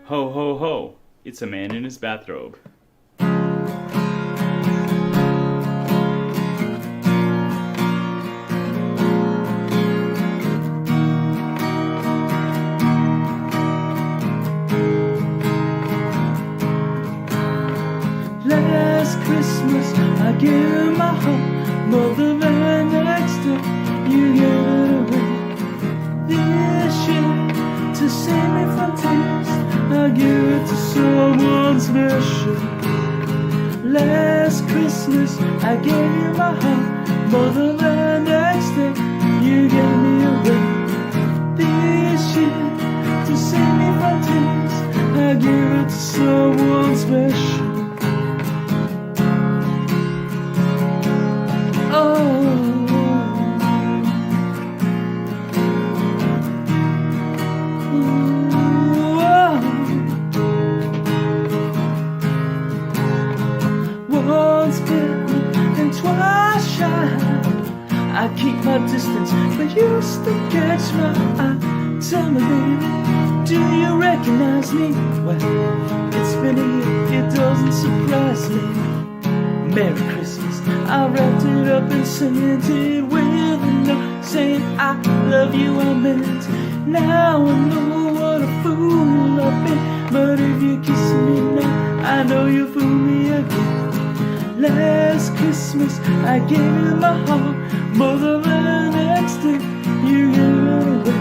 Ho, ho, ho. It's a man in his bathrobe. Last Christmas I gave you my heart, but the very next day you gave it away. This year, to save me from tears, I give it to someone special. Last Christmas I gave you my heart, but the very next day you gave me away. This year, to save me from tears, I give it to someone special. I keep my distance, but you still catch my eye. Tell me, baby, do you recognize me? Well, it's been a year, it doesn't surprise me. Merry Christmas, I wrapped it up and sent it with a note saying I love you, I meant. Now I know what a fool I've been, but if you're kissing me now, I know you fool me again. Last Christmas I gave you my heart, but the very next day you gave it away.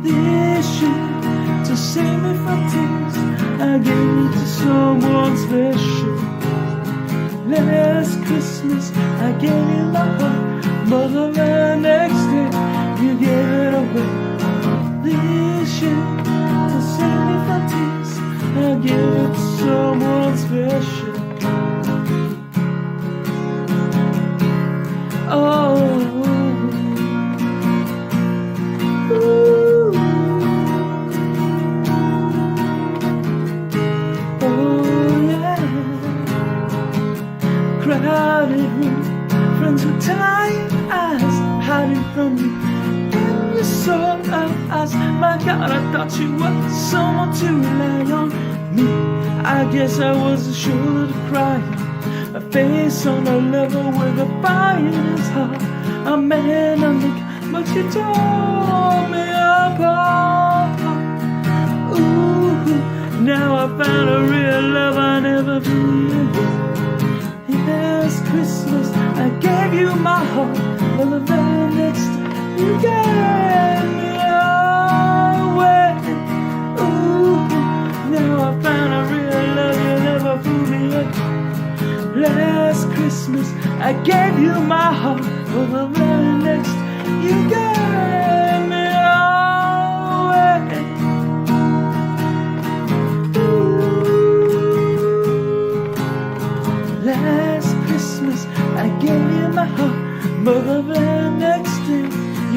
This year, to save me from tears, I gave it to someone special. Last Christmas I gave you my heart, but the very next day you gave it away. This year, to save me from tears, I gave it to someone special. Oh, ooh. Oh yeah. Crowded room, friends with tired eyes, hiding from you in your sore eyes. My God, I thought you were someone to rely on. Me, I guess I was a shoulder to cry on. A face on a level with a fire in his heart. A man under, but you tore me apart. Ooh, now I found a real love I never feel. Last Christmas I gave you my heart, but the very next day you gave me away. Ooh, now I found a real love you never fooled me again. Last Christmas I gave you my heart, but the very next you gave me away. Ooh. Last Christmas I gave you my heart, but the very next day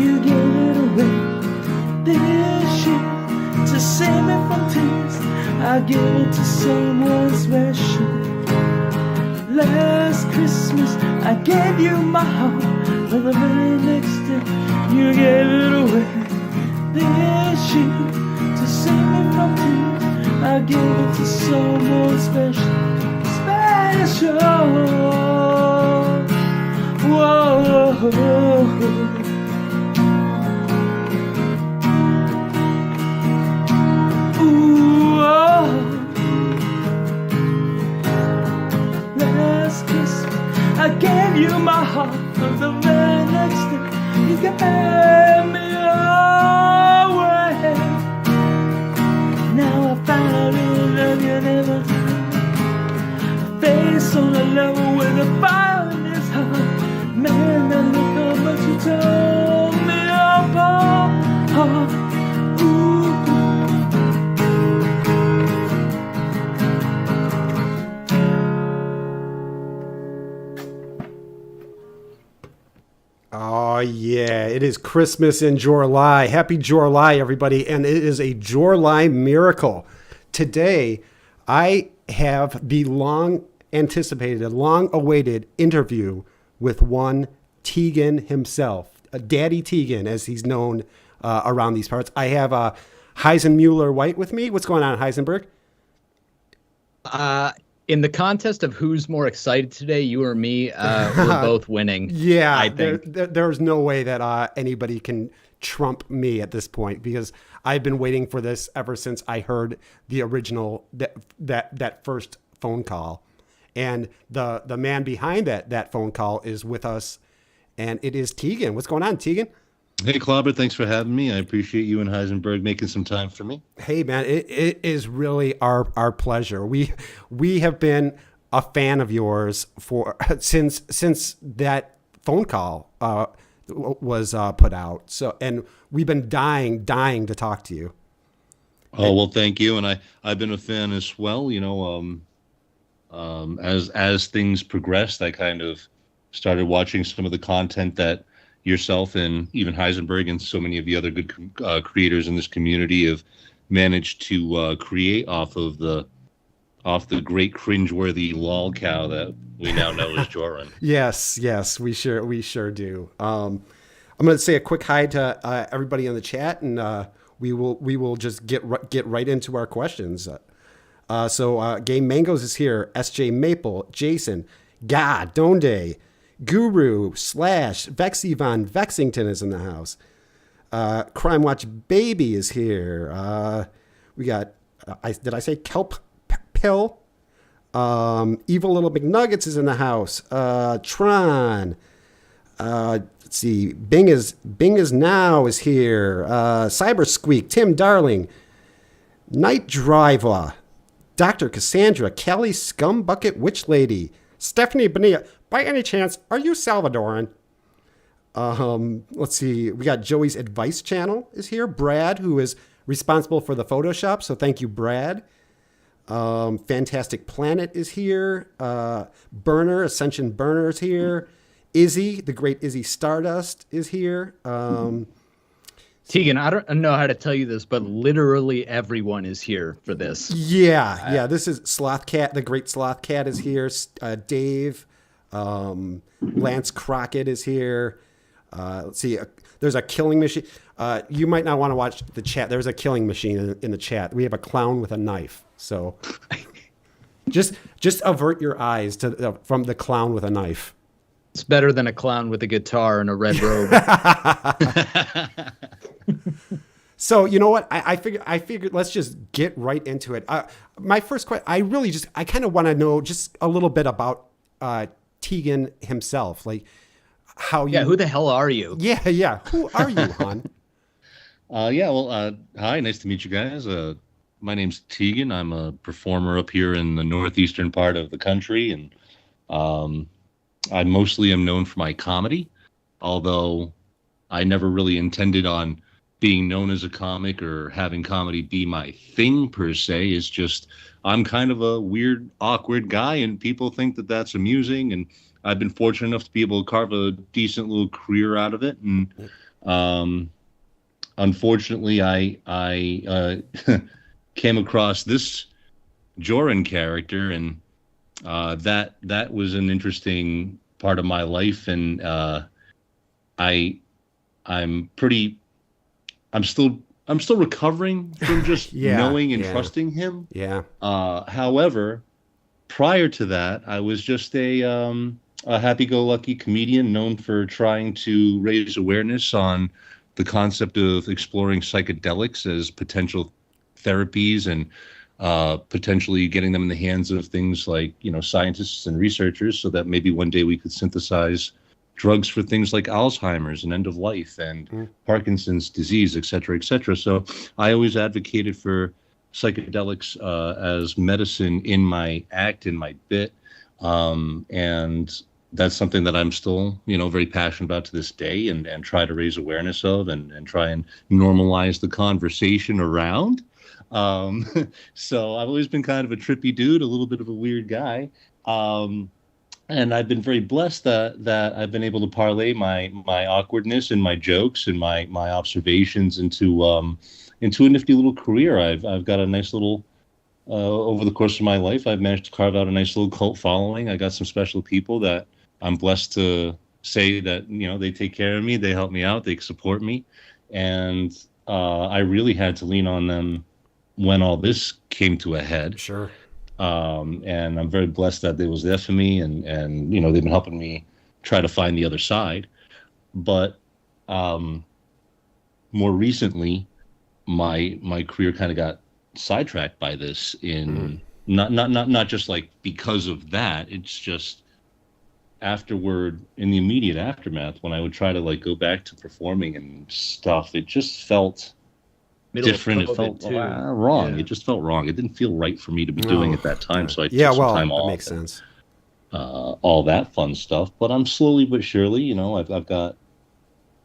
you gave it away. This year, to save me from tears, I gave it to someone special. Last Christmas I gave you my heart, but the very next day you gave it away. This year, to save me from tears, I gave it to someone special. Special. Whoa. I gave you my heart, but the very next day you gave me away. Now I found a little love you never had. A face on a level with a fire in his heart. Man, that look up, but you told me apart. Ooh. Oh, yeah. It is Christmas in July. Happy July, everybody. And it is a July miracle. Today, I have the long-anticipated, long-awaited interview with one Tegan himself, Daddy Tegan, as he's known around these parts. I have Heisenmuller White with me. What's going on, Heisenberg? In the contest of who's more excited today, you or me, we're both winning. Yeah, I think. There's no way that anybody can trump me at this point, because I've been waiting for this ever since I heard the original that first phone call, and the man behind that phone call is with us, and it is Tegan. What's going on, Tegan? Hey, Clobber, thanks for having me. I appreciate you and Heisenberg making some time for me. Hey, man, it is really our pleasure. We have been a fan of yours since that phone call was put out. So, and we've been dying to talk to you. Oh, well, thank you. And I've been a fan as well. You know, as things progressed, I kind of started watching some of the content that yourself and even Heisenberg and so many of the other good creators in this community have managed to create off the great cringeworthy lol cow that we now know as Joran. Yes, we sure do. I'm going to say a quick hi to everybody in the chat, and we will just get right into our questions. So Game Mangoes is here. SJ Maple, Jason, God, Donde, Guru / Vexivan Vexington is in the house. Crime Watch Baby is here. We got, did I say Kelp Hill? Evil Little McNuggets is in the house. Tron. Let's see. Bing is Now is here. Cyber Squeak, Tim Darling, Night Driver, Dr. Cassandra, Kelly Scumbucket Witch Lady, Stephanie Bonilla. By any chance, are you Salvadoran? Let's see. We got Joey's Advice Channel is here. Brad, who is responsible for the Photoshop. So thank you, Brad. Fantastic Planet is here. Burner, Ascension Burner is here. Izzy, the great Izzy Stardust is here. Tegan, I don't know how to tell you this, but literally everyone is here for this. Yeah. This is Sloth Cat. The great Sloth Cat is here. Dave. Lance Crockett is here. Let's see. There's a killing machine. You might not want to watch the chat. There's a killing machine in the chat. We have a clown with a knife. So just avert your eyes from the clown with a knife. It's better than a clown with a guitar and a red robe. So you know what? I figured let's just get right into it. My first question, I kind of want to know just a little bit about Tegan himself, like how you. Yeah, who the hell are you? Yeah. Who are you, hon? Hi, nice to meet you guys. My name's Tegan. I'm a performer up here in the northeastern part of the country, and I mostly am known for my comedy, although I never really intended on being known as a comic or having comedy be my thing per se. It's just I'm kind of a weird, awkward guy, and people think that that's amusing, and I've been fortunate enough to be able to carve a decent little career out of it. And unfortunately, I came across this Joran character, and that was an interesting part of my life, and I'm still recovering from just knowing and trusting him. Yeah. However, prior to that, I was just a happy-go-lucky comedian known for trying to raise awareness on the concept of exploring psychedelics as potential therapies and potentially getting them in the hands of things like, scientists and researchers, so that maybe one day we could synthesize drugs for things like Alzheimer's and end of life and Parkinson's disease, et cetera, et cetera. So I always advocated for psychedelics as medicine in my act, in my bit. And that's something that I'm still, very passionate about to this day, and try to raise awareness of and try and normalize the conversation around. So I've always been kind of a trippy dude, a little bit of a weird guy. And I've been very blessed that I've been able to parlay my awkwardness and my jokes and my observations into a nifty little career. I've got a nice little over the course of my life, I've managed to carve out a nice little cult following. I got some special people that I'm blessed to say that they take care of me, they help me out, they support me, and I really had to lean on them when all this came to a head. Sure. And I'm very blessed that they was there for me, and they've been helping me try to find the other side. But more recently, my career kind of got sidetracked by this in not just like because of that. It's just afterward, in the immediate aftermath, when I would try to like go back to performing and stuff, it just felt different. It felt wrong. Yeah. It just felt wrong. It didn't feel right for me to be doing at that time. So I took some time off. That makes sense. All that fun stuff. But I'm slowly but surely,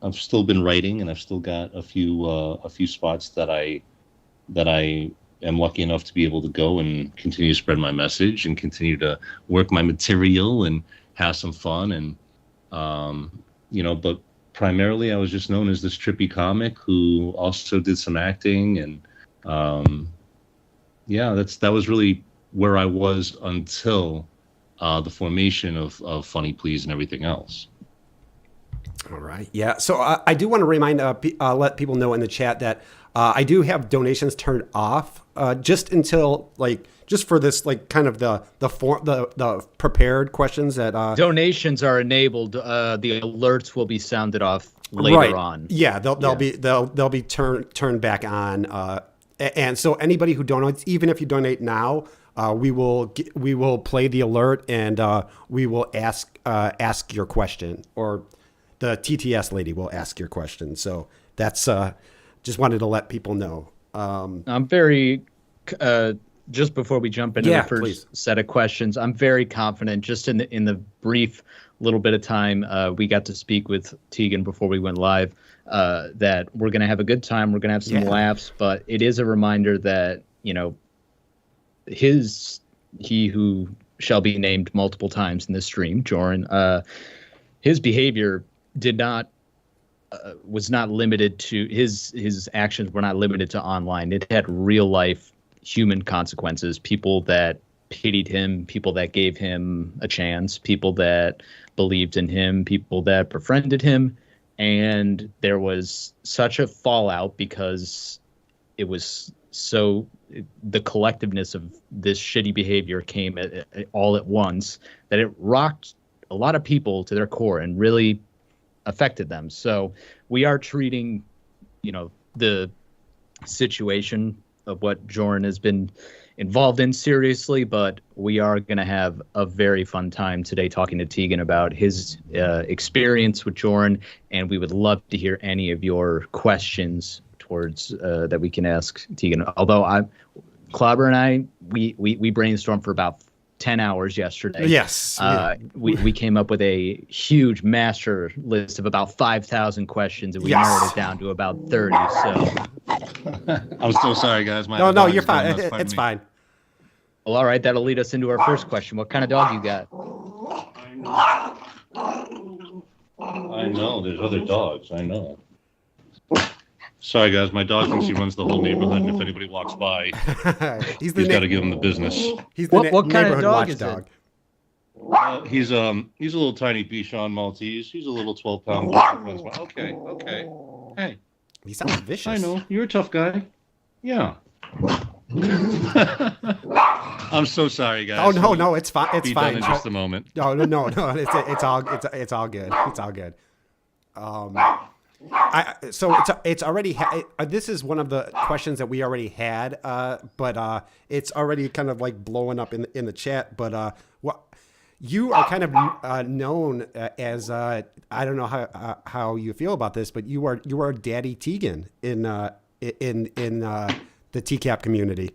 I've still been writing, and I've still got a few spots that I am lucky enough to be able to go and continue to spread my message and continue to work my material and have some fun. And but primarily I was just known as this trippy comic who also did some acting, and that was really where I was until the formation of Funny Please and everything else. All right. Yeah. So I do want to remind, let people know in the chat that I do have donations turned off just until just for this, kind of the prepared questions that donations are enabled. The alerts will be sounded off later on. Yeah. They'll be turned back on. And so anybody who donates, even if you donate now, we will play the alert, and we will ask your question, or the TTS lady will ask your question. So that's just wanted to let people know. I'm very just before we jump into the first set of questions, I'm very confident. Just in the brief little bit of time we got to speak with Tegan before we went live, that we're going to have a good time. We're going to have some laughs, but it is a reminder that he who shall be named multiple times in this stream, Joran, his behavior was not limited to his actions were not limited to online. It had real life human consequences. People that pitied him, people that gave him a chance, people that believed in him, people that befriended him. And there was such a fallout because it was the collectiveness of this shitty behavior came all at once, that it rocked a lot of people to their core and really affected them. So we are treating, the situation of what Joran has been involved in seriously, but we are going to have a very fun time today talking to Tegan about his experience with Joran, and we would love to hear any of your questions towards that we can ask Tegan. Although Clobber and I, we brainstormed for about 10 hours yesterday. Yes. We came up with a huge master list of about 5,000 questions, and we narrowed it down to about 30. So I'm so sorry, guys. No, you're fine. It's fine. Well, all right. That'll lead us into our first question. What kind of dog you got? I know. There's other dogs. I know. Sorry, guys. My dog thinks he runs the whole neighborhood, and if anybody walks by, he's got to give him the business. He's the what kind of dog watchdog. He's a little tiny Bichon Maltese. He's a little 12-pound. Okay. Hey. He sounds vicious. I know. You're a tough guy. Yeah. I'm so sorry, guys. Oh no, it's fine. It's fine. Done in just a moment. No. It's all good. It's all good. So it's already. This is one of the questions that we already had, but it's already kind of like blowing up in the chat. But you are kind of known as I don't know how you feel about this, but you are Daddy Tegan in the TCAP community.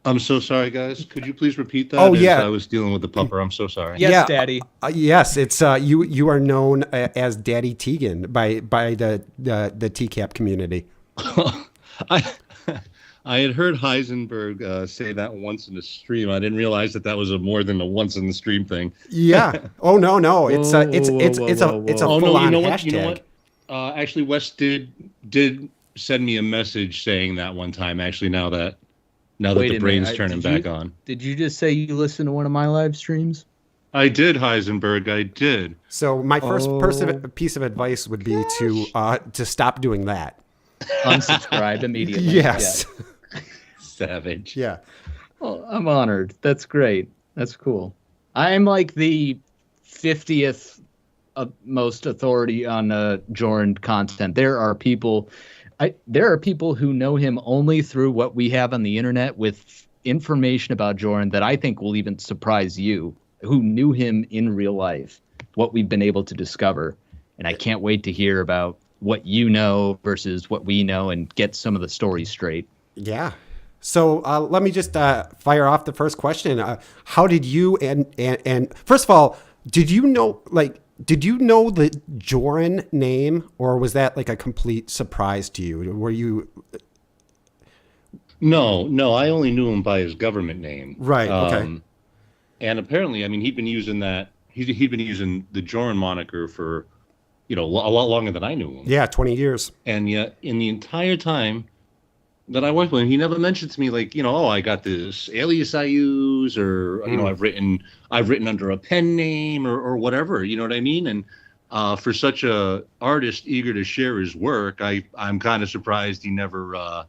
I'm so sorry, guys. Could you please repeat that? Oh, yeah. I was dealing with the pupper. I'm so sorry. Yes, Daddy. Yes, it's you are known as Daddy Tegan by the TCAP community. I had heard Heisenberg say that once in the stream. I didn't realize that was more than a once in the stream thing. Yeah. Oh no. It's a full on hashtag. You know what? Actually, Wes did send me a message saying that one time. Actually, now that the brain's turning back on. Did you just say you listened to one of my live streams? I did, Heisenberg. I did. So my first piece of advice would be to stop doing that. Unsubscribe immediately. Yes. Yeah. Savage. Yeah. Well, I'm honored. That's great. That's cool. I'm like the 50th most authority on Joran content. There are people who know him only through what we have on the internet with information about Joran that I think will even surprise you, who knew him in real life, what we've been able to discover. And I can't wait to hear about what you know versus what we know and get some of the stories straight. Yeah. So let me just fire off the first question. How did you and first of all, did you know the Joran name, or was that like a complete surprise to you? Were you? No, I only knew him by his government name. Right. Okay. And apparently, I mean, he'd been using the Joran moniker for, a lot longer than I knew him. Yeah, 20 years. And yet, in the entire time that I worked with him, he never mentioned to me like, I got this alias I use, or I've written under a pen name or whatever. You know what I mean? And for such a artist eager to share his work, I'm kind of surprised he never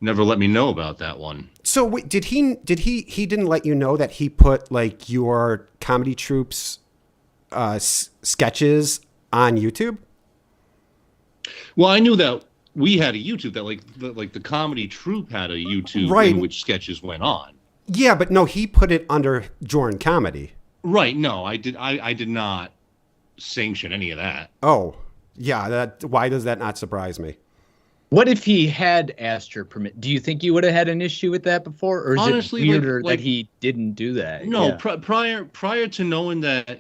let me know about that one. So wait, he didn't let you know that he put like your comedy troupe's sketches on YouTube? Well, I knew that we had a YouTube, that the comedy troupe had a YouTube, right, in which sketches went on. Yeah, but no, he put it under Joran Comedy. Right. No, I did not sanction any of that. Oh, yeah. Why does that not surprise me? What if he had asked your permit? Do you think you would have had an issue with that before, or is honestly, it weirder that he didn't do that? No, yeah. prior to knowing that,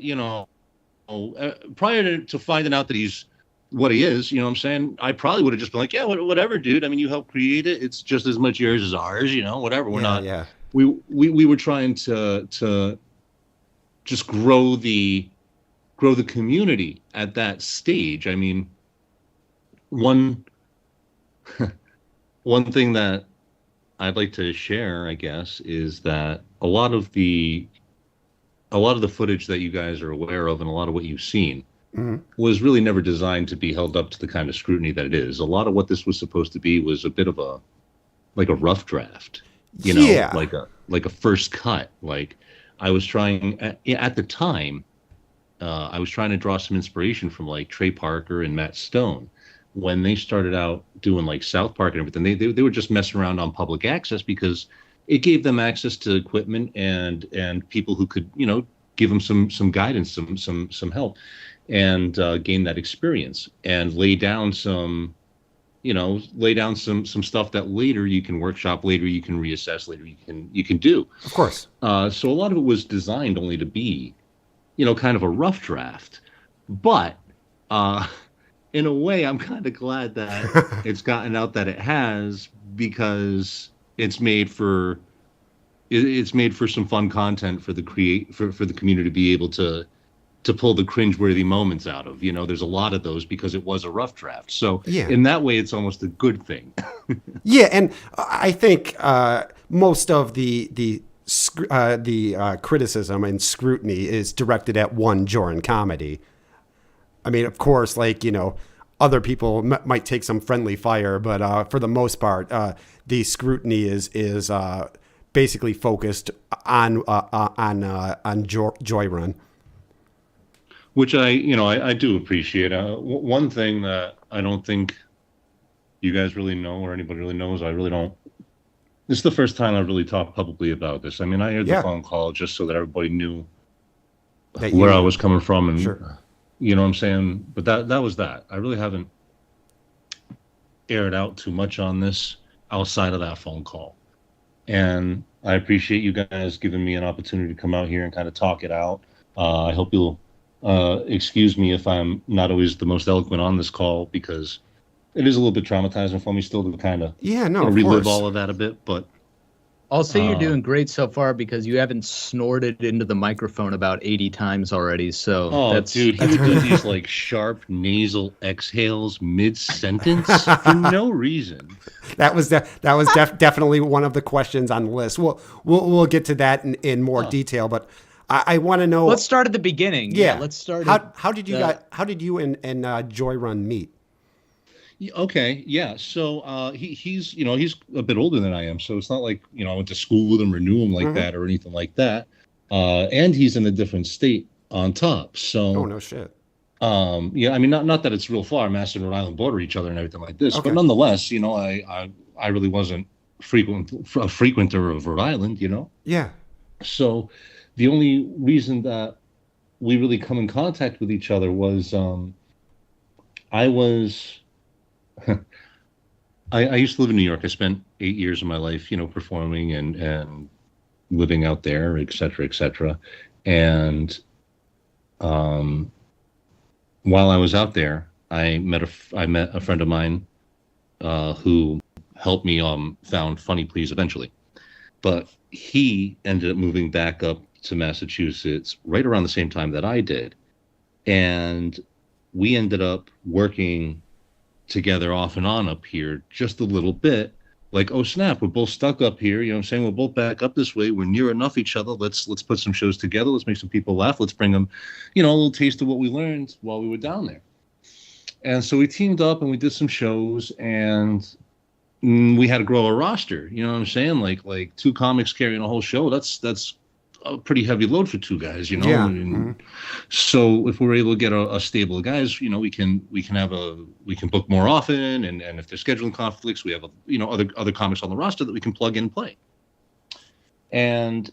prior to finding out that he's what he is, you know what I'm saying? I probably would have just been like, yeah, whatever, dude. I mean, you helped create it. It's just as much yours as ours, whatever. We're not. Yeah. We were trying to just grow the community at that stage. I mean, one thing that I'd like to share, I guess, is that a lot of the footage that you guys are aware of and a lot of what you've seen was really never designed to be held up to the kind of scrutiny that it is. A lot of what this was supposed to be was a bit of a rough draft, like a first cut. Like I was trying at the time, I was trying to draw some inspiration from like Trey Parker and Matt Stone. When they started out doing like South Park and everything, they were just messing around on public access because it gave them access to equipment and people who could, give them some guidance, some help, and gain that experience and lay down some stuff that later you can workshop, later you can reassess, later you can do. Of course. So a lot of it was designed only to be, kind of a rough draft, but in a way, I'm kind of glad that it's gotten out that it has, because it's made for some fun content for the community to be able to pull the cringeworthy moments out of. There's a lot of those because it was a rough draft. So in that way, it's almost a good thing. Yeah, and I think most of the criticism and scrutiny is directed at one Joran Comedy. I mean, of course, other people might take some friendly fire, but for the most part, the scrutiny is basically focused on Joran. Which I do appreciate. One thing that I don't think you guys really know or anybody really knows, I really don't. This is the first time I've really talked publicly about this. I mean, I heard the phone call just so that everybody knew where I was coming from, and sure. You know what I'm saying? But that was that. I really haven't aired out too much on this outside of that phone call. And I appreciate you guys giving me an opportunity to come out here and kind of talk it out. I hope you'll excuse me if I'm not always the most eloquent on this call, because it is a little bit traumatizing for me still to kind of relive all of that a bit. But I'll say you're doing great so far, because you haven't snorted into the microphone about 80 times already. So dude, he would do these like sharp nasal exhales mid-sentence for no reason. That was definitely one of the questions on the list. We'll get to that in more detail, but I want to know. Let's start at the beginning. Yeah. Let's start. How did you and Joran meet? Okay, yeah. So he's he's a bit older than I am, so it's not like I went to school with him or knew him like that or anything like that. And he's in a different state on top. So no shit. Yeah, I mean not that it's real far. Mass and Rhode Island border each other and everything like this, but nonetheless, I really wasn't a frequenter of Rhode Island, Yeah. So the only reason that we really come in contact with each other was I was. I used to live in New York. I spent 8 years of my life, performing and living out there, et cetera, et cetera. And while I was out there, I met a friend of mine who helped me found Funny Please eventually. But he ended up moving back up to Massachusetts right around the same time that I did. And we ended up working together off and on up here just a little bit. Like, oh snap, we're both stuck up here, you know what I'm saying? We're both back up this way. We're near enough each other. Let's put some shows together. Let's make some people laugh. Let's bring them, a little taste of what we learned while we were down there. And so we teamed up and we did some shows, and we had to grow a roster, you know what I'm saying? Like 2 comics carrying a whole show. That's a pretty heavy load for 2 guys, Yeah. And so if we're able to get a stable of guys, we can book more often, and if there's scheduling conflicts, we have other comics on the roster that we can plug in and play. And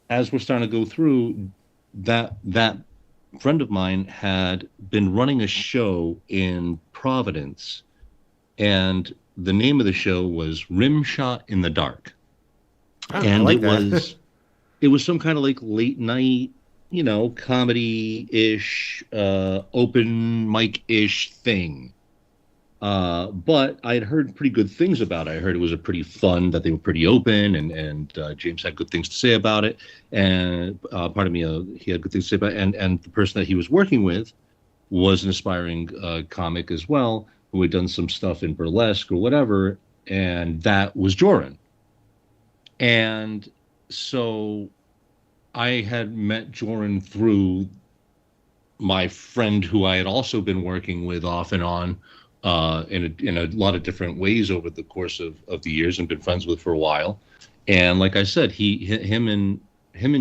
as we're starting to go through, that friend of mine had been running a show in Providence, and the name of the show was Rim Shot in the Dark. Oh, And I like it that. it was some kind of like late night, comedy-ish, open mic-ish thing. But I had heard pretty good things about it. I heard it was a pretty fun, that they were pretty open, and James had good things to say about it. And he had good things to say about it. And the person that he was working with was an aspiring comic as well, who had done some stuff in burlesque or whatever. And that was Joran. And so I had met Joran through my friend who I had also been working with off and on in a lot of different ways over the course of the years, and been friends with for a while. And like I said, him and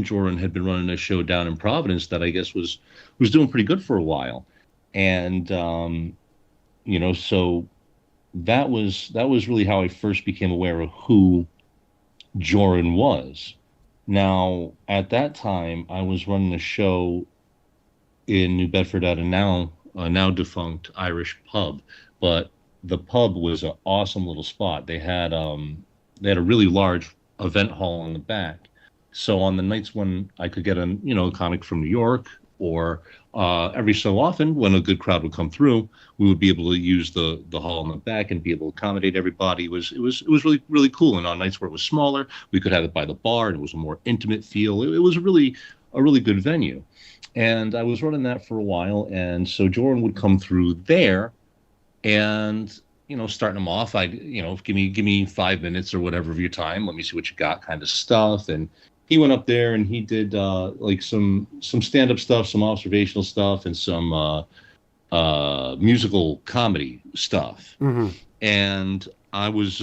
Joran had been running a show down in Providence that I guess was doing pretty good for a while. And so that was really how I first became aware of who Joran was. Now, at that time, I was running a show in New Bedford at a now defunct Irish pub, but the pub was an awesome little spot. They had a really large event hall in the back. So on the nights when I could get a comic from New York, or every so often when a good crowd would come through, we would be able to use the hall in the back and be able to accommodate everybody. It was really, really cool. And on nights where it was smaller, we could have it by the bar, and it was a more intimate feel. It was a really good venue. And I was running that for a while. And so Joran would come through there, and starting them off, I'd give me 5 minutes or whatever of your time. Let me see what you got, kind of stuff. And he went up there and he did like some stand-up stuff, some observational stuff, and some musical comedy stuff. Mm-hmm. And I was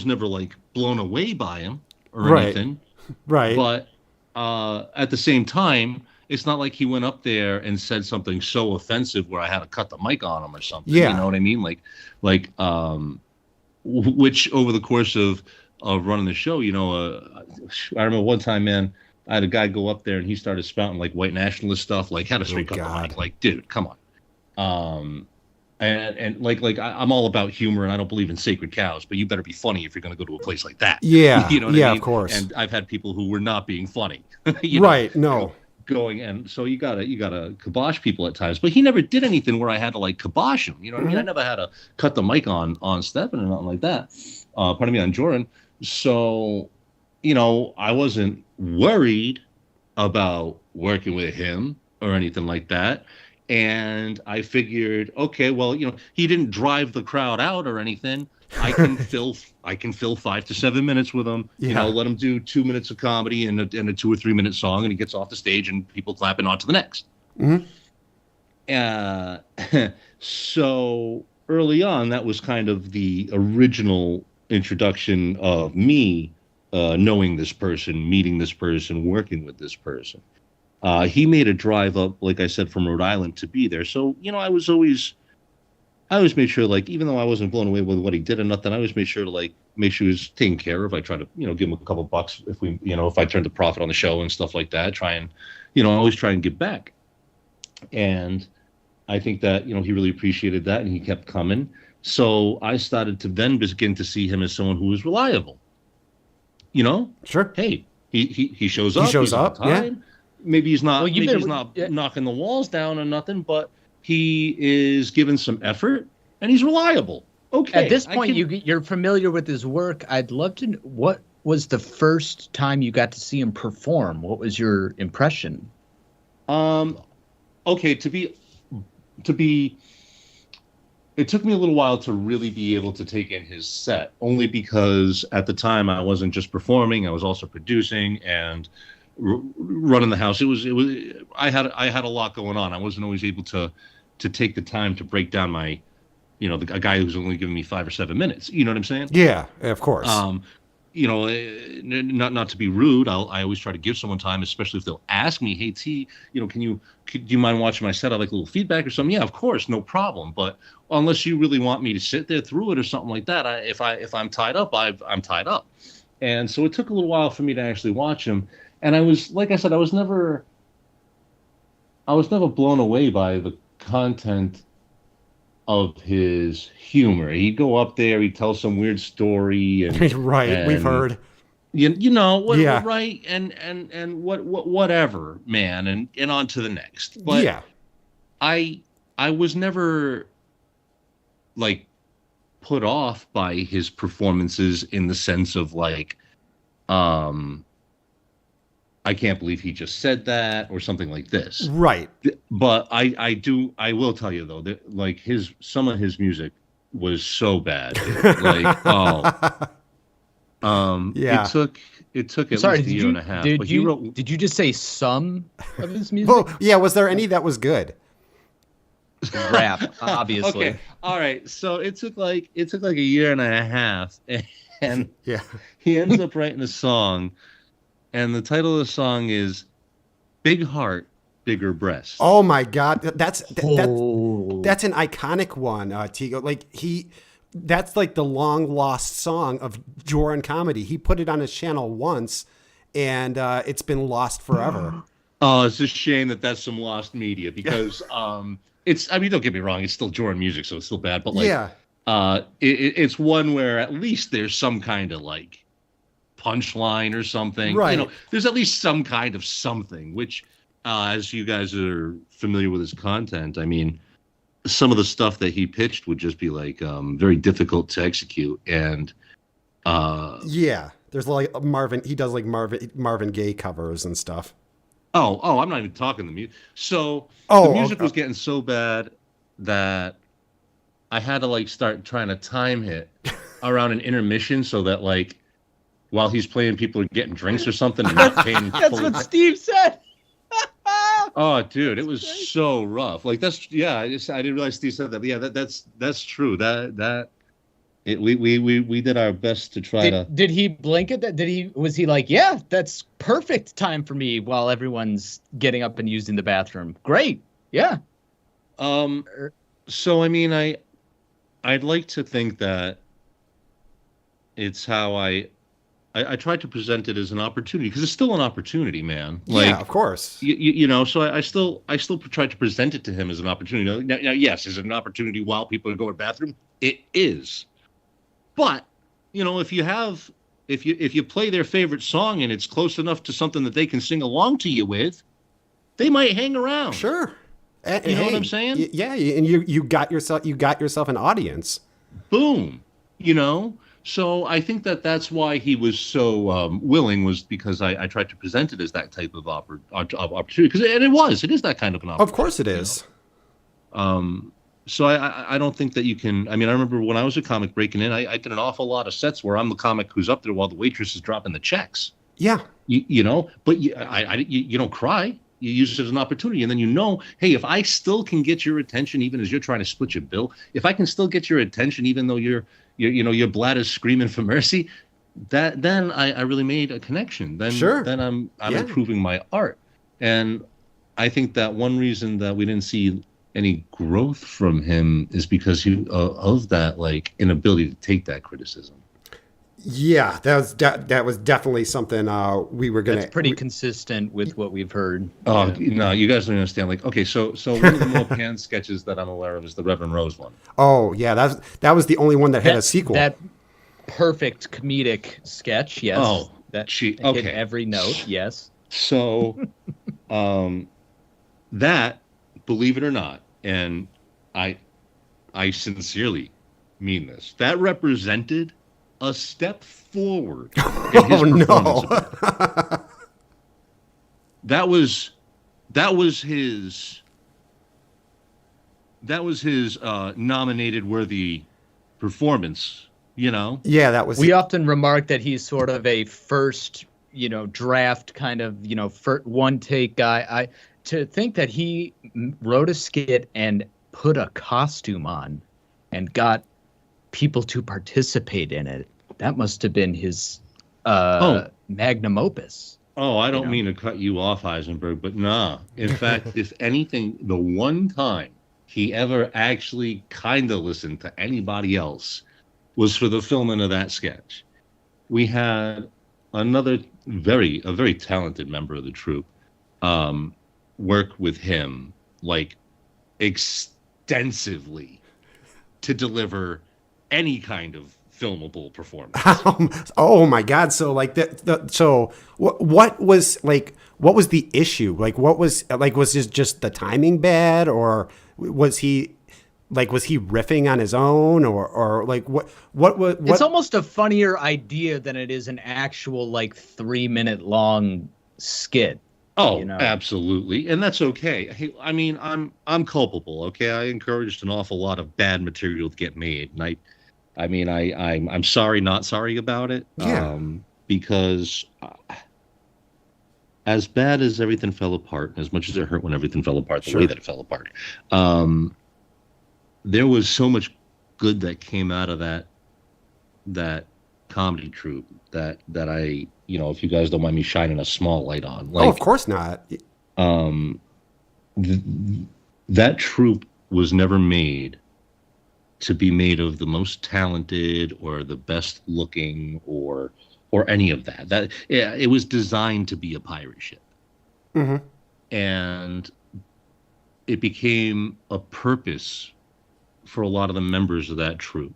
never like blown away by him or anything. Right. But at the same time, it's not like he went up there and said something so offensive where I had to cut the mic on him or something. Yeah. You know what I mean? Like which over the course of running the show, I remember one time, man, I had a guy go up there and he started spouting like white nationalist stuff, like had to straight cut the mic, like, dude, come on. And like I'm all about humor and I don't believe in sacred cows, but you better be funny if you're going to go to a place like that. Yeah. You know what I mean? Of course. And I've had people who were not being funny. Right. No. Going, and so you gotta kibosh people at times, but he never did anything where I had to like kibosh him. You know what I mean? I never had to cut the mic on Stefan or nothing like that. On Joran. So, I wasn't worried about working with him or anything like that. And I figured, okay, well, he didn't drive the crowd out or anything. I can fill 5 to 7 minutes with him. Let him do 2 minutes of comedy and a 2 or 3 minute song, and he gets off the stage and people clapping on to the next. Mm-hmm. So early on, that was kind of the original introduction of me knowing this person, meeting this person, working with this person. He made a drive up, like I said, from Rhode Island to be there. So, I always made sure, like, even though I wasn't blown away with what he did or nothing, I always made sure to, make sure he was taken care of. I try to, give him a couple bucks if I turned the profit on the show and stuff like that. Always try and give back. And I think that, he really appreciated that, and he kept coming. So I started to then begin to see him as someone who was reliable. Sure. Hey, he shows up. He shows up. Yeah. Maybe he's not. Knocking the walls down or nothing, but he is giving some effort, and he's reliable. Okay. At this point, you're familiar with his work. I'd love to know, what was the first time you got to see him perform? What was your impression? Okay, it took me a little while to really be able to take in his set, only because at the time I wasn't just performing, I was also producing and running the house. I had a lot going on. I wasn't always able to take the time to break down my, a guy who's only giving me 5 or 7 minutes. You know what I'm saying? Yeah, of course. Not to be rude, I always try to give someone time, especially if they'll ask me, hey T, do you mind watching my set? I'd like a little feedback or something. Yeah, of course, no problem. But unless you really want me to sit there through it or something like that, if I'm tied up, I'm tied up. And so it took a little while for me to actually watch him. And I was, like I said, I was never blown away by the content of his humor. He'd go up there, he'd tell some weird story, and right, we've heard. Right, and whatever, man, and on to the next. But yeah, I was never put off by his performances in the sense of I can't believe he just said that or something like this. Right. But I will tell you though that some of his music was so bad. Yeah. It took at least a year and a half. Did you just say some of his music? Well, yeah, was there any that was good? Rap, obviously. Okay. All right. So it took like a year and a half, and yeah, he ends up writing a song. And the title of the song is "Big Heart, Bigger Breasts." Oh my God, that's an iconic one, Tigo. That's like the long lost song of Joran comedy. He put it on his channel once, and it's been lost forever. Oh, it's a shame that that's some lost media because it's. I mean, don't get me wrong, it's still Joran music, so it's still bad. But yeah, it's one where at least there's some kind of punchline or something. Right. There's at least some kind of something, which as you guys are familiar with his content, I mean, some of the stuff that he pitched would just be very difficult to execute. And yeah, there's Marvin, he does Marvin Gaye covers and stuff. Oh, I'm not even talking the music. So the music was getting so bad that I had to start trying to time it around an intermission so that while he's playing, people are getting drinks or something and not paying. That's what Steve said. Oh, dude, it was so rough. I didn't realize Steve said that. Yeah, that's true. We did our best to try to. Did he blink at that? Was he yeah, that's perfect time for me while everyone's getting up and using the bathroom? Great. Yeah. So I mean, I'd like to think that it's how I tried to present it as an opportunity because it's still an opportunity, man. Yeah, of course. So I still tried to present it to him as an opportunity. Now, yes, is it an opportunity while people are going to the bathroom? It is. But, if you play their favorite song and it's close enough to something that they can sing along to you with, they might hang around. Sure. You know what I'm saying? Yeah, and you got yourself an audience. Boom. So I think that's why he was so willing, was because I tried to present it as that type of opportunity. It is that kind of an opportunity. Of course it is. So I don't think that you can. I mean, I remember when I was a comic breaking in, I did an awful lot of sets where I'm the comic who's up there while the waitress is dropping the checks. Yeah. But you don't cry. You use it as an opportunity, and then hey, if I still can get your attention, even as you're trying to split your bill, if I can still get your attention, even though your bladder's screaming for mercy, then I really made a connection. Then I'm improving my art, and I think that one reason that we didn't see any growth from him is because of that inability to take that criticism. Yeah, that was definitely something we were gonna. That's pretty consistent with what we've heard. Oh no, you guys don't understand. So one of the more panned sketches that I'm aware of is the Reverend Rose one. Oh yeah, that was the only one that had a sequel. That perfect comedic sketch. Yes. Oh, that hit every note. Yes. So, that, believe it or not, and I sincerely mean this, that represented a step forward in his performance. No. That was his nominated worthy performance, Yeah, that was. We often remark that he's sort of a first, draft kind of, one take guy. To think that he wrote a skit and put a costume on and got people to participate in it, that must have been his magnum opus. Oh, I don't mean to cut you off, Heisenberg, but nah. In fact, if anything, the one time he ever actually kind of listened to anybody else was for the filming of that sketch. We had another a very talented member of the troupe work with him extensively to deliver any kind of filmable performance. Oh my God! So what was the issue? Was it just the timing bad, or was he riffing on his own, or what? It's almost a funnier idea than it is an actual 3-minute long skit. Oh, absolutely, and that's okay. Hey, I mean, I'm culpable. Okay, I encouraged an awful lot of bad material to get made, and I'm sorry, not sorry about it. Yeah. Because as bad as everything fell apart, and as much as it hurt when everything fell apart, the way that it fell apart, there was so much good that came out of that comedy troupe that I, if you guys don't mind me shining a small light on. Of course not. That troupe was never made to be made of the most talented or the best looking or any of that. It was designed to be a pirate ship. Mm-hmm. And it became a purpose for a lot of the members of that troupe.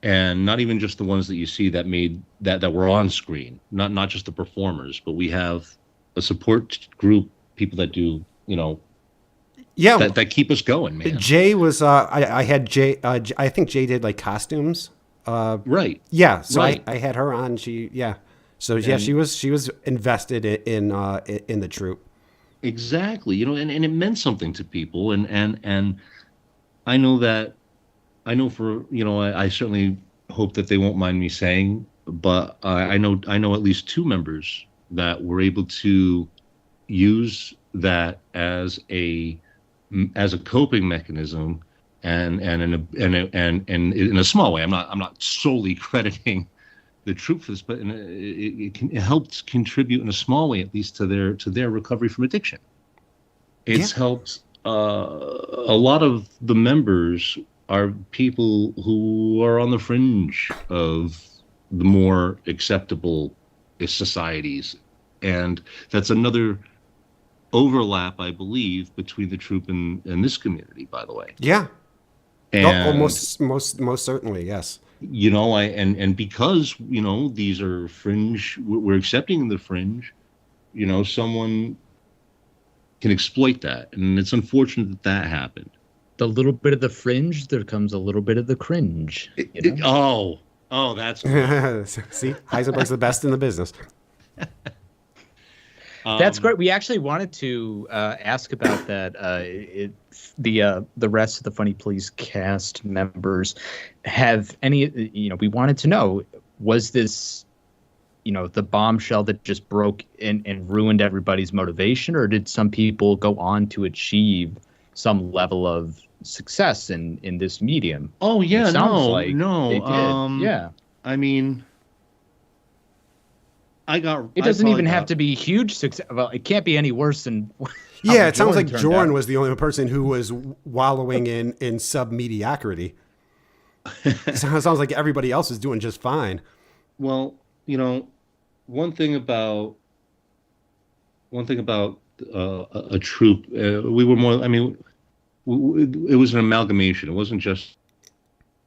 And not even just the ones that you see that made that were on screen, not just the performers, but we have a support group, people that do, that keep us going, man. Jay was I had Jay. I think Jay did costumes. Right. Yeah. So right. I had her on. So she was invested in the troupe. Exactly. And it meant something to people. And I know for I certainly hope that they won't mind me saying, but I know at least two members that were able to use that as a coping mechanism, and in a small way. I'm not solely crediting the troupe for this, but it helped contribute in a small way, at least to their recovery from addiction. It's helped a lot of the members are people who are on the fringe of the more acceptable societies. And that's another overlap, I believe, between the troupe and this community, by the way. Yeah. And most certainly, yes. And because, these are fringe, we're accepting the fringe, someone can exploit that. And it's unfortunate that happened. The little bit of the fringe, there comes a little bit of the cringe. Oh, that's great. See, Heisenberg's the best in the business. That's great. We actually wanted to ask about that. the rest of the Funny Please cast members have any, we wanted to know, was this, the bombshell that just broke and ruined everybody's motivation, or did some people go on to achieve some level of success in this medium? Oh yeah, It sounds no, like no. they did. Yeah. I mean, It doesn't even have to be huge success. Well, it can't be any worse than. Yeah, it sounds like turned Joran out. was the only person who was wallowing in sub mediocrity. It sounds like everybody else is doing just fine. Well, one thing about a troupe, we were more. I mean, it was an amalgamation. It wasn't just.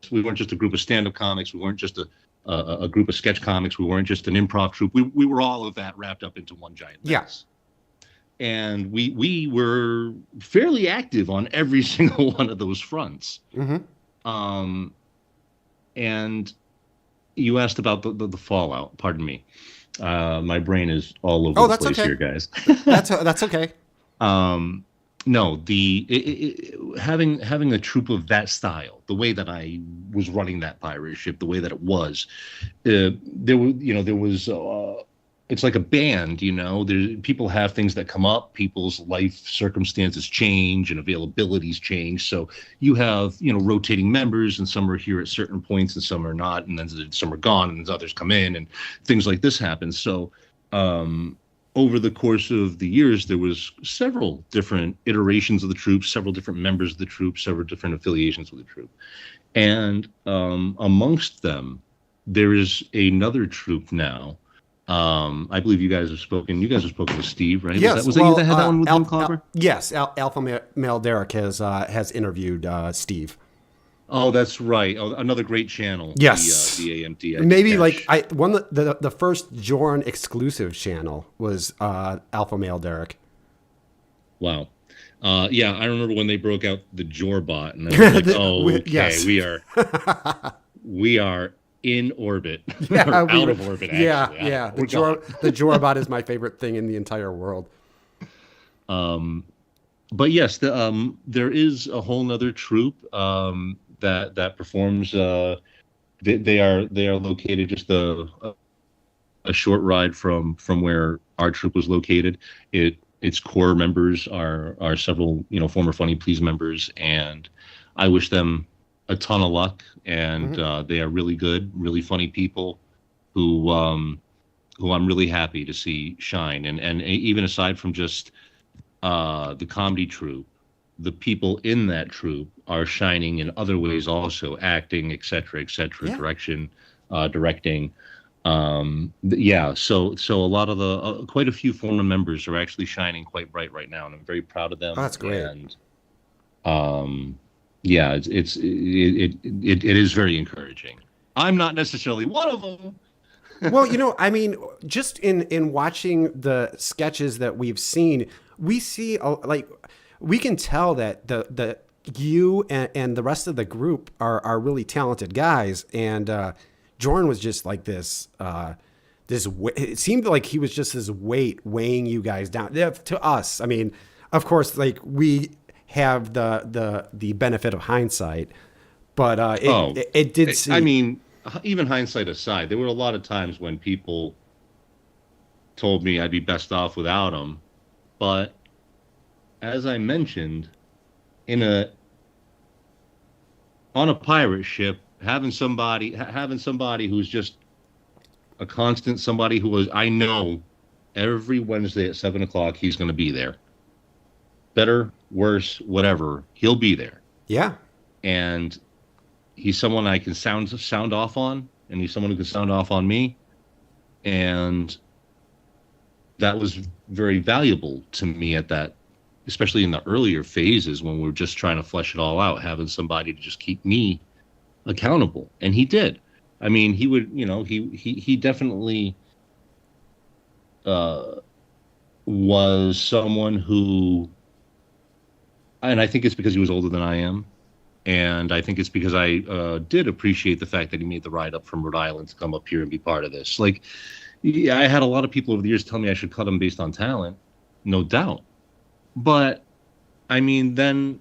We weren't just a group of stand-up comics. We weren't just a group of sketch comics. We weren't just an improv troupe. We were all of that wrapped up into one giant mess. Yes. And we were fairly active on every single one of those fronts. Mm-hmm. And you asked about the fallout. Pardon me. My brain is all over the place here, guys. That's okay. No, having a troupe of that style, the way that I was running that pirate ship, the way that it was, there was it's like a band, people have things that come up, people's life circumstances change and availabilities change. So you have, rotating members, and some are here at certain points and some are not. And then some are gone and others come in and things like this happen. So, over the course of the years, there was several different iterations of the troupe, several different members of the troupe, several different affiliations with the troupe. And amongst them, there is another troupe now. I believe you guys have spoken to Steve, right? Yes. Was that you that had that one with Jim Clopper? Yes. Alpha Male Derek has interviewed Steve. Oh, that's right. Oh, another great channel. Yes. The AMT. Maybe the first Joran exclusive channel was Alpha Male Derek. Wow. Yeah, I remember when they broke out the Jorbot, and I was like, okay, yes. we are in orbit. Yeah, out of orbit, actually. Yeah. The Jorbot is my favorite thing in the entire world. But yes, there is a whole nother troupe that performs. They are located just a short ride from where our troupe was located. Its core members are several former Funny Please members, and I wish them a ton of luck. And they are really good, really funny people who I'm really happy to see shine. And even aside from just the comedy troupe, the people in that troupe are shining in other ways also, acting, etc., Yeah. directing. So a lot of the quite a few former members are actually shining quite bright right now, and I'm very proud of them. Oh, that's great. And it is very encouraging. I'm not necessarily one of them. Well, I mean, just in watching the sketches that we've seen, we see we can tell that the you and the rest of the group are really talented guys, and Joran was just like this. It seemed like he was just this weight weighing you guys down. To us, I mean, of course, we have the benefit of hindsight, but it did seem. I mean, even hindsight aside, there were a lot of times when people told me I'd be best off without him, but as I mentioned, on a pirate ship, having somebody who's just a constant, somebody who I know every Wednesday at 7:00 he's going to be there. Better, worse, whatever, he'll be there. Yeah. And he's someone I can sound off on, and he's someone who can sound off on me. And that was very valuable to me at that, especially in the earlier phases when we were just trying to flesh it all out, having somebody to just keep me accountable. And he did. I mean, he would, he definitely was someone who, and I think it's because he was older than I am. And I think it's because I did appreciate the fact that he made the ride up from Rhode Island to come up here and be part of this. Like, yeah, I had a lot of people over the years tell me I should cut him based on talent, no doubt. But, I mean, then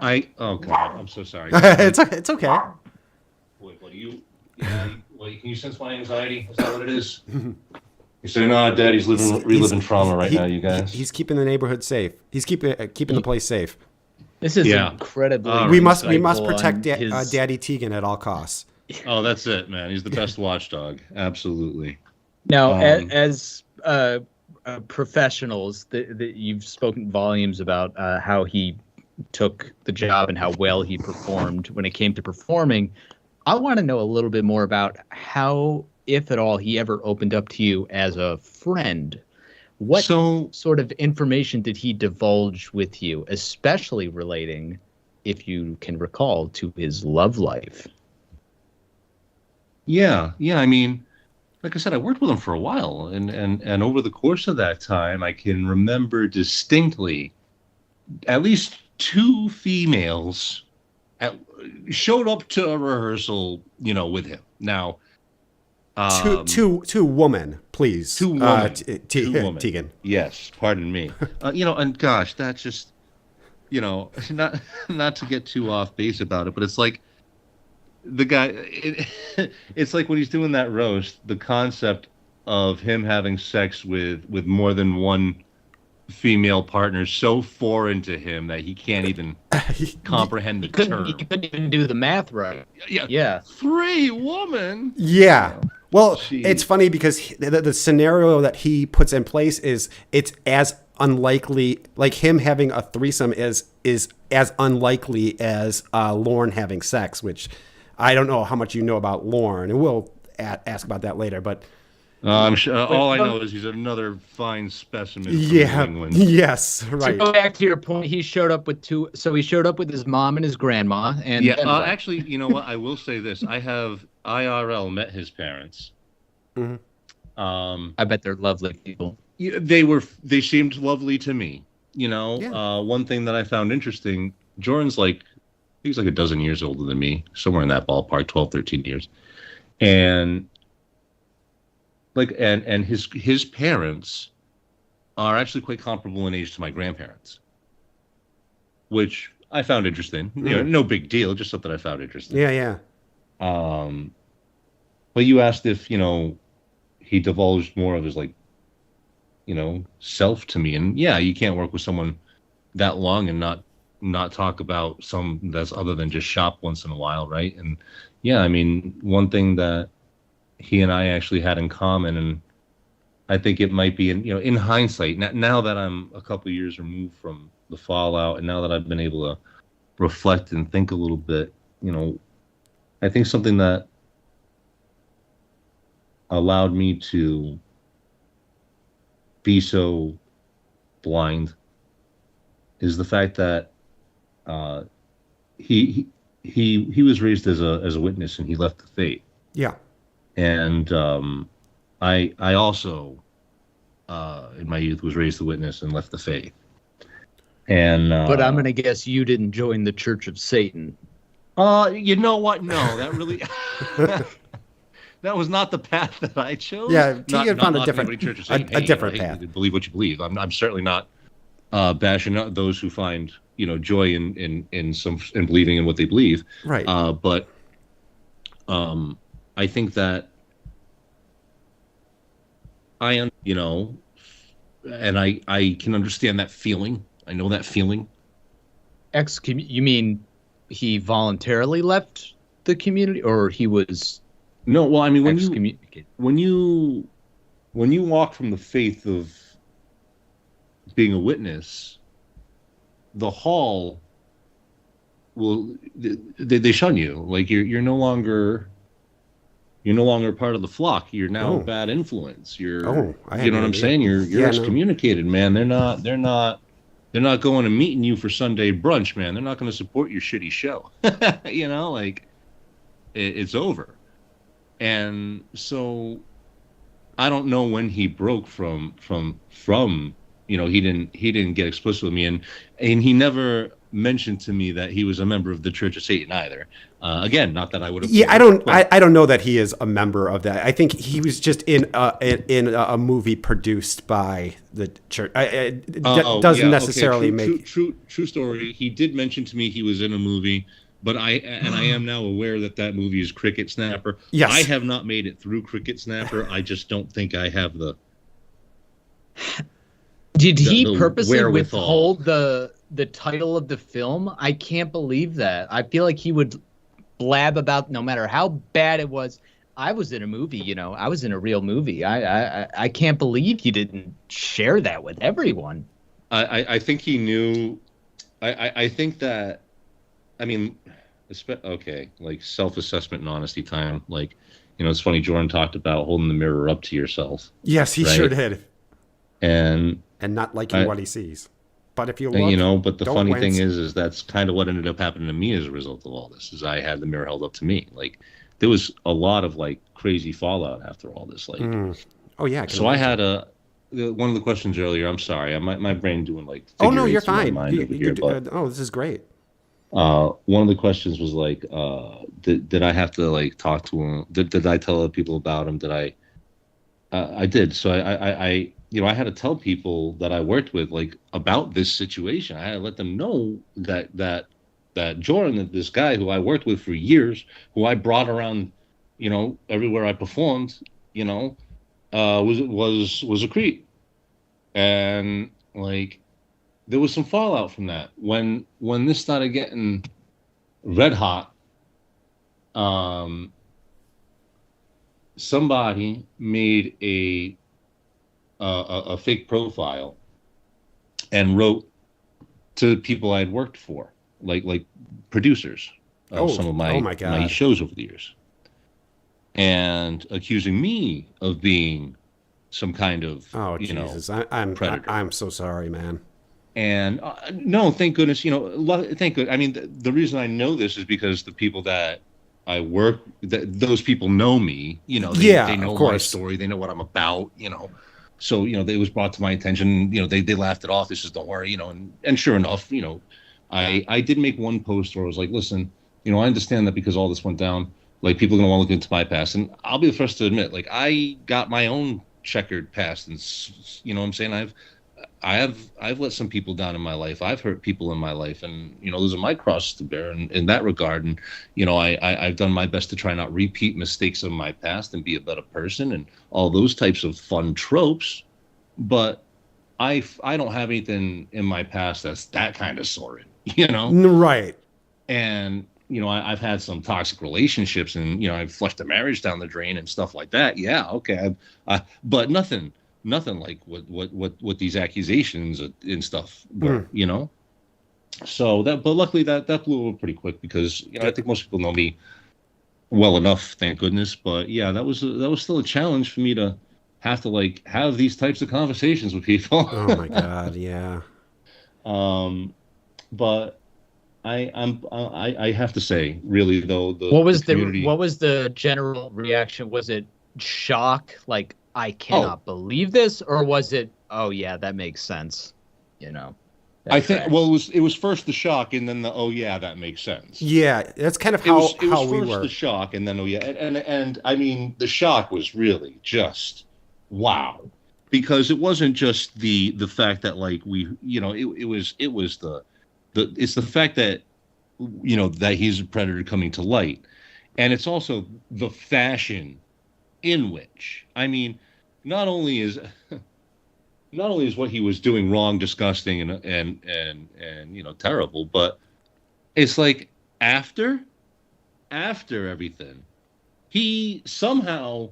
Oh God, I'm so sorry. It's okay. Wait, what do you? Yeah, wait, can you sense my anxiety? Is that what it is? You're saying, no, Daddy's reliving trauma right now, you guys. He's keeping the neighborhood safe. He's keeping the place safe. This is incredibly. We must insightful protect on his- Daddy Tegan at all costs. Oh, that's it, man. He's the best watchdog. Absolutely. Now, as professionals, that you've spoken volumes about how he took the job and how well he performed when it came to performing. I want to know a little bit more about how, if at all, he ever opened up to you as a friend. What sort of information did he divulge with you, especially relating, if you can recall, to his love life? Yeah. I mean, like I said, I worked with him for a while, and over the course of that time, I can remember distinctly at least 2 females showed up to a rehearsal, with him. Now, two women, please. 2 women. Tegan. Yes, pardon me. And gosh, that's just, not to get too off base about it, but it's like the guy. It's like when he's doing that roast, the concept of him having sex with more than one female partner so foreign to him that he can't even comprehend the term. He couldn't even do the math right. Yeah. 3 women. Yeah. Well, Jeez. it's funny because the scenario that he puts in place it's as unlikely, like him having a threesome is as unlikely as Lorne having sex, which I don't know how much you know about Lorne, and we'll ask about that later, but I'm sure. All I know is he's another fine specimen from New England. Yes, right. To go back to your point, he showed up with 2. So he showed up with his mom and his grandma. And actually, you know what? I will say this: I have IRL met his parents. Mm-hmm. I bet they're lovely people. They seemed lovely to me. One thing that I found interesting: Joran's he's like a dozen years older than me, somewhere in that ballpark, 12, 13 years, and. And his parents are actually quite comparable in age to my grandparents, which I found interesting. No big deal, just something I found interesting. Yeah. But you asked if he divulged more of his self to me, and you can't work with someone that long and not talk about some that's other than just shop once in a while, right? And I mean, one thing that he and I actually had in common, and I think it might be in hindsight, now that I'm a couple of years removed from the fallout, and now that I've been able to reflect and think a little bit, I think something that allowed me to be so blind is the fact that he was raised as a witness, and he left the faith. Yeah. And I also, in my youth, was raised a witness and left the faith. And but I'm going to guess you didn't join the Church of Satan. You know what? No, that really that was not the path that I chose. Yeah, Tegan found a different path. Believe what you believe. I'm certainly not bashing out those who find joy in believing in what they believe. Right. But I think that and I can understand that feeling. I know that feeling. You mean he voluntarily left the community, or he was? No, well, I mean, when you walk from the faith of being a witness, the hall they shun you. Like you're no longer part of the flock. You're now a bad influence. You know what I'm saying? You're excommunicated, man. They're not going and meeting you for Sunday brunch, man. They're not going to support your shitty show. It's over. And so I don't know when he broke from he didn't get explicit with me, and he never mentioned to me that he was a member of the Church of Satan either. Again, not that I would have. Yeah, I don't know that he is a member of that. I think he was just in a movie produced by the church. Doesn't necessarily make true story. He did mention to me he was in a movie, but I am now aware that movie is Cricket Snapper. Yes. I have not made it through Cricket Snapper. I just don't think I have the. Did he purposely wherewithal. withhold the title of the film? I can't believe that. I feel like he would blab about no matter how bad it was. I was in a movie, you know. I was in a real movie. I can't believe he didn't share that with everyone. I think he knew. I think that. I mean, okay, like self-assessment and honesty time. Like, you know, it's funny. Joran talked about holding the mirror up to yourself. Yes, he sure did. And not liking what he sees. But if you look, you know, but the funny thing is that's kind of what ended up happening to me as a result of all this. Is I had the mirror held up to me. Like, there was a lot of like crazy fallout after all this. Like, oh yeah. So I had one of the questions earlier. I'm sorry, my brain doing like. Oh no, you're fine. This is great. One of the questions was like, did I have to like talk to him? Did I tell other people about him? Did I did. So I you know, I had to tell people that I worked with like about this situation. I had to let them know that Joran, that this guy who I worked with for years, who I brought around, you know, everywhere I performed, you know, was a creep. And like there was some fallout from that. When this started getting red hot, somebody made a fake profile and wrote to people I had worked for, like producers of some of my shows over the years, and accusing me of being some kind of predator. I'm so sorry, man. And no, thank goodness, you know, thank good. I mean, the reason I know this is because the people that I work, those people know me, you know, they know my story, they know what I'm about, you know. So, you know, it was brought to my attention, you know, they laughed it off. They says, don't worry, you know, and sure enough, you know, I did make one post where I was like, listen, you know, I understand that because all this went down, like people are going to want to look into my past. And I'll be the first to admit, like, I got my own checkered past. And, you know what I'm saying? I've let some people down in my life. I've hurt people in my life, and you know those are my crosses to bear in that regard. And you know I've done my best to try not repeat mistakes of my past and be a better person and all those types of fun tropes. But I don't have anything in my past that's that kind of sordid, you know. Right. And you know I've had some toxic relationships, and you know I've flushed a marriage down the drain and stuff like that. Yeah, okay, but nothing like what these accusations and stuff were, you know. So but luckily that blew over pretty quick because you know I think most people know me well enough, thank goodness. But yeah, that was still a challenge for me to have to like have these types of conversations with people. Oh my god, yeah. But I have to say, really though, what was the general reaction? Was it shock, like I cannot believe this, or was it, oh yeah, that makes sense, you know? I think it was first the shock and then the oh yeah, that makes sense. Yeah, that's kind of how it was we first were. The shock and then oh yeah, and I mean the shock was really just wow, because it wasn't just the fact that like we, you know, it was it's the fact that you know that he's a predator coming to light, and it's also the fashion in which, I mean, not only is what he was doing wrong, disgusting, and you know terrible, but it's like after everything, he somehow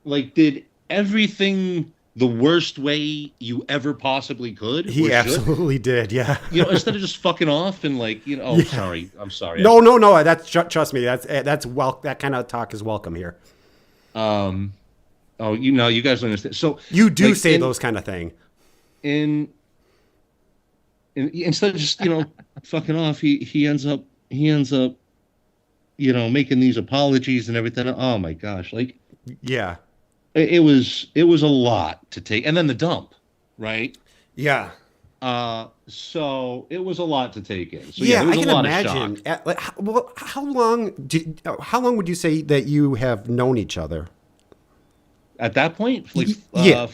like did everything the worst way you ever possibly could. He absolutely did, yeah. You know, instead of just fucking off and like, you know, oh, yeah. I'm sorry. No. That's trust me. That's that kind of talk is welcome here. Oh, you know, you guys don't understand. So you do like, say those kind of thing. Instead of just, you know, fucking off, he ends up, you know, making these apologies and everything. Oh my gosh, like, yeah, it was a lot to take, and then the dump, right? Yeah, So it was a lot to take in. So Yeah, there was I a can lot imagine. of shock. Well, how long would you say that you have known each other? At that point, like Yeah.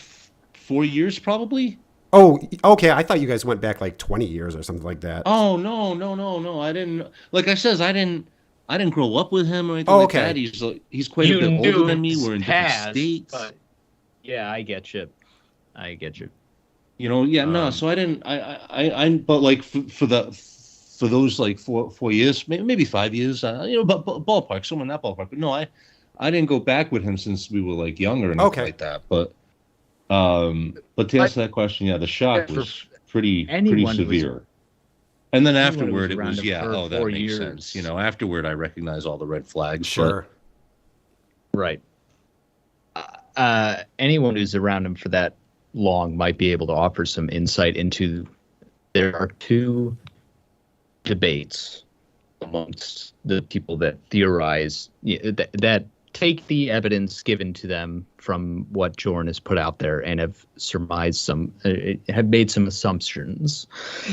4 years probably. Oh, okay. I thought you guys went back like 20 years or something like that. Oh no! I didn't. Like I says, I didn't grow up with him or anything Oh, like okay. that. He's quite a bit older than me. We're in different states. But yeah, I get you. You know, yeah, no. So I didn't. But like for those like 4 years, maybe 5 years. You know, but ballpark, somewhere in that ballpark. But no, I didn't go back with him since we were like younger and Okay. like that. But to answer that question, yeah, the shock was pretty severe. And then afterward, it was that makes sense. You know, afterward, I recognize all the red flags. Sure. Right. Anyone who's around him for that long might be able to offer some insight into. There are two debates amongst the people that theorize that take the evidence given to them from what Joran has put out there and have surmised have made some assumptions.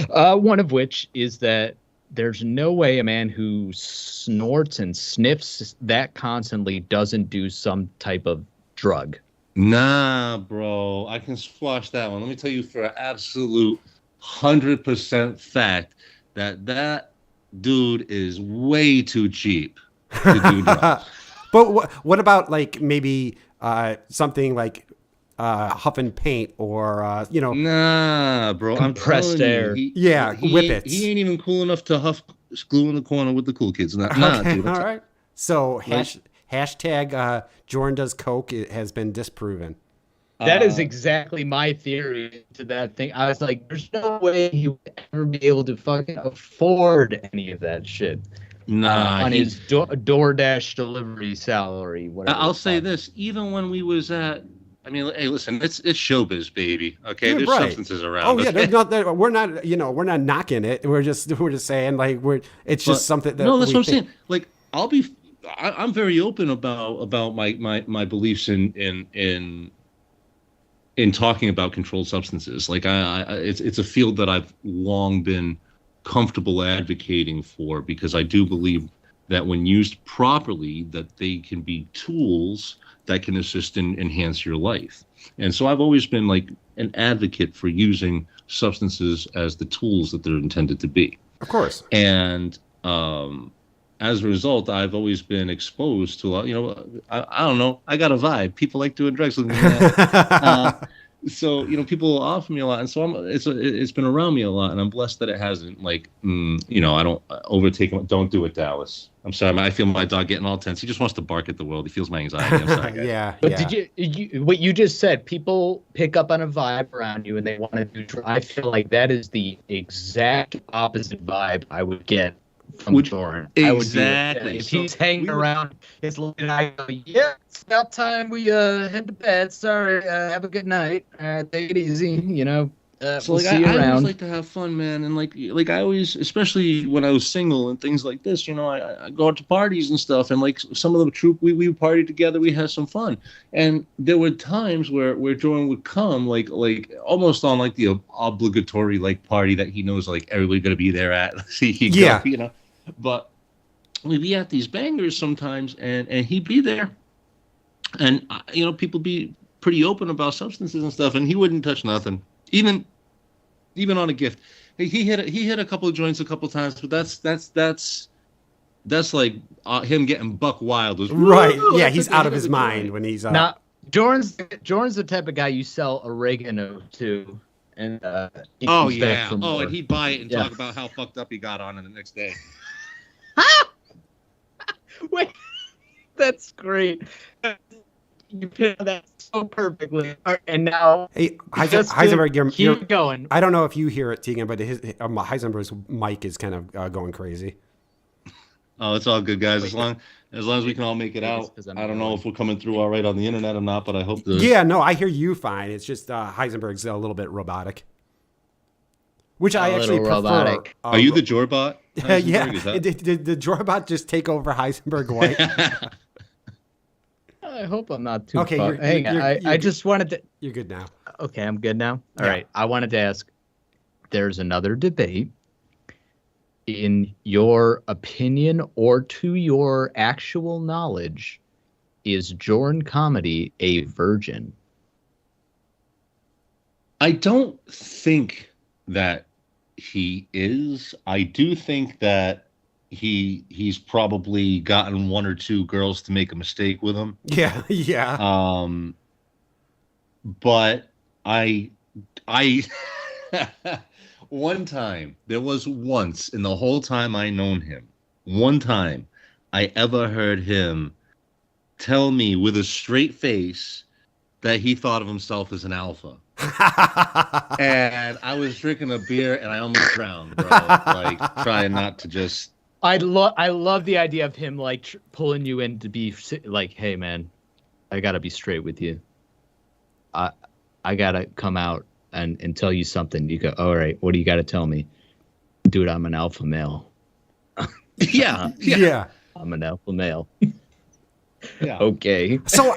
One of which is that there's no way a man who snorts and sniffs that constantly doesn't do some type of drug. Nah, bro, I can squash that one. Let me tell you for an absolute 100% fact that dude is way too cheap to do drugs. But what about like maybe something like huffing paint or Nah, bro, compressed I'm telling air. You, whippets. He ain't even cool enough to huff glue in the corner with the cool kids. Nah, Okay, dude. all right. So hashtag Joran does coke. It has been disproven. That is exactly my theory to that thing. I was like, there's no way he would ever be able to fucking afford any of that shit. Nah, on his DoorDash delivery salary. Whatever. I'll say this: even when we was at, I mean, hey, listen, it's showbiz, baby. Okay, Yeah, there's right. substances around. Oh yeah, okay? there's not. We're not knocking it. We're just saying like it's just something that. No, that's we what I'm think. saying. Like I'm very open about my beliefs in talking about controlled substances. Like it's a field that I've long been comfortable advocating for, because I do believe that when used properly, that they can be tools that can assist and enhance your life. And so I've always been like an advocate for using substances as the tools that they're intended to be. Of course. And as a result, I've always been exposed to, I don't know, I got a vibe. People like doing drugs with me. So, people offer me a lot. And so it's been around me a lot. And I'm blessed that it hasn't I don't overtake them. Don't do it, Dallas. I'm sorry. I feel my dog getting all tense. He just wants to bark at the world. He feels my anxiety. I'm sorry, guys. Yeah. But did you what you just said, people pick up on a vibe around you and they want to do drugs. I feel like that is the exact opposite vibe I would get from Joran. Exactly. If he's hanging around, it's looking and I go, yeah, it's about time we head to bed. Sorry, have a good night. Take it easy. So we'll like see you I around. always like to have fun, man, and like I always, especially when I was single and things like this, I go out to parties and stuff, and like some of the troupe, we partied together, we had some fun, and there were times where Joran would come like almost on like the obligatory like party that he knows like everybody gonna be there at. See, go, but we'd be at these bangers sometimes, and he'd be there, and people be pretty open about substances and stuff, and he wouldn't touch nothing. Even on a gift, he hit a couple of joints a couple of times, but that's like him getting buck wild. Right? Yeah, he's out of his mind when he's Now, Joran's the type of guy you sell oregano to, and and he'd buy it and talk about how fucked up he got on it the next day. Wait, that's great. You pinned that so perfectly. And now, hey, Heisenberg, keep going. I don't know if you hear it, Tegan, but Heisenberg's mic is kind of going crazy. Oh, it's all good, guys. As long as we can all make it out. I don't know if we're coming through all right on the internet or not, but I hope. Yeah, no, I hear you fine. It's just Heisenberg's a little bit robotic, which I actually prefer. Robotic. Are you the Jorbot? Yeah. Did the Jorbot just take over Heisenberg White? I hope I'm not too okay. far. I just wanted to. You're good now. Okay, I'm good now. All right. I wanted to ask, there's another debate. In your opinion or to your actual knowledge, is Joran Comedy a virgin? I don't think that he is. I do think that he's probably gotten one or two girls to make a mistake with him. Yeah, yeah. But I there was once in the whole time I known him, one time I ever heard him tell me with a straight face that he thought of himself as an alpha. And I was drinking a beer and I almost drowned, bro. Like trying not to just. I love the idea of him like pulling you in to be like, hey man, I gotta be straight with you. I gotta come out and tell you something. You go, all right, what do you gotta tell me? Dude, I'm an alpha male. Yeah. I'm an alpha male. Yeah. Okay. So,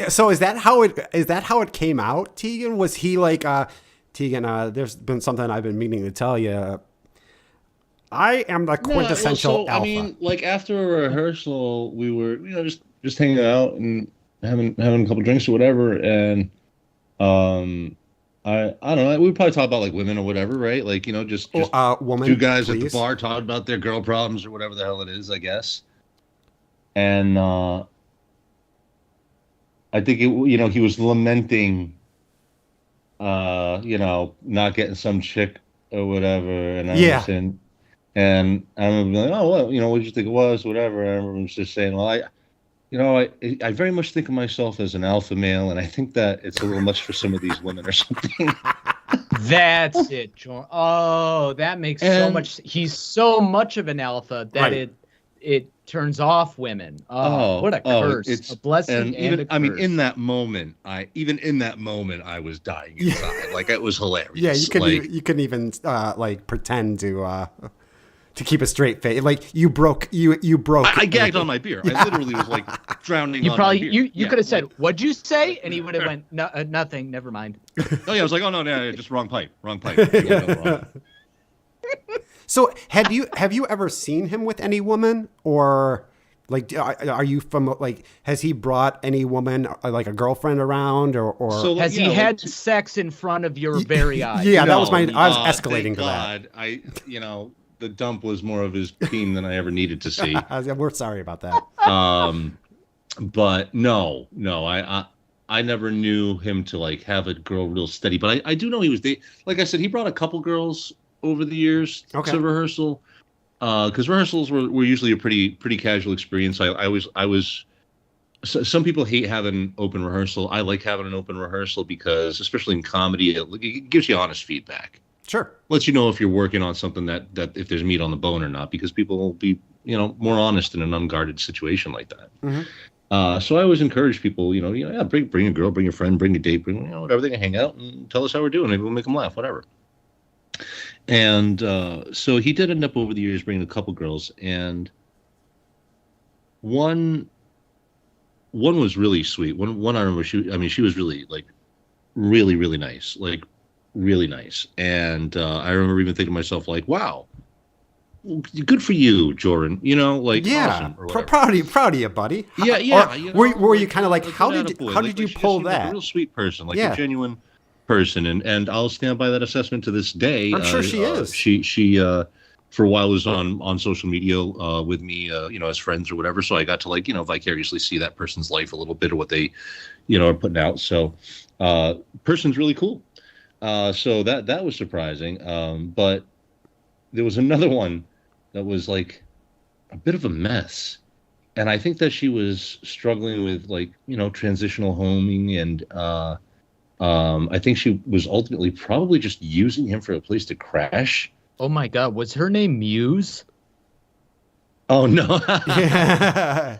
so is that how it came out, Tegan? Was he like, Tegan? There's been something I've been meaning to tell you. I am the quintessential alpha. I mean, like after a rehearsal, we were, just hanging out and having a couple drinks or whatever, and I don't know. We would probably talk about like women or whatever, right? Like just woman, two guys please. at the bar talking about their girl problems or whatever the hell it is, I guess. And I think he was lamenting, not getting some chick or whatever, and I was in. And I remember being like, oh, well, what did you think it was? Whatever. I remember just saying, well, I very much think of myself as an alpha male, and I think that it's a little much for some of these women or something. That's it, Joran. Oh, that makes so much. He's so much of an alpha that it turns off women. Oh, what a curse! It's a blessing and a curse. I mean, in that moment, I was dying inside. Like it was hilarious. Yeah, you couldn't even pretend to keep a straight face. Like you broke. I gagged on my beer. I literally was like drowning. My beer. You could have said, "What'd you say?" And he would have went, "No, nothing. Never mind." Oh yeah, I was like, "Oh no, just wrong pipe." So have you ever seen him with any woman, or like are you from like has he brought any woman like a girlfriend around or so, has he had sex in front of your very eyes? Yeah, that was I was escalating to that. The dump was more of his team than I ever needed to see. We're sorry about that. But no, I never knew him to like have a girl real steady. But I do know he was like I said, he brought a couple girls over the years to rehearsal. Because rehearsals were usually a pretty casual experience. I was. Some people hate having open rehearsal. I like having an open rehearsal because, especially in comedy, it gives you honest feedback. Sure. Lets you know if you're working on something that if there's meat on the bone or not, because people will be, more honest in an unguarded situation like that. Mm-hmm. So I always encourage people, bring a girl, bring a friend, bring a date, bring, whatever, they can hang out and tell us how we're doing. Maybe we'll make them laugh, whatever. And so he did end up over the years bringing a couple girls, and one was really sweet. One I remember, she was really like really, really nice, like really nice. And I remember even thinking to myself, like, wow, good for you, Joran. Awesome, proud of you, buddy. Yeah. Were you kind of like, how did you pull that? Like a real sweet person, like a genuine person, and I'll stand by that assessment to this day. I'm sure she is. She for a while was on social media with me, as friends or whatever. So I got to vicariously see that person's life a little bit of what they, are putting out. So person's really cool. So that was surprising. But there was another one that was like a bit of a mess. And I think that she was struggling with transitional homing. And I think she was ultimately probably just using him for a place to crash. Oh my God. Was her name Muse? Oh no. Yeah.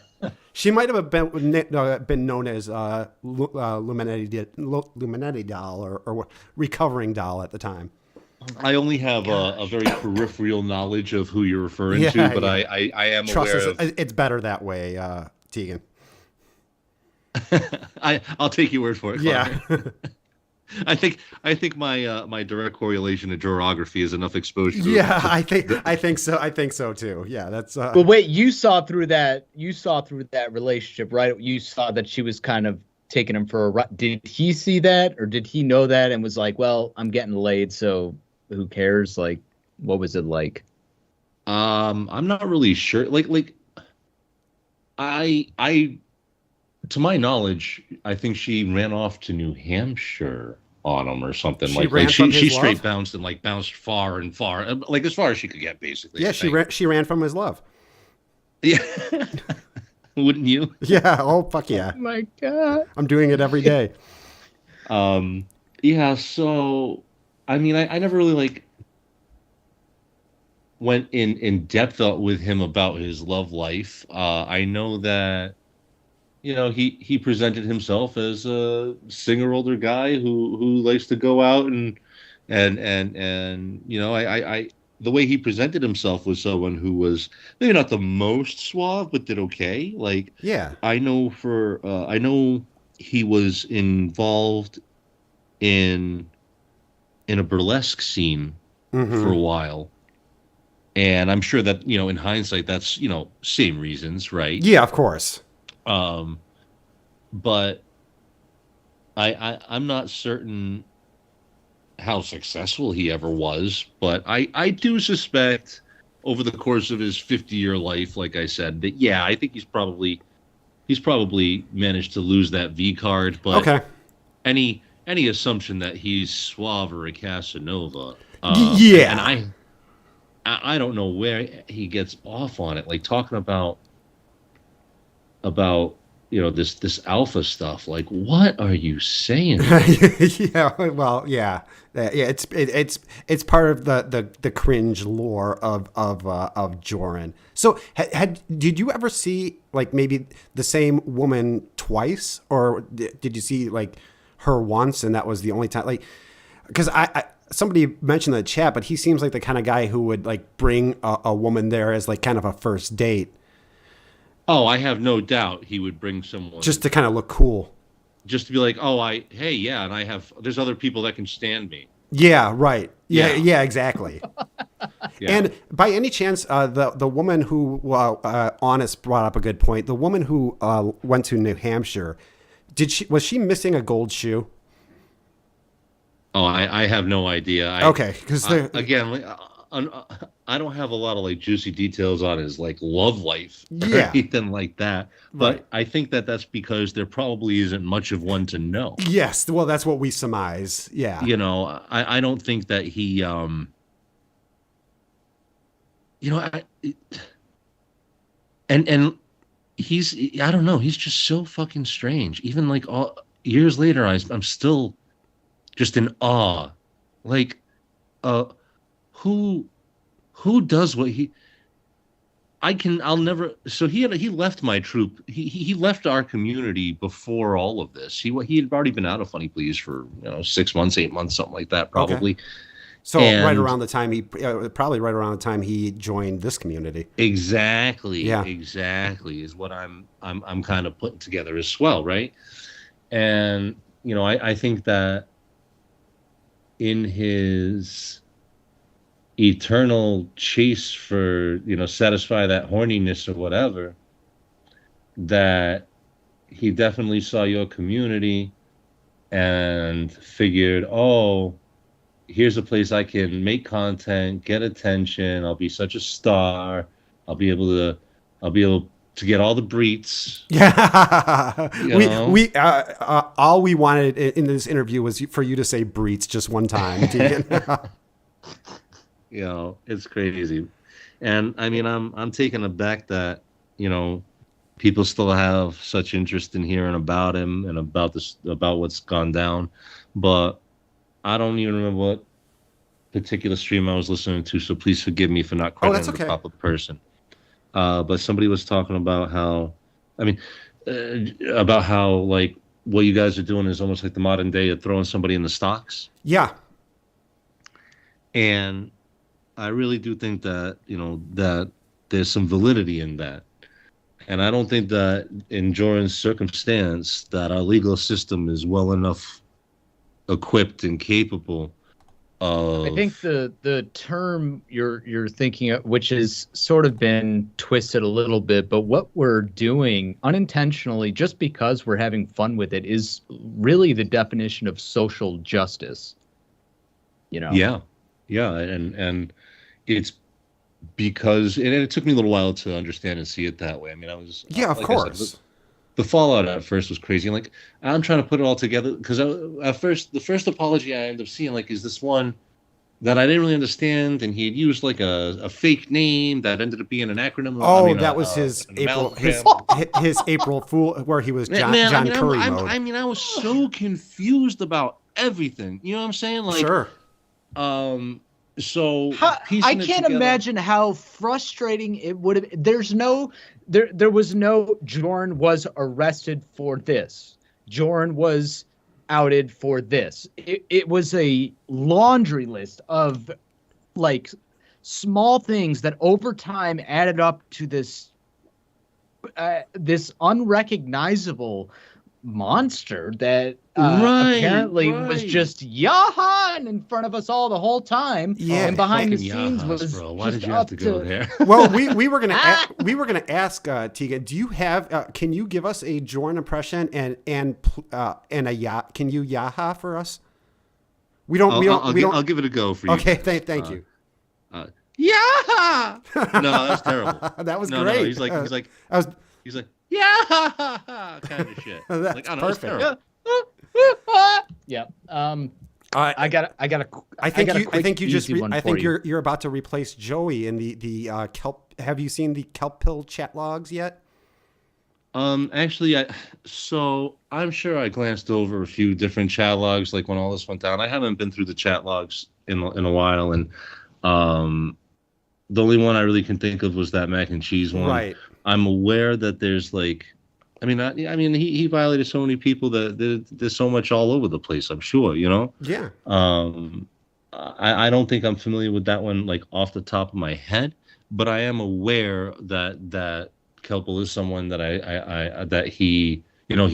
She might have been known as Luminetti doll or recovering doll at the time. I only have a very peripheral knowledge of who you're referring to, but I am Trust aware us, it's better that way, Tegan. I'll take your word for it. Yeah. I think my direct correlation to geography is enough exposure. Yeah, I think so. I think so too. Yeah, that's. But wait, you saw through that relationship, right? You saw that she was kind of taking him for a ride. Did he see that, or did he know that and was like, "Well, I'm getting laid, so who cares?" Like, what was it like? I'm not really sure. Like, I, to my knowledge, I think she ran off to New Hampshire on him or something. She straight bounced and like bounced far and far, like as far as she could get, basically. Yeah, she ran from his love. Yeah. Wouldn't you? Yeah. Oh, fuck yeah. Oh my God. I'm doing it every day. Yeah. So, I mean, I never really like went in depth with him about his love life. I know that, you know, he presented himself as a singer older guy who likes to go out and you know, I the way he presented himself was someone who was maybe not the most suave, but did okay. Like, yeah, I know he was involved in a burlesque scene for a while. And I'm sure that, you know, in hindsight, that's, you know, same reasons, right? Yeah, of course. But I'm not certain how successful he ever was, but I do suspect over the course of his 50-year life, like I said, that yeah, I think he's probably managed to lose that V card. But okay, any assumption that he's suave or a Casanova, yeah, and I don't know where he gets off on it, like talking about you know, this alpha stuff. Like, what are you saying? Yeah, well, yeah. It's part of the cringe lore of Joran. So, did you ever see like maybe the same woman twice, or did you see like her once and that was the only time? Like, because I somebody mentioned in the chat, but he seems like the kind of guy who would like bring a woman there as like kind of a first date. Oh, I have no doubt he would bring someone just to kind of look cool, just to be like, oh, hey, yeah, and there's other people that can stand me. Yeah, right. Yeah, exactly. Yeah. And by any chance, the woman who, Honest brought up a good point. The woman who went to New Hampshire, was she missing a gold shoe? Oh, I have no idea. Okay, because again, I don't have a lot of like juicy details on his like love life or anything like that. But right. I think that's because there probably isn't much of one to know. Yes, well, that's what we surmise. Yeah, you know, I don't think that he, you know, and he's, I don't know, he's just so fucking strange. Even like all years later, I'm still just in awe. Like, who does what I'll never. So he left my troupe. He left our community before all of this. He had already been out of Funny Please for 6 months, 8 months, something like that, probably. Okay. So right around the time he joined this community. Exactly. Yeah. Exactly is what I'm kind of putting together as well, right? And I think that in his eternal chase for satisfy that horniness or whatever, that he definitely saw your community and figured, oh, here's a place I can make content, get attention, I'll be such a star, I'll be able to get all the breets. Yeah. We all we wanted in this interview was for you to say breets just one time. It's crazy. And I mean, I'm taken aback that, people still have such interest in hearing about him and about what's gone down. But I don't even remember what particular stream I was listening to, so please forgive me for not crediting the proper person. But somebody was talking about how, like what you guys are doing is almost like the modern day of throwing somebody in the stocks. Yeah. And I really do think that, that there's some validity in that. And I don't think that in Joran's circumstance that our legal system is well enough equipped and capable of. I think the term you're thinking of, which has sort of been twisted a little bit, but what we're doing unintentionally, just because we're having fun with it, is really the definition of social justice. You know? Yeah, and it's because, and it took me a little while to understand and see it that way. I mean, of like course. I said, the fallout at first was crazy. Like, I'm trying to put it all together because at first, the first apology I ended up seeing, like, is this one that I didn't really understand, and he had used like a fake name that ended up being an acronym. Oh, that was his April Fool, where he was John Curry mode. I was so confused about everything. You know what I'm saying? Like, sure. So I can't imagine how frustrating it would have. There was no Joran was arrested for this. Joran was outed for this. It was a laundry list of like small things that over time added up to this unrecognizable monster that apparently was just yahan in front of us all the whole time. Yeah, and behind the scenes was. Bro, why did you have to go there? Well, we were gonna ask Tegan, do you have? Can you give us a Joran impression and a can you yaha for us? I'll give it a go for you. Okay, thank you. Yeah. No, that's terrible. That was great. No, he's like yeah, kind of shit. That's like, I don't know, it's perfect. terrible. Yeah. I think you're about to replace Joey in the Kelp. Have you seen the Kelp Hill chat logs yet? Actually, so I'm sure I glanced over a few different chat logs, like when all this went down. I haven't been through the chat logs in a while, and the only one I really can think of was that mac and cheese one. Right. I'm aware that there's like, he violated so many people that there's so much all over the place. I'm sure, you know. Yeah. I don't think I'm familiar with that one like off the top of my head, but I am aware that Kelp Hill is someone that that he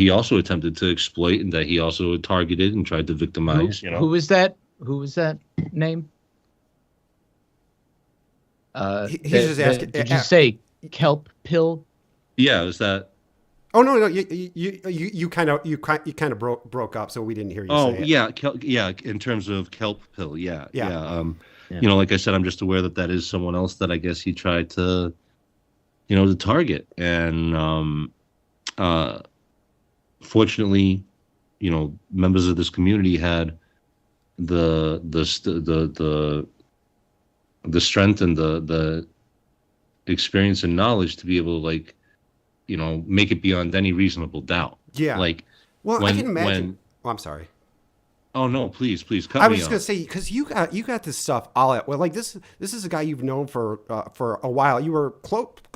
also attempted to exploit, and that he also targeted and tried to victimize. Who was that? Who was that name? He's just asking. Did you say Kelp Hill? Yeah, is that? Oh no! You kind of broke up, so we didn't hear you. Oh say it. yeah. In terms of Kelp Hill, yeah. Like I said, I'm just aware that is someone else that I guess he tried to, to target, and fortunately, members of this community had the strength and the experience and knowledge to be able to make it beyond any reasonable doubt. Yeah. I can imagine. I'm sorry. Oh no! Please cut me off. I was just gonna say, because you got this stuff all at this is a guy you've known for a while. You were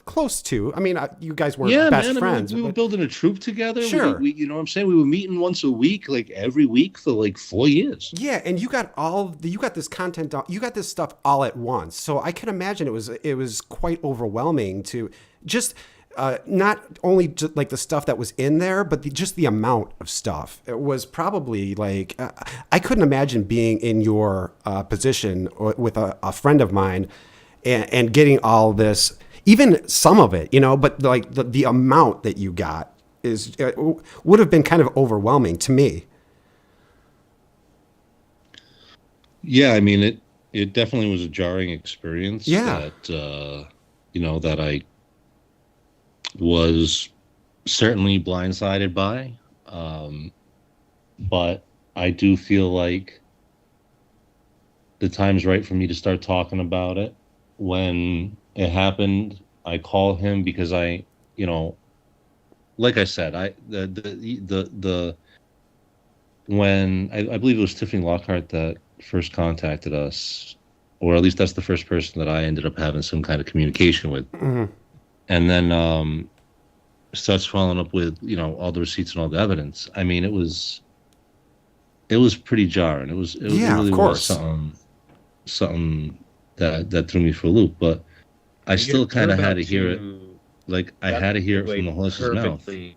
close to. I mean, you guys weren't best friends. We were building a troupe together. Sure. We you know what I'm saying? We were meeting once a week, like every week for like 4 years. Yeah, and you got this content. You got this stuff all at once. So I can imagine it was quite overwhelming to just. Not only just like the stuff that was in there, but just the amount of stuff. It was probably like, I couldn't imagine being in your position with a friend of mine and getting all this, even some of it, but like the amount that you got would have been kind of overwhelming to me. Yeah, I mean, it definitely was a jarring experience. Yeah. That I was certainly blindsided by, but I do feel like the time's right for me to start talking about it. When it happened, I called him because like I said, when I believe it was Tiffany Lockhart that first contacted us, or at least that's the first person that I ended up having some kind of communication with. Mm-hmm. And then starts following up with all the receipts and all the evidence. I mean, it was pretty jarring. It really of course. was something that threw me for a loop. But I still kind of had to hear it. Like I had to hear it from the horse's mouth. My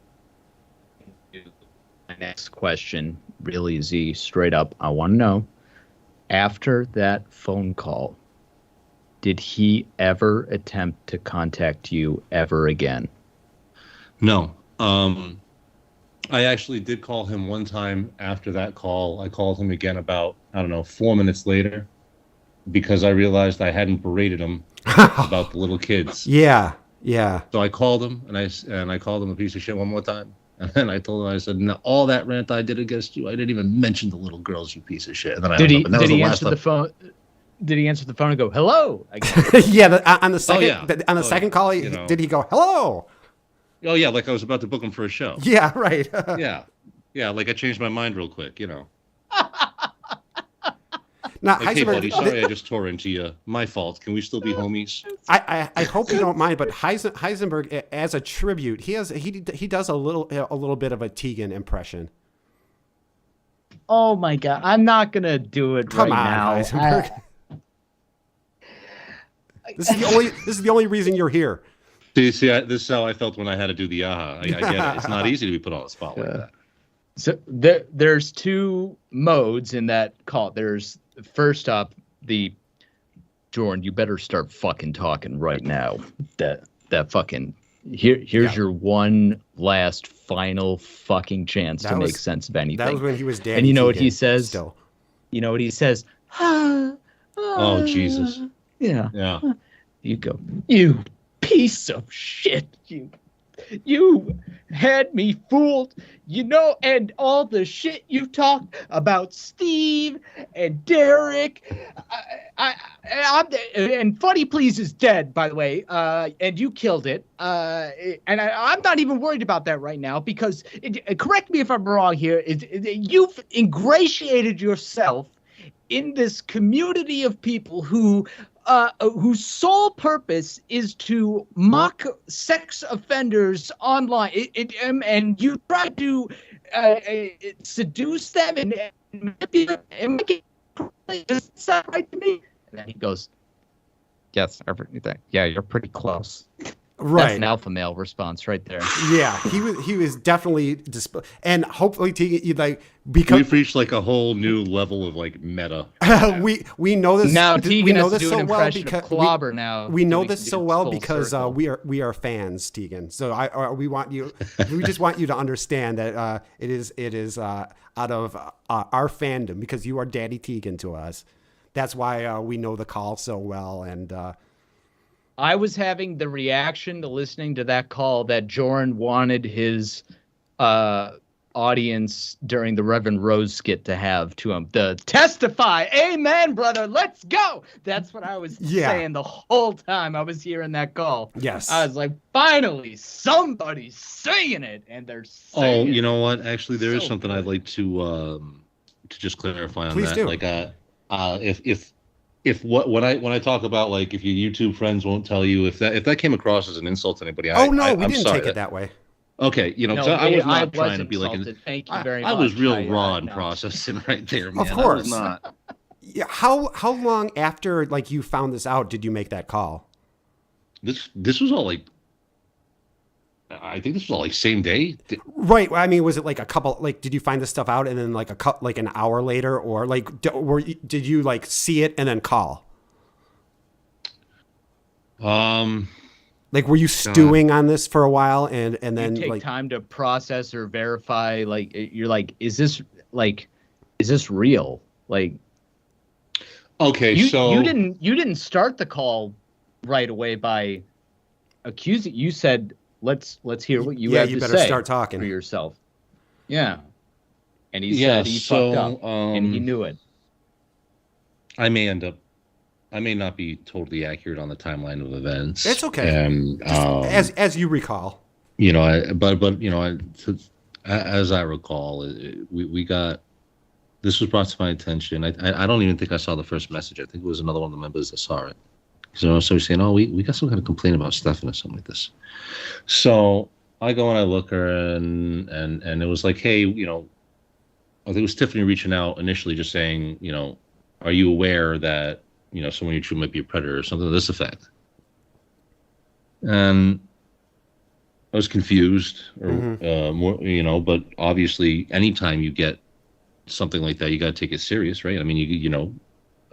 next question, real easy, straight up. I want to know, after that phone call, did he ever attempt to contact you ever again? No. I actually did call him one time after that call. I called him again about, I don't know, 4 minutes later, because I realized I hadn't berated him about the little kids. Yeah. So I called him, and I called him a piece of shit one more time. And then I told him, I said, no, all that rant I did against you, I didn't even mention the little girls, you piece of shit. And then Did he answer the phone? Did he answer the phone and go, hello? Yeah, on the second second call, did he go, hello? Oh, yeah, like I was about to book him for a show. Yeah, right. Yeah, like I changed my mind real quick, Now, like, hey, buddy, sorry I just tore into you. My fault. Can we still be homies? I hope you don't mind, but Heisenberg, as a tribute, he does a little bit of a Tegan impression. Oh my God, I'm not gonna do it Come right on, now. Heisenberg. This is the only reason you're here. See, this is how I felt when I had to do the aha. I get it. It's not easy to be put on the spot like that. So there's two modes in that call. There's first up the Joran, you better start fucking talking right now. That fucking here's your one last final fucking chance to make sense of anything. That was when he was Daddy And you know Tegan what he says? Still. You know what he says? Oh, Jesus. Yeah. You go, you piece of shit. You had me fooled, and all the shit you talked about Steve and Derek. And Funny Please is dead, by the way, and you killed it. And I'm not even worried about that right now because, correct me if I'm wrong here, you've ingratiated yourself in this community of people whose sole purpose is to mock sex offenders online, and you try to seduce them and manipulate. Does that sound right to me? And then he goes, "Yes, everything. Yeah, you're pretty close." Right. That's an alpha male response right there. Yeah, he was definitely and hopefully Tegan, because we've reached like a whole new level of like meta. we know this now. Tegan has to do an so well impression because of Clobber now. We know this so well because circle. we are fans, Tegan. So we want you. We just want you to understand that it is out of our fandom because you are Daddy Tegan to us. That's why we know the call so well and. I was having the reaction to listening to that call that Joran wanted his audience during the Reverend Rose skit to have to him. The testify, amen, brother, let's go. That's what I was saying the whole time I was hearing that call. Yes. I was like, finally, somebody's saying it, and they're saying you know what? Actually, there is something I'd like to just clarify on Please that. Do. Like, when I talk about like if your YouTube friends won't tell you if that came across as an insult to anybody, we I'm didn't sorry. take it that way. Okay, No, I was not I trying to be insulted. like Thank you very much. I was real raw in processing right there, man. Of course. I was not. Yeah. How long after you found this out did you make that call? This was all like. I think this was all like same day. Right. I mean, was it like a couple? Like, did you find this stuff out and then like an hour later, or like did you like see it and then call? Like, were you stewing on this for a while and then you take like time to process or verify? Like, you're like, is this real? Like, okay, so you didn't start the call right away by accusing. You said, let's hear what you have to say. You better start talking for yourself. Yeah, and he said he fucked up and he knew it. I may not be totally accurate on the timeline of events. It's okay. And, as you recall. As I recall, we got this was brought to my attention. I don't even think I saw the first message. I think it was another one of the members that saw it. So he's saying, "Oh, we got some kind of complaint about Stefan or something like this." So I go and I look her and it was like, hey, I think it was Tiffany reaching out initially, just saying, are you aware that someone you true might be a predator or something to this effect? And I was confused, or more, but obviously, anytime you get something like that, you got to take it serious, right? I mean, you know,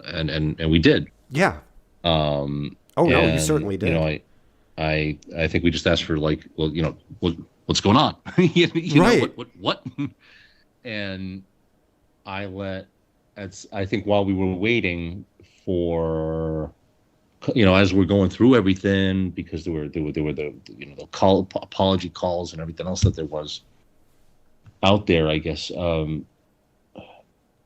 and we did. Yeah. Oh no, you certainly did. You know, I think we just asked for like, well, you know, what's going on? you right. know, what? And I think while we were waiting for, you know, as we're going through everything, because there were the you know, the apology calls and everything else that there was out there, I guess.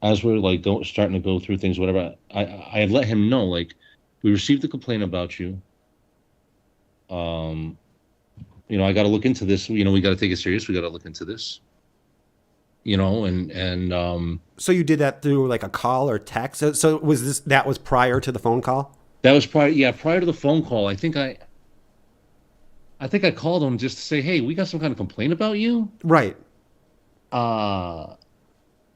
As we're like starting to go through things, whatever, I had let him know, like, we received a complaint about you. You know, I got to look into this. You know, we got to take it serious. We got to look into this. You know, and so you did that through like a call or text. So that was prior to the phone call? That was prior to the phone call. I think I called him just to say, hey, we got some kind of complaint about you. Right.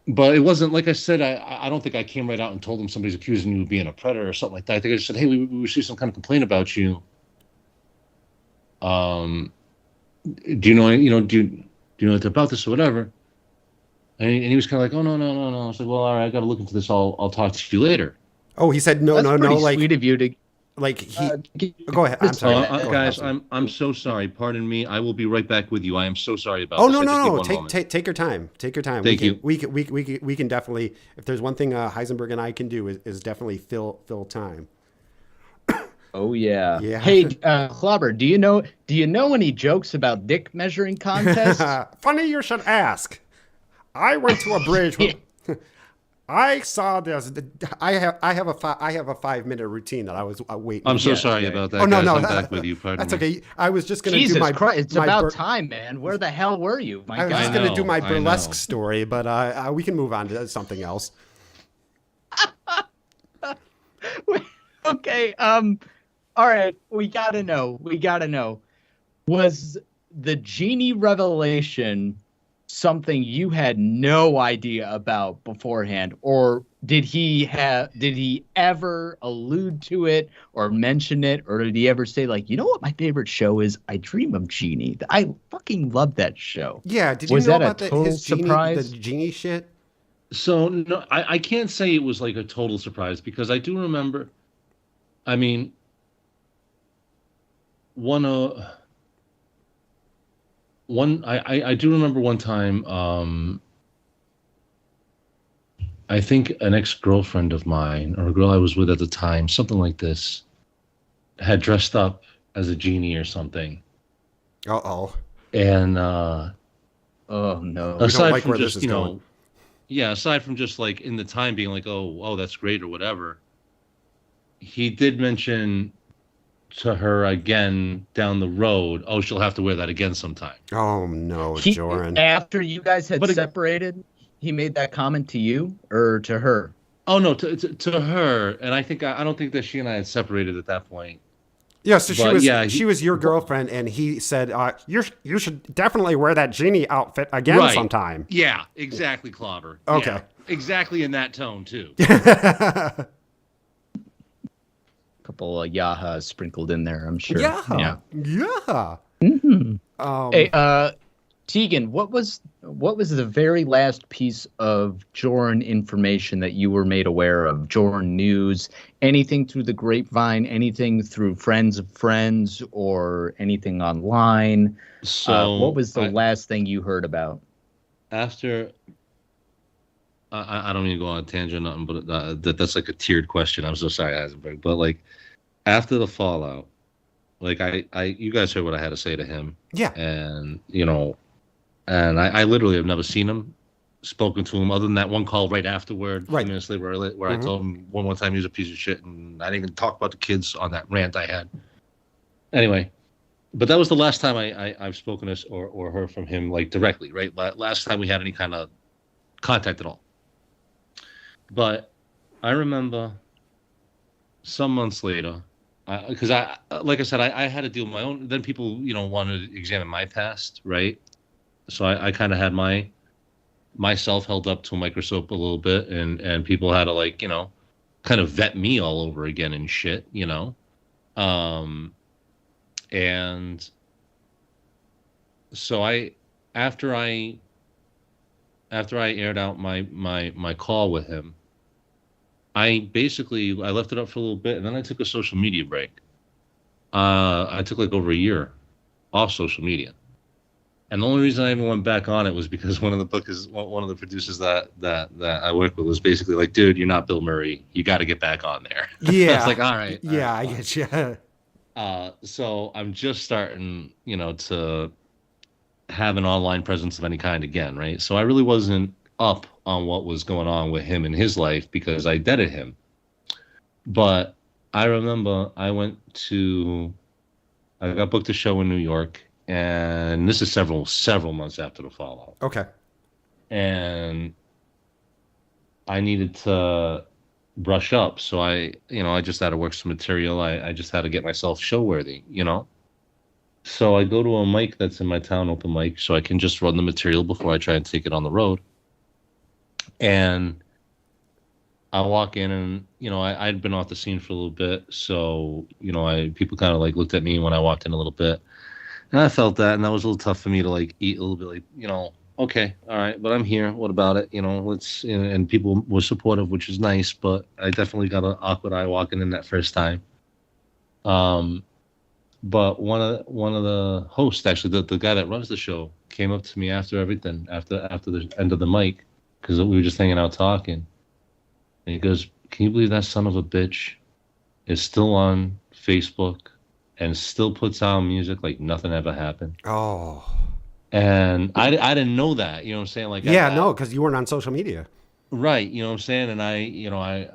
But it wasn't, like I said, I don't think I came right out and told him somebody's accusing you of being a predator or something like that. I think I just said, hey, we received some kind of complaint about you. Do you know anything about this or whatever? And he was kind of like, oh, no. I was like, well, all right, I got to look into this. I'll talk to you later. Oh, he said, no. Like, sweet of you to. Like go ahead. I'm sorry, guys. I'm so sorry. Pardon me. I will be right back with you. I am so sorry about. Oh this. no. Take your time. Take your time. Thank you. We can definitely. If there's one thing Heisenberg and I can do is definitely fill time. Oh yeah. Yeah. Hey, Clobber, do you know any jokes about dick measuring contests? Funny you should ask. I went to a bridge. I saw this. I have a 5-minute routine that I was waiting. I'm so sorry about that. Oh no, guys. no, I'm back with you. Pardon that's me. okay. I was just gonna Jesus do my. Christ, it's about time, man. Where the hell were you? I was just gonna do my burlesque story, but we can move on to something else. Okay. All right. We gotta know. Was the Genie revelation something you had no idea about beforehand, or did he ever allude to it or mention it, or did he ever say, like, you know what my favorite show is? I Dream of Genie. I fucking love that show. Yeah, did you know about his surprise? The Genie shit? So no, I can't say it was like a total surprise, because I do remember. I mean, I do remember one time, I think an ex-girlfriend of mine, or a girl I was with at the time, something like this, had dressed up as a genie or something. Uh-oh. And oh no. Aside from just, you know, aside from just like in the time being like, oh, that's great or whatever, he did mention to her again down the road, oh, she'll have to wear that again sometime. Oh no, Joran. After you guys had separated, he made that comment to you or to her? Oh no, to her. And I don't think that she and I had separated at that point. Yeah, so she was your girlfriend, and he said, you should definitely wear that Genie outfit again sometime. Yeah, exactly, Clobber. Okay. Yeah, exactly in that tone too. Couple of yahas sprinkled in there, I'm sure. Yeah. Mm-hmm. Hey, Tegan, what was the very last piece of Joran information that you were made aware of? Joran news, anything through the grapevine, anything through friends of friends, or anything online? So what was the last thing you heard about? After, I don't mean to go on a tangent or nothing, but that's like a tiered question. I'm so sorry, Heisenberg. But like after the fallout, like you guys heard what I had to say to him. Yeah. And you know, and I literally have never seen him, spoken to him, other than that one call right afterward, a few minutes later, where I told him one more time he was a piece of shit, and I didn't even talk about the kids on that rant I had. Anyway, but that was the last time I've spoken to or heard from him, like, directly, right? Last time we had any kind of contact at all. But I remember some months later, because like I said, I had to deal with my own. Then people, you know, wanted to examine my past, right? So I kind of had myself held up to a microscope a little bit, and people had to, like, you know, kind of vet me all over again and shit, you know. And so after I after I aired out my call with him, I left it up for a little bit, and then I took a social media break. I took like over a year off social media, and the only reason I even went back on it was because one of the producers that I work with was basically like, dude, you're not Bill Murray, you got to get back on there. Yeah. It's like, all right. Yeah, I get you. So I'm just starting, to have an online presence of any kind again, right? So I really wasn't up on what was going on with him in his life because I deaded him. But I remember I got booked a show in New York, and this is several months after the fallout. Okay. And I needed to brush up, so I just had to work some material. I just had to get myself show worthy, So I go to a mic that's in my town, open mic, so I can just run the material before I try and take it on the road. And I walk in, and I'd been off the scene for a little bit, so people kind of like looked at me when I walked in a little bit, and I felt that, and that was a little tough for me to like eat a little bit, like okay, all right, but I'm here. What about it? Let's. And people were supportive, which is nice, but I definitely got an awkward eye walking in that first time. But one of the hosts, actually, the guy that runs the show, came up to me after everything, after the end of the mic, because we were just hanging out talking. And he goes, "Can you believe that son of a bitch is still on Facebook and still puts out music like nothing ever happened?" Oh. And I didn't know that, you know what I'm saying? Like, Yeah, no, because you weren't on social media. Right, you know what I'm saying? And I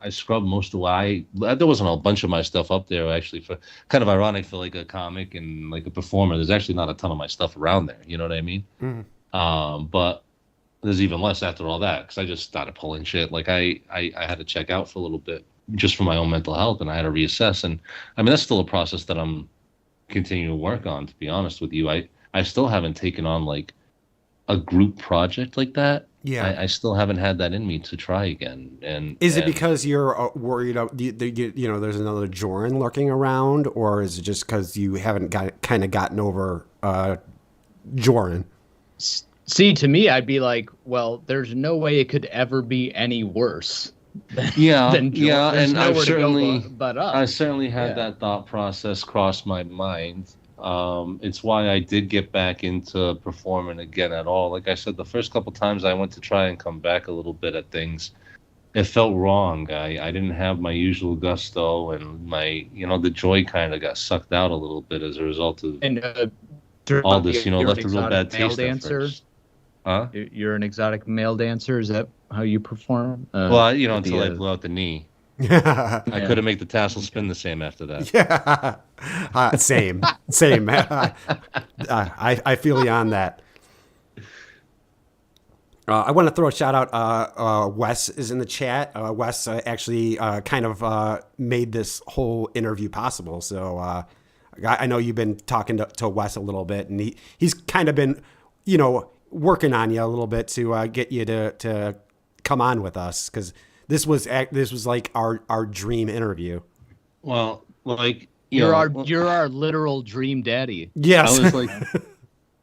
scrubbed most of there wasn't a bunch of my stuff up there, actually. For kind of ironic for like a comic and like a performer, there's actually not a ton of my stuff around there, you know what I mean? Mm-hmm. But there's even less after all that, because I just started pulling shit. Like I had to check out for a little bit just for my own mental health, and I had to reassess. And I mean, that's still a process that I'm continuing to work on, to be honest with you. I still haven't taken on like a group project like that. Yeah, I still haven't had that in me to try again. And is it because you're worried there's another Joran lurking around, or is it just because you haven't gotten over Joran? See, to me, I'd be like, well, there's no way it could ever be any worse. Than Joran. And I certainly had Yeah. that thought process cross my mind. It's why I did get back into performing again at all. Like I said, the first couple times I went to try and come back a little bit at things, it felt wrong. I didn't have my usual gusto, and my the joy kind of got sucked out a little bit as a result of all this. Left a real bad taste at first. Huh? You're an exotic male dancer. Is that how you perform? Until I blew out the knee. I couldn't make the tassel spin the same after that. Yeah, same. I feel you on that. I want to throw a shout out. Wes is in the chat. Wes actually kind of made this whole interview possible. So I know you've been talking to Wes a little bit, and he's kind of been, working on you a little bit to get you to come on with us, because this was like our dream interview. Well, like you're our literal dream daddy. Yes. I was like,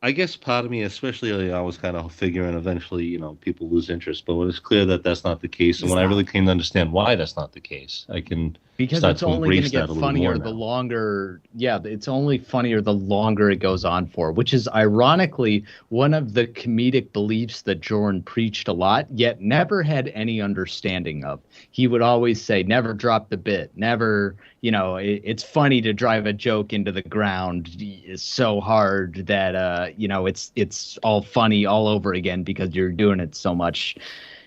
I guess part of me, especially, I was kind of figuring eventually, people lose interest. But when it's clear that that's not the case, and when I really came to understand why that's not the case, I can start it's only going to get funnier the longer. Yeah, it's only funnier the longer it goes on for, which is ironically one of the comedic beliefs that Joran preached a lot, yet never had any understanding of. He would always say, "Never drop the bit. Never." It's funny to drive a joke into the ground. It's so hard that it's all funny all over again because you're doing it so much.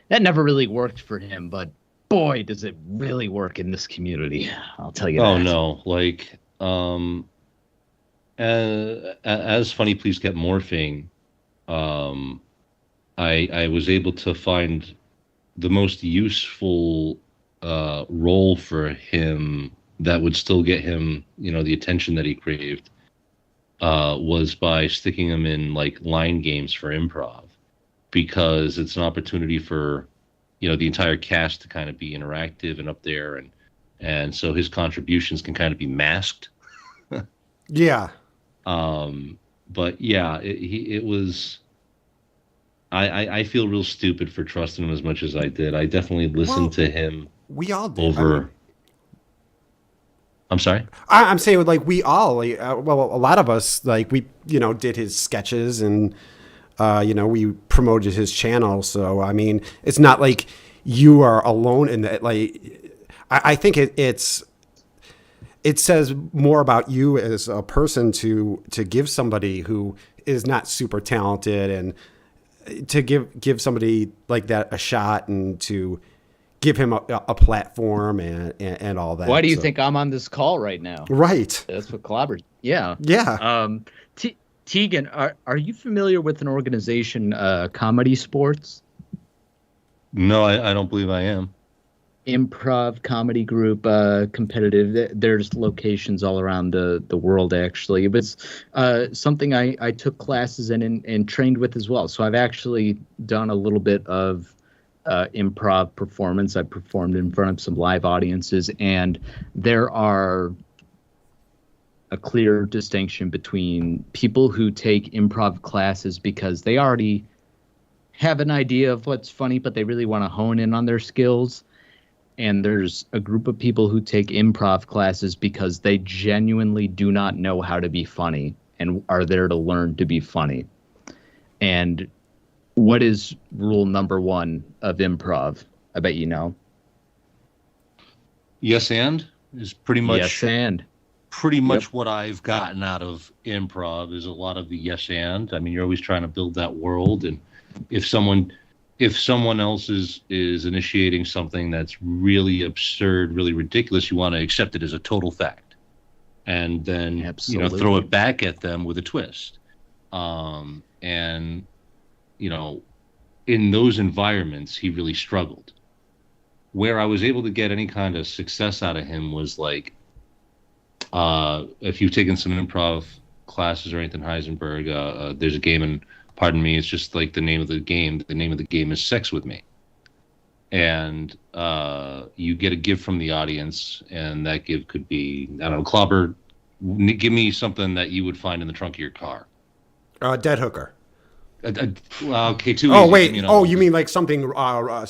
That never really worked for him, but boy, does it really work in this community. I'll tell you that. Oh no, like as Funny Please kept morphing, I was able to find the most useful role for him that would still get him, the attention that he craved, was by sticking him in like line games for improv, because it's an opportunity for, the entire cast to kind of be interactive and up there, and so his contributions can kind of be masked. Yeah. But yeah, it was. I feel real stupid for trusting him as much as I did. I definitely listened to him We all did. over. I'm sorry. I'm saying like we all, well, a lot of us, like we, did his sketches and, we promoted his channel. So, I mean, it's not like you are alone in that. Like, I think it says more about you as a person to give somebody who is not super talented and to give somebody like that a shot and to give him a platform and all that. Why do you think I'm on this call right now? Right. That's what clobbers. Yeah. Yeah. Tegan, are you familiar with an organization, Comedy Sports? No, I don't believe I am. Improv comedy group, competitive. There's locations all around the world, actually. It was something I took classes in and trained with as well. So I've actually done a little bit of improv performance. I performed in front of some live audiences, and there are a clear distinction between people who take improv classes because they already have an idea of what's funny, but they really want to hone in on their skills. And there's a group of people who take improv classes because they genuinely do not know how to be funny and are there to learn to be funny. And what is rule number one of improv? I bet you know. Yes, and is pretty much. Yes, and. Pretty much what I've gotten out of improv is a lot of the yes and. I mean, you're always trying to build that world, and if someone else is initiating something that's really absurd, really ridiculous, you want to accept it as a total fact, and then Absolutely. Throw it back at them with a twist. And in those environments, he really struggled. Where I was able to get any kind of success out of him was like, if you've taken some improv classes or anything, Heisenberg, there's a game, and pardon me, it's just like the name of the game. The name of the game is Sex With Me. And you get a gift from the audience, and that gift could be, I don't know, Clobber, give me something that you would find in the trunk of your car. Dead hooker. Okay, too Oh easy. wait! You mean like something that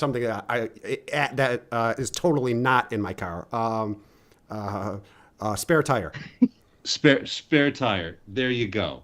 is totally not in my car? Spare tire. Spare tire. There you go.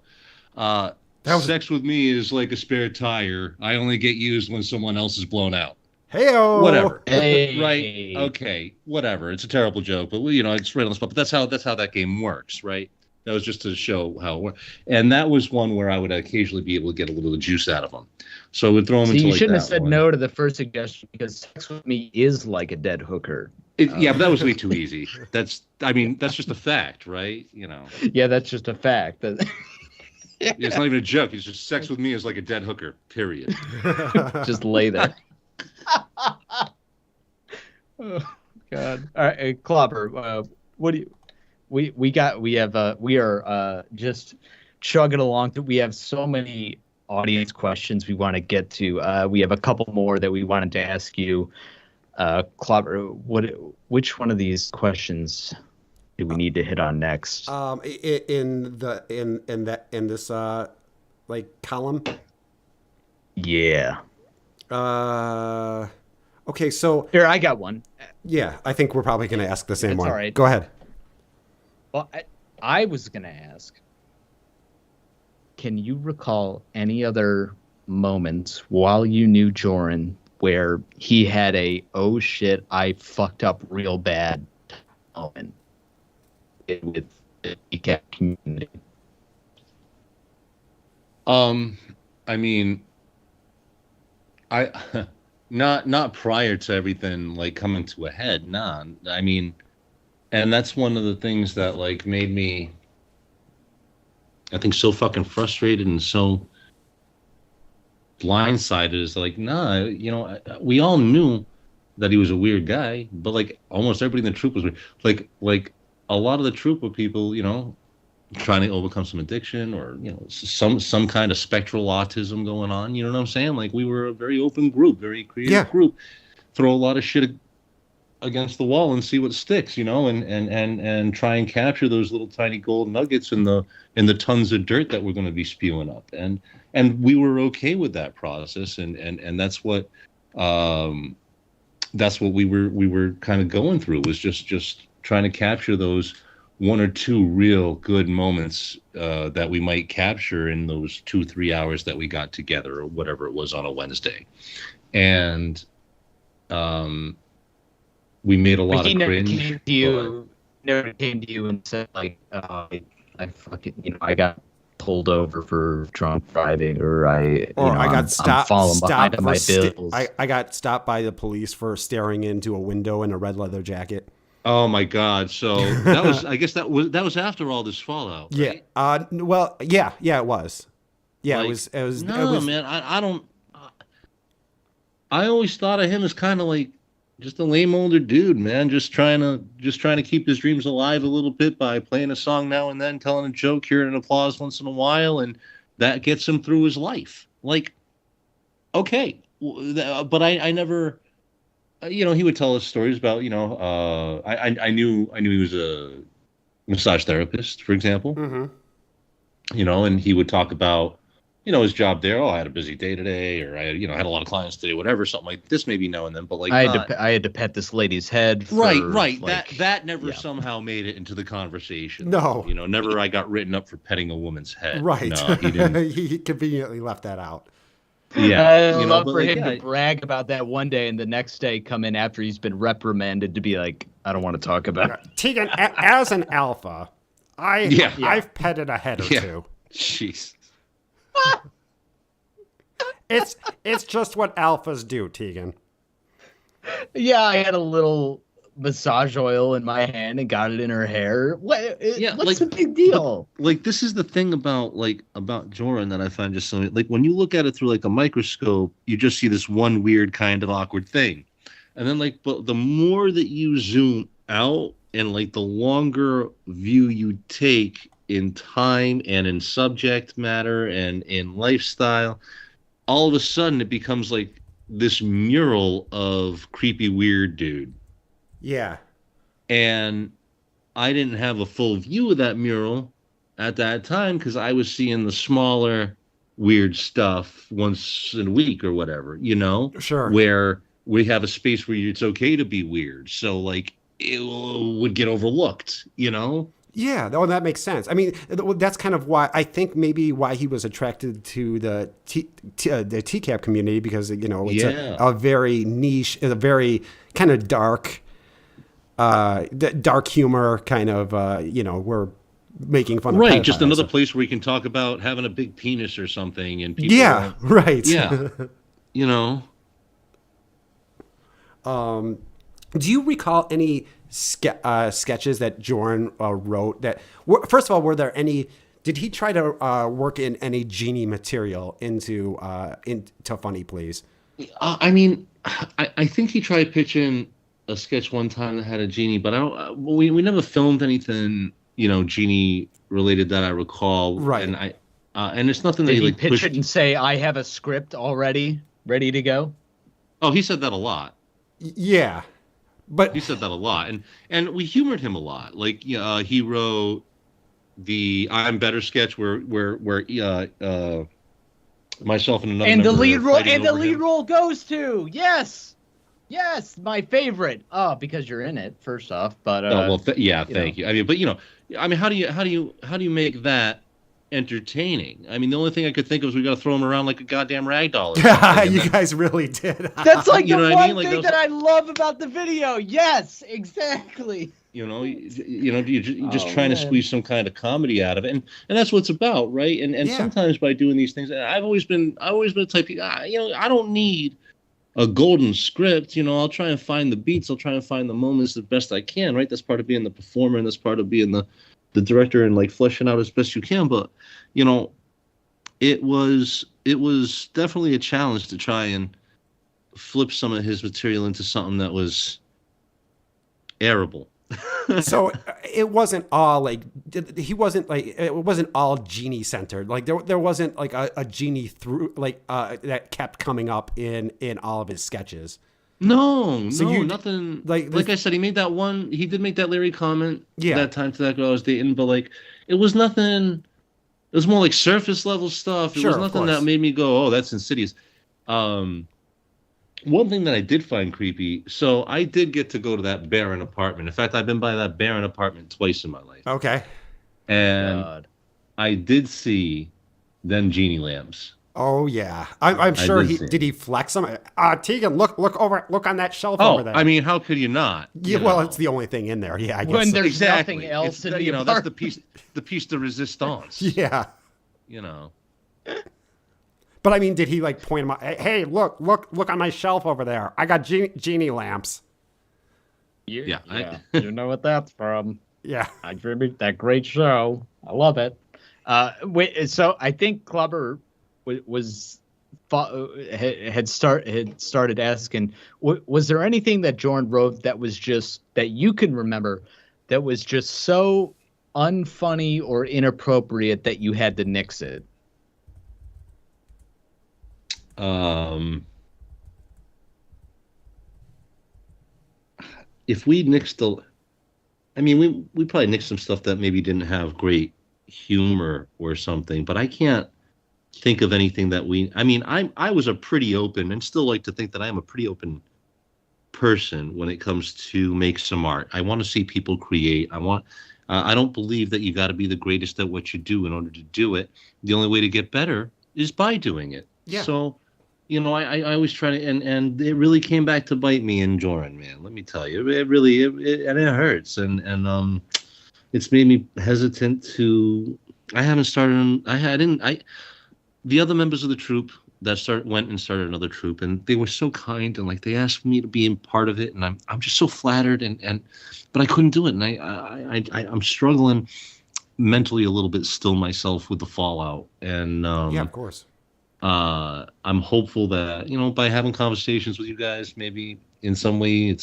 Sex with me is like a spare tire. I only get used when someone else is blown out. Hey-o. Whatever. Hey. Right. Okay. Whatever. It's a terrible joke, but it's right on the spot. But that's how that game works, right? That was just to show how it works. And that was one where I would occasionally be able to get a little of the juice out of them. So I would throw them into you like shouldn't that have said one. no to the first suggestion because Sex With Me is like a dead hooker. Yeah, but that was way too easy. That's just a fact, right? Yeah, that's just a fact. It's not even a joke. It's just Sex With Me is like a dead hooker, period. Just lay there. Oh God! All right, Clobber. What do you? We are just chugging along. We have so many audience questions we want to get to. We have a couple more that we wanted to ask you. Clobber, which one of these questions do we need to hit on next? In this like column. Yeah. Okay, so Here, I got one. yeah, I think we're probably going to ask the same That's one. all right. Go ahead. Well, I was going to ask, can you recall any other moments while you knew Joran where he had a, oh shit, I fucked up real bad moment with the ECAT community? I mean, I not prior to everything like coming to a head. Nah, I mean, and that's one of the things that like made me, I think, so fucking frustrated and so blindsided. Is like, nah, we all knew that he was a weird guy, but like almost everybody in the troupe was weird. Like a lot of the troupe were people, trying to overcome some addiction or some kind of spectral autism going on. You know what I'm saying? Like we were a very open group, very creative group. Throw a lot of shit against the wall and see what sticks, and try and capture those little tiny gold nuggets in the tons of dirt that we're going to be spewing up. And we were okay with that process, and that's what we were kind of going through, was just trying to capture those one or two real good moments that we might capture in those 2-3 hours that we got together, or whatever it was on a Wednesday. And we made a lot of cringe. Never came to you and said, like, I fucking, I got pulled over for drunk driving, or I got stopped behind on my bills. I got stopped by the police for staring into a window in a red leather jacket. Oh my God! So that was, I guess that was after all this fallout, right? Yeah. Well, yeah, it was. Yeah, like, it was. Man, I don't. I always thought of him as kind of like just a lame older dude, man, just trying to keep his dreams alive a little bit by playing a song now and then, telling a joke here and an applause once in a while, and that gets him through his life. Like, okay, but I never. He would tell us stories about, I knew he was a massage therapist, for example, Mm-hmm. And he would talk about, his job there. Oh, I had a busy day today, or I had a lot of clients today, whatever, something like this, maybe now and then. But like, I had to pet this lady's head. Right. Like, that never somehow made it into the conversation. No, never. I got written up for petting a woman's head. Right. No, he didn't. He conveniently left that out. Yeah, I'd love for him to brag about that one day, and the next day come in after he's been reprimanded to be like, I don't want to talk about it. Tegan, as an alpha, I've petted a head or two. Jeez. It's just what alphas do, Tegan. Yeah, I had a little massage oil in my hand and got it in her hair. What's the big deal? Like, this is the thing about Joran that I find just so, like, when you look at it through like a microscope, you just see this one weird kind of awkward thing. And then but the more that you zoom out and like the longer view you take in time and in subject matter and in lifestyle, all of a sudden it becomes like this mural of creepy weird dude. Yeah. And I didn't have a full view of that mural at that time because I was seeing the smaller weird stuff once in a week or whatever, Sure. Where we have a space where it's okay to be weird. So like it would get overlooked, Yeah, that makes sense. I mean, that's kind of why I think maybe why he was attracted to the TCAP community, because it's a very niche, a very kind of dark humor kind of. We're making fun of right. Just pedophiles. Another place where you can talk about having a big penis or something, and people. Yeah. Right. Yeah. Do you recall any sketches that Joran wrote that first of all, were there any, did he try to work in any Genie material into Funny Please? I mean, I think he tried pitching a sketch one time that had a Genie, but we never filmed anything, Genie related that I recall. Right. And and it's nothing Did that he like pitch pushed. it and say, I have a script already ready to go? Oh, he said that a lot. Yeah. But he said that a lot, and we humored him a lot. Like, he wrote the "I'm Better" sketch where myself and another and the member lead role goes to yes, my favorite. Oh, because you're in it. First off, but thank you. I mean, but how do you make that entertaining? I mean, the only thing I could think of was we got to throw him around like a goddamn rag doll. You guys really did. That's like the one I mean? thing that I love about the video. Yes, exactly. You're just trying to squeeze some kind of comedy out of it, and that's what it's about, right? And sometimes by doing these things, I've always been the type of I don't need a golden script. I'll try and find the beats. I'll try and find the moments the best I can. Right? That's part of being the performer, and that's part of being the director and like fleshing out as best you can. But it was definitely a challenge to try and flip some of his material into something that was airable. So it wasn't all like it wasn't all Genie centered. Like there wasn't like a Genie through like that kept coming up in all of his sketches. No, So no, you- nothing. like Like this- I said, he did make that Larry comment Yeah. that time to that girl I was dating, but like it was nothing. It was more like surface level stuff. It Sure, was of nothing course. that made me go, "Oh, that's insidious." One thing that I did find creepy. So I did get to go to that barren apartment. In fact, I've been by that barren apartment twice in my life, Okay. and God. I did see them genie lamps. Oh yeah, I'm sure did see did he flex them? Tegan, look on that shelf Oh, over there. I mean, how could you not? yeah, You well, know? it's the only thing in there. Yeah, I guess. When so. there's exactly nothing else It's in the- the you know, that's apartment. the piece de resistance. Yeah, You know. but I mean, did he like point him out? Hey, look on my shelf over there. I got genie lamps. Yeah, You know what that's from. Yeah. I tribute that great show. I love it. So I think Clubber had started asking, was there anything that Joran wrote that was just that you can remember that was just so unfunny or inappropriate that you had to nix it? If we nixed we probably nixed some stuff that maybe didn't have great humor or something, but I can't think of anything that I was a pretty open and still like to think that I am a pretty open person when it comes to make some art. I want to see people create. I don't believe that you got to be the greatest at what you do in order to do it. The only way to get better is by doing it. Yeah. So, I always try to, and it really came back to bite me in Joran, man. Let me tell you, it really hurts, and it's made me hesitant to. I haven't started. The other members of the troupe that went and started another troupe, and they were so kind, and like they asked me to be a part of it, and I'm just so flattered, but I couldn't do it, and I'm struggling mentally a little bit still myself with the fallout, and Yeah, of course. I'm hopeful that by having conversations with you guys, maybe in some way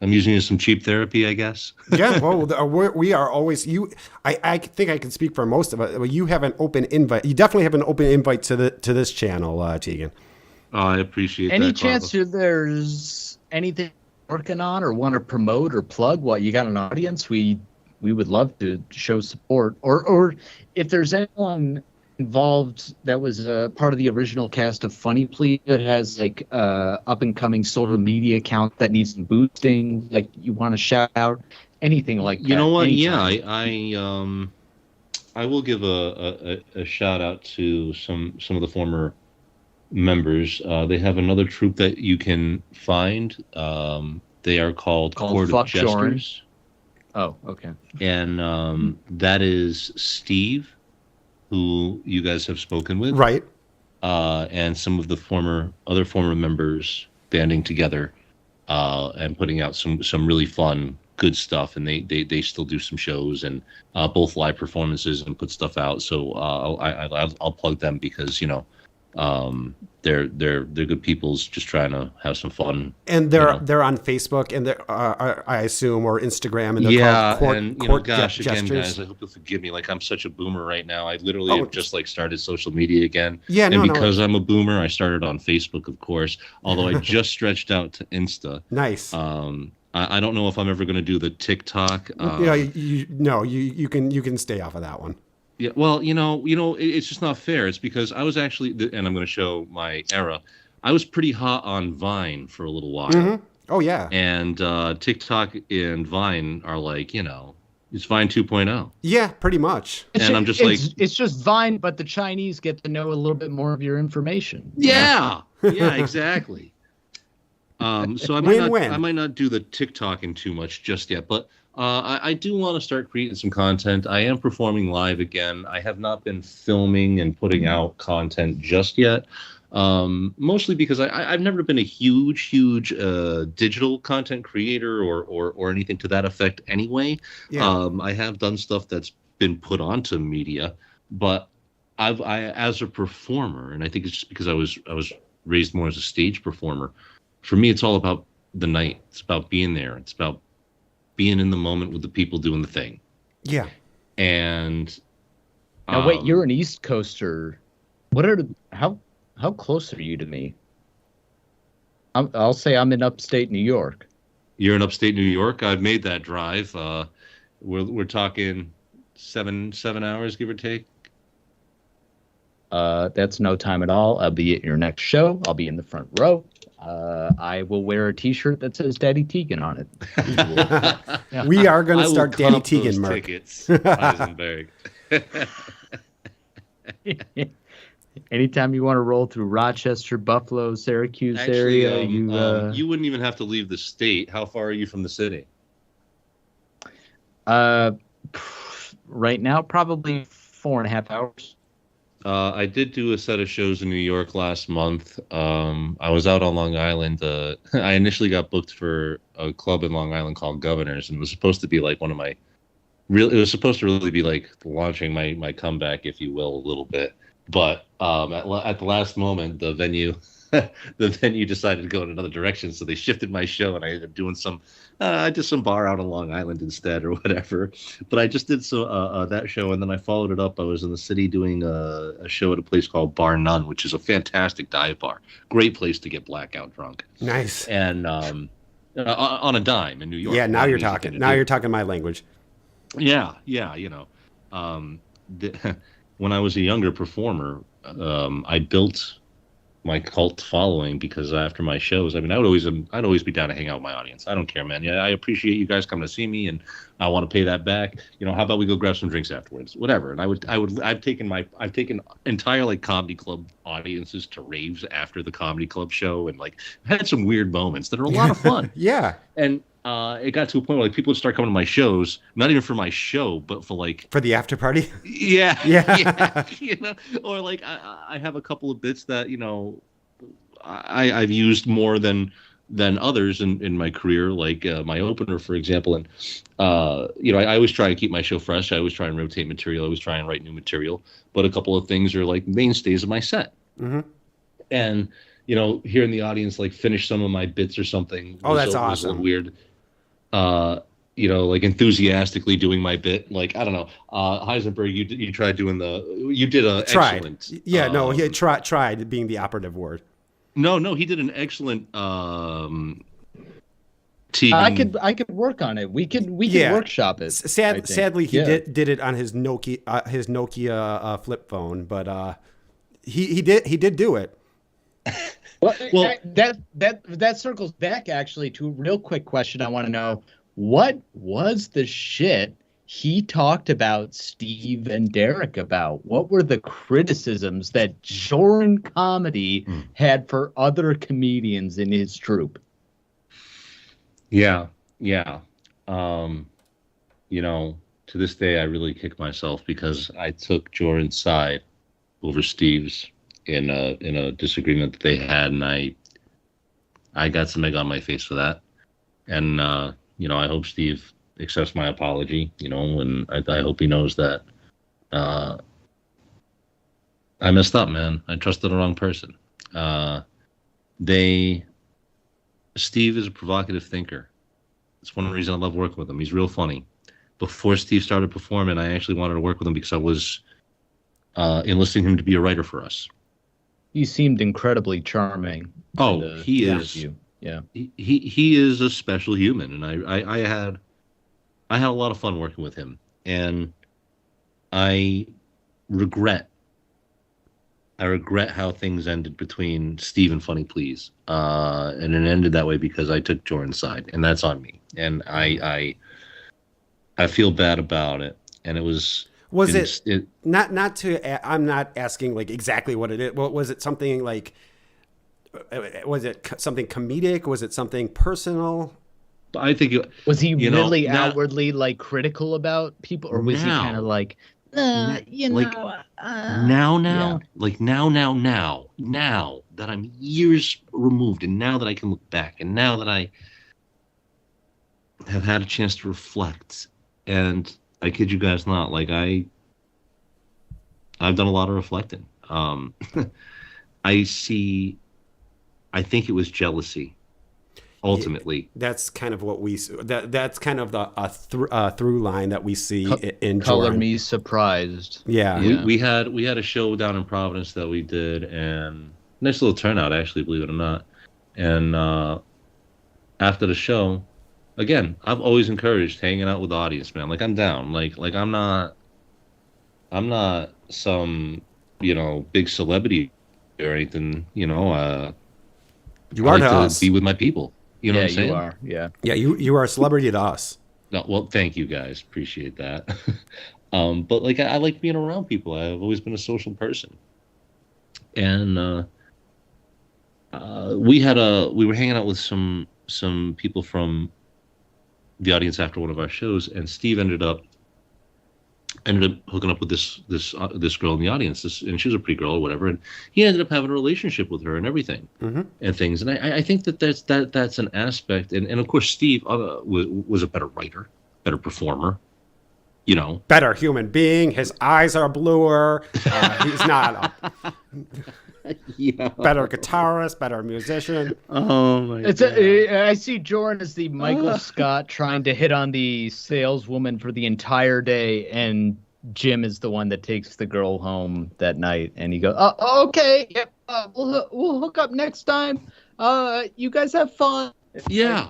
I'm using it as some cheap therapy, I guess. Yeah, well, we are always you. I think I can speak for most of us. Well, you have an open invite. You definitely have an open invite to this channel, Tegan. Oh, I appreciate Any that. chance there's anything you're working on or want to promote or plug while you got an audience? We would love to show support, or if there's anyone involved that was part of the original cast of Funny Plea that has like up and coming social media account that needs some boosting, like you want to shout out anything like that. You know what? anytime. Yeah, I will give a shout out to some of the former members. They have another troupe that you can find. They are called Court of Fuck Joran. Jesters, Oh, okay. and that is Steve, who you guys have spoken with, Right. and some of the other former members banding together and putting out some really fun, good stuff. And they still do some shows and both live performances and put stuff out. So I'll plug them because they're good people's just trying to have some fun. And they're on Facebook and they're I assume, or Instagram, and they're Yeah, called and Court gosh, again, Gestures. guys, I hope you'll forgive me. Like I'm such a boomer right now. I literally have just started social media again. Yeah, and no, because I'm a boomer, I started on Facebook, of course. Although I just stretched out to Insta. Nice. I don't know if I'm ever going to do the TikTok. You can stay off of that one. Yeah, well, it's just not fair. It's because I was actually, and I'm going to show my era. I was pretty hot on Vine for a little while. Mm-hmm. Oh yeah. And TikTok and Vine are like, it's Vine 2.0. Yeah, pretty much. And I'm just it's just Vine, but the Chinese get to know a little bit more of your information. Yeah, exactly. So I might not do the TikToking too much just yet, but I do want to start creating some content. I am performing live again. I have not been filming and putting out content just yet, mostly because I've never been a huge digital content creator or anything to that effect anyway. Yeah. I have done stuff that's been put onto media, but I as a performer, and I think it's just because I was raised more as a stage performer. For me, it's all about the night. It's about being there. It's about being in the moment with the people doing the thing. Yeah. And now, wait, you're an East Coaster. How close are you to me? I'll say I'm in upstate New York. You're in upstate New York. I've made that drive. We're talking seven hours, give or take. That's no time at all. I'll be at your next show. I'll be in the front row. I will wear a T-shirt that says Daddy Tegan on it. Yeah. We are going to start Daddy comp Tegan, those Mark. Tickets, Heisenberg. Anytime you want to roll through Rochester, Buffalo, Syracuse area, you wouldn't even have to leave the state. How far are you from the city? Right now, probably 4.5 hours. I did do a set of shows in New York last month. I was out on Long Island. I initially got booked for a club in Long Island called Governors, and it was supposed to be like one of my it was supposed to really be like launching my comeback, if you will, a little bit. But at the last moment, the venue decided to go in another direction, so they shifted my show, and I ended up doing I did some bar out on Long Island instead, or whatever. But I just did that show, and then I followed it up. I was in the city doing a show at a place called Bar None, which is a fantastic dive bar, great place to get blackout drunk. Nice. And on a dime in New York. Yeah, now you're talking. Now you're talking my language. Yeah, when I was a younger performer, I built my cult following because after my shows, I mean, I'd always be down to hang out with my audience. I don't care, man. Yeah, I appreciate you guys coming to see me, and I want to pay that back. How about we go grab some drinks afterwards, whatever. And I've taken entire like comedy club audiences to raves after the comedy club show, and like had some weird moments that are a lot of fun. Yeah. And it got to a point where like people would start coming to my shows, not even for my show, but for the after party. Yeah. Or like I have a couple of bits that I've used more than others in my career, like my opener, for example. And I always try and keep my show fresh. I always try and rotate material. I always try and write new material. But a couple of things are like mainstays of my set. Mm-hmm. And hearing the audience like finish some of my bits or something. That's awesome. Was weird. Like enthusiastically doing my bit. Like, I don't know. Heisenberg, you tried doing you did a excellent. Yeah, no, he tried being the operative word. No, he did an excellent Tegan. I could work on it. We could workshop it. Sadly, he did it on his Nokia flip phone, but he did do it. Well, that circles back actually to a real quick question. I want to know, what was the shit he talked about Steve and Derek about? What were the criticisms that Joran Comedy had for other comedians in his troupe? Yeah. To this day, I really kick myself because I took Joran's side over Steve's in a disagreement that they had, and I got some egg on my face for that. And I hope Steve accepts my apology, and I hope he knows that I messed up, man. I trusted the wrong person. Steve is a provocative thinker. It's one reason I love working with him. He's real funny. Before Steve started performing, I actually wanted to work with him because I was enlisting him to be a writer for us. He seemed incredibly charming. He is. Yeah. He is a special human, and I had a lot of fun working with him, and I regret how things ended between Steve and Funny Please, and it ended that way because I took Joran's side, and that's on me, and I feel bad about it, and it was. Was it not to? I'm not asking like exactly what it is. Well, was it something like? Was it something comedic? Was it something personal? I think was he really outwardly like critical about people, or was he kind of like, now that I'm years removed, and now that I can look back, and now that I have had a chance to reflect, and I kid you guys not, like I've done a lot of reflecting. I think it was jealousy. Ultimately, that's kind of what we. That's kind of the through line that we see in Color Joran. Me Surprised. Yeah, we had a show down in Providence that we did, and nice little turnout actually, believe it or not. And after the show, again, I've always encouraged hanging out with the audience, man. Like I'm down. Like I'm not some, big celebrity or anything, You I are like to to us. be with my people. You know what I'm saying? you are. Yeah. Yeah, you are a celebrity to us. No, well, thank you guys. Appreciate that. But like I like being around people. I've always been a social person. And we were hanging out with some people from the audience after one of our shows, and Steve ended up hooking up with this girl in the audience, and she was a pretty girl or whatever, and he ended up having a relationship with her and everything, and things. And I think that's an aspect, and of course Steve was a better writer, better performer, Better human being. His eyes are bluer. He's not a better guitarist, better musician. Oh my I see Joran as the Michael Scott trying to hit on the saleswoman for the entire day, and Jim is the one that takes the girl home that night, and he goes, "Oh, okay, yep, we'll hook up next time. You guys have fun." Yeah.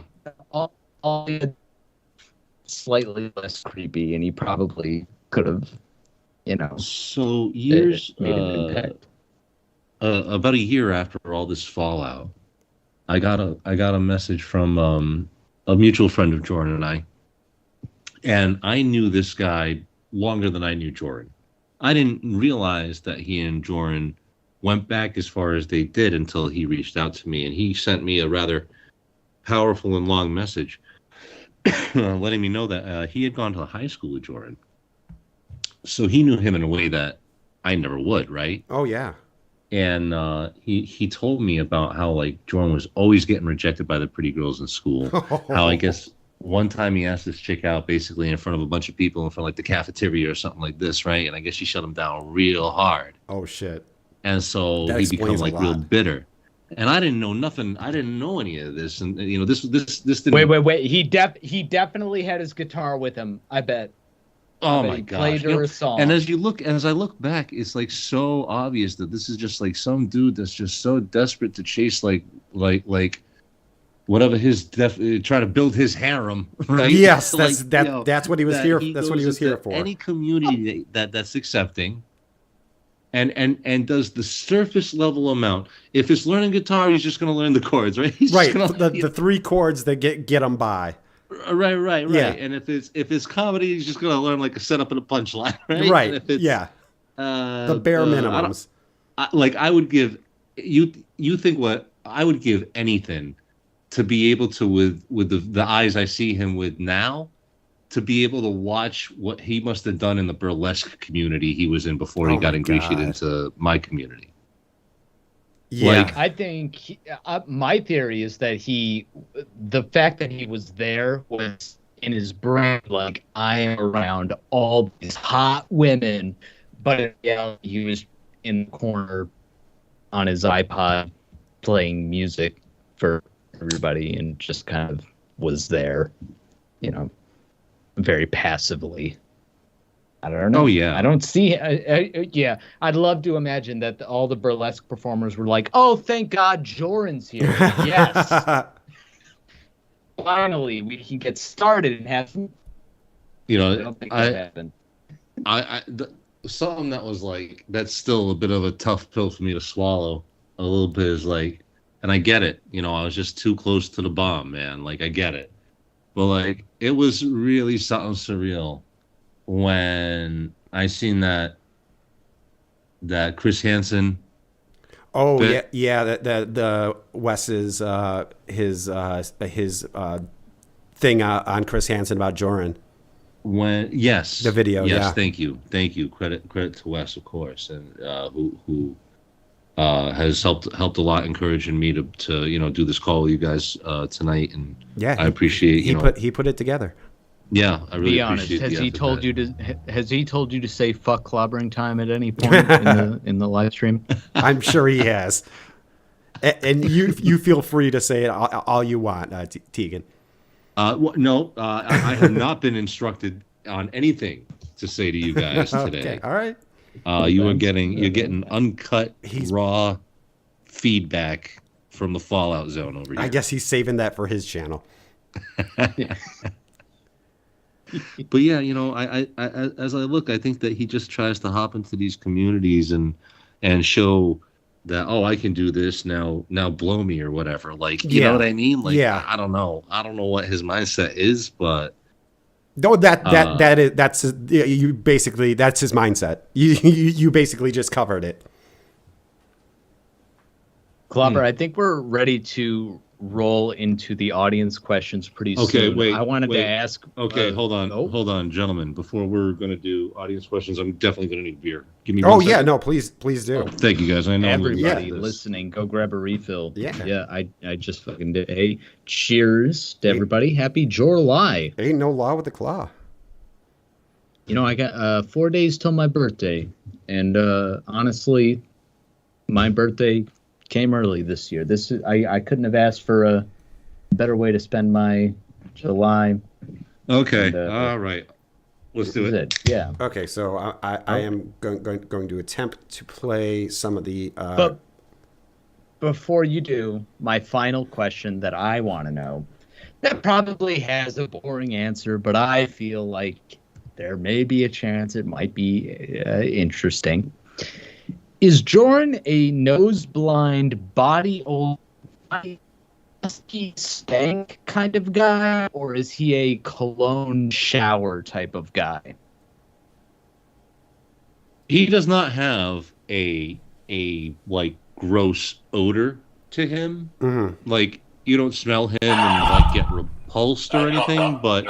All slightly less creepy, and he probably could have, So years made an impact. about a year after all this fallout, I got a message from a mutual friend of Joran and I, and I knew this guy longer than I knew Joran. I didn't realize that he and Joran went back as far as they did until he reached out to me, and he sent me a rather powerful and long message letting me know that he had gone to high school with Joran. So he knew him in a way that I never would, right? Oh yeah. And he told me about how like Joran was always getting rejected by the pretty girls in school. How I guess one time he asked this chick out basically in front of a bunch of people in front of like the cafeteria or something like this, right? And I guess she shut him down real hard. Oh shit. And so That he became explains a like lot. real bitter. And I didn't know nothing. I didn't know any of this. And this didn't. Wait. He definitely had his guitar with him. I bet. Oh But my he gosh. played her a song. And as I look back, it's like so obvious that this is just like some dude that's just so desperate to chase like whatever try to build his harem, right? Yes, Like, that's what he was that here. he That's what he was goes here into for. Any community that's accepting and does the surface level amount. If it's learning guitar, he's just going to learn the chords, right? He's Right, just gonna, the three chords that get him by. Right. Yeah. And if it's comedy, he's just gonna learn like a setup and a punchline, right? Right. And if it's, Yeah. The bare minimums. I would give you think what I would give anything to be able to with the eyes I see him with now, to be able to watch what he must have done in the burlesque community he was in before he Oh got my ingratiated God. into my community. Yeah. Like, I think my theory is that the fact that he was there was in his brain, like, I am around all these hot women, but in reality, he was in the corner on his iPod playing music for everybody and just kind of was there, very passively. I don't know. Oh, yeah. I don't see. Yeah, I'd love to imagine that all the burlesque performers were like, "Oh, thank God, Joran's here. Yes, finally we can get started and have." I don't think that happened. Something that was like that's still a bit of a tough pill for me to swallow. A little bit is like, and I get it. I was just too close to the bomb, man. Like I get it, but like it was really something surreal when I seen that Chris Hansen. Oh bit. yeah. The Wes's his thing on Chris Hansen about Joran. The video. Yes, Yeah. thank you. Credit to Wes, of course, and who has helped a lot, encouraging me to do this call with you guys tonight, and Yeah, I appreciate he put it together. Yeah, I really Be honest. appreciate. Has he told you to say "fuck clobbering time" at any point in the live stream? I'm sure he has. And you feel free to say it all you want, Tegan. No, I have not been instructed on anything to say to you guys today. Okay, all right. You're getting uncut, raw feedback from the Fallout Zone over here. I guess he's saving that for his channel. But yeah, you know, I as I look, I think that he just tries to hop into these communities and show that, oh, I can do this now blow me or whatever. Like, you know what I mean? Like, yeah. I don't know what his mindset is, but No, that's you basically, that's his mindset. You basically just covered it. Clobber, I think we're ready to roll into the audience questions pretty soon. Okay, wait. I wanted to ask. Okay, hold on, gentlemen. Before we're going to do audience questions, I'm definitely going to need beer. Give me one second. Yeah, no, please do. Oh, thank you, guys. I know everybody listening, go grab a refill. Yeah. I just fucking did. Hey, cheers to everybody. Happy July. Ain't no law with the claw. You know, I got 4 days till my birthday, and honestly, my birthday came early this year. I couldn't have asked for a better way to spend my July. Okay, and, all right, let's do it. Yeah. Okay, so I am going to attempt to play some of the. But before you do, my final question that I want to know, that probably has a boring answer, but I feel like there may be a chance it might be interesting. Is Joran a nose-blind, body-old, stank kind of guy, or is he a cologne shower type of guy? He does not have a like gross odor to him. Mm-hmm. Like, you don't smell him and like get repulsed or anything, but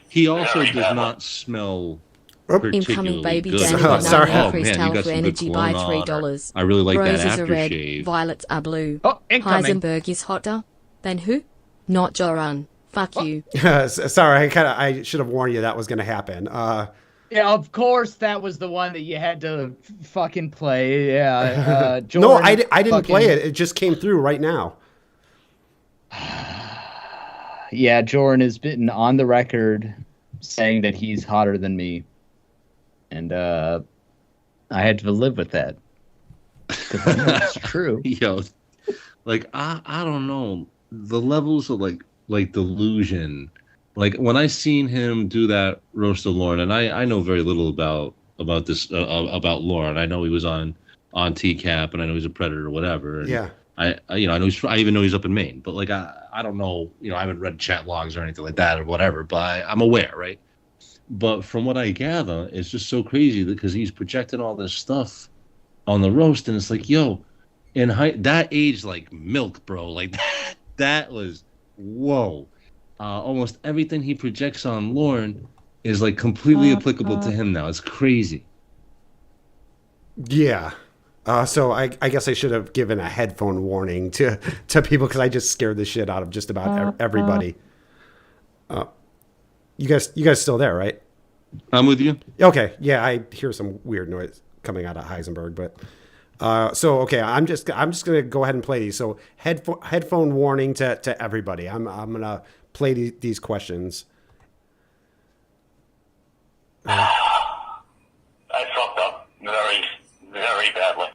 he also does not smell Incoming baby good. Danny Sorry. increased towel for energy by $3. I really like Roses that are red, aftershave. violets are blue. Oh, incoming. Heisenberg is hotter than who? Not Joran. Fuck you. Sorry, I should have warned you that was going to happen. Yeah, of course that was the one that you had to fucking play. Yeah. Joran, no, I didn't play it. It just came through right now. Yeah, Joran has been on the record saying that he's hotter than me. And I had to live with that. Because I know it's true. Yo, like, I don't know. The levels of like delusion. Like, when I seen him do that roast of Lauren, and I know very little about this about Lauren. I know he was on TCAP, and I know he's a Predator or whatever. And Yeah. I know I even know he's up in Maine. But like, I don't know. You know, I haven't read chat logs or anything like that or whatever. But I'm aware, right? But from what I gather, it's just so crazy because he's projecting all this stuff on the roast, and it's like, yo, that age, like milk, bro. Like that was whoa. Almost everything he projects on Lauren is like completely applicable to him now. It's crazy. Yeah. So I guess I should have given a headphone warning to people because I just scared the shit out of just about everybody. You guys still there, right? I'm with you. Okay. Yeah, I hear some weird noise coming out of Heisenberg, but so okay, I'm just gonna go ahead and play these. So headphone warning to everybody. I'm gonna play these questions. I fucked up very, very badly.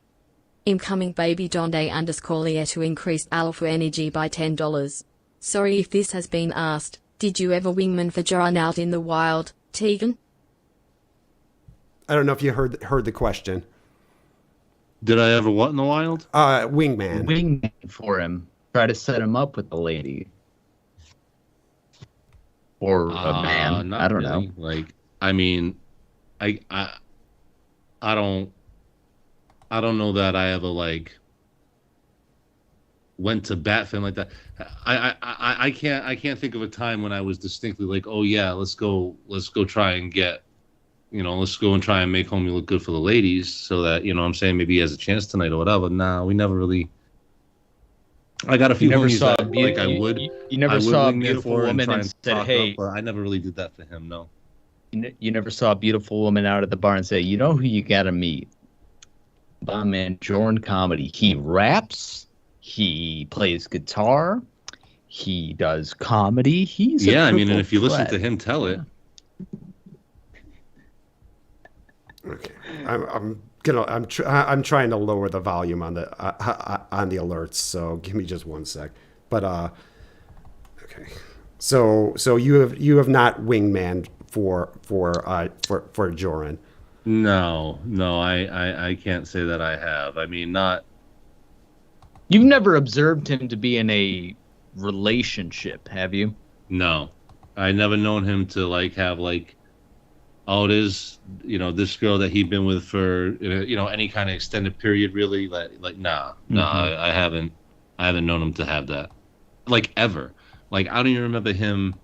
Incoming baby Donde _ to increased alpha energy by $10. Sorry if this has been asked. Did you ever wingman for Joran out in the wild, Tegan? I don't know if you heard the question. Did I ever what in the wild? Wingman. Wingman for him. Try to set him up with the lady. Or a man. I don't know. Like, I mean, I don't know that I ever like went to bat for him like that. I can't think of a time when I was distinctly like, oh yeah, let's go try and get, let's go and try and make homie look good for the ladies so that, what I'm saying, maybe he has a chance tonight or whatever. Nah, we never really. I got a few homies that like I would. You never saw a beautiful woman and said, "Hey," but I never really did that for him. No. You never saw a beautiful woman out at the bar and say, "You know who you gotta meet? My man, Joran Comedy. He raps. He plays guitar. He does comedy. He's a I mean, and triple if you listen threat." to him tell it. Okay, I'm trying to lower the volume on the on the alerts, so give me just one sec. But okay, so you have not wingman for Joran. No, I can't say that I have. I mean, not. You've never observed him to be in a relationship, have you? No, I never known him to like have like, oh, it is, this girl that he'd been with for, any kind of extended period, really. Like, nah, I haven't known him to have that, like, ever. Like, I don't even remember him,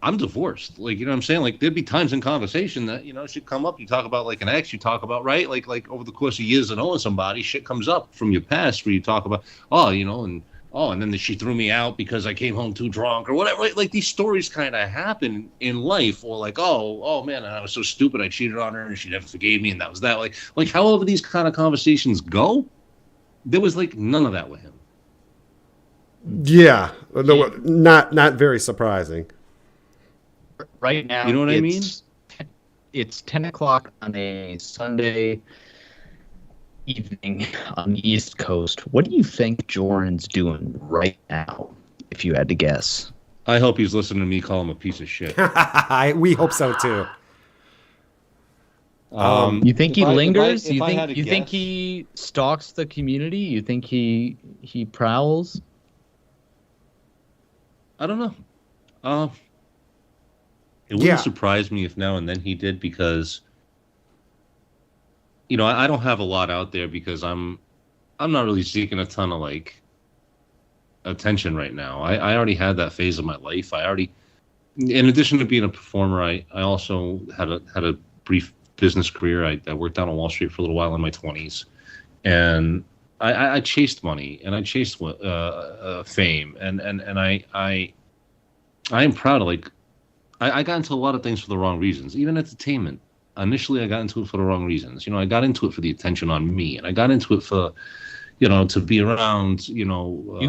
I'm divorced. Like, you know what I'm saying? Like, there'd be times in conversation that, should come up. You talk about like an ex, you talk about, right? Like over the course of years of knowing somebody, shit comes up from your past where you talk about, and then she threw me out because I came home too drunk or whatever. Like these stories kind of happen in life, or like, oh man, I was so stupid, I cheated on her and she never forgave me, and that was that. Like however these kind of conversations go, there was like none of that with him. Yeah, no, not very surprising. Right now, you know what I mean? It's 10 o'clock on a Sunday evening on the East Coast. What do you think Joran's doing right now, if you had to guess? I hope he's listening to me call him a piece of shit. We hope so too. You think he lingers? If I had to You think guess- he stalks the community? You think he prowls? I don't know. It wouldn't surprise me if now and then he did, because I don't have a lot out there because I'm not really seeking a ton of like attention right now. I already had that phase of my life. In addition to being a performer, I also had a brief business career. I worked out on Wall Street for a little while in my 20s, and I chased money and I chased fame, and I am proud of like. I got into a lot of things for the wrong reasons, even entertainment. Initially, I got into it for the wrong reasons. I got into it for the attention on me, and I got into it for, to be around, you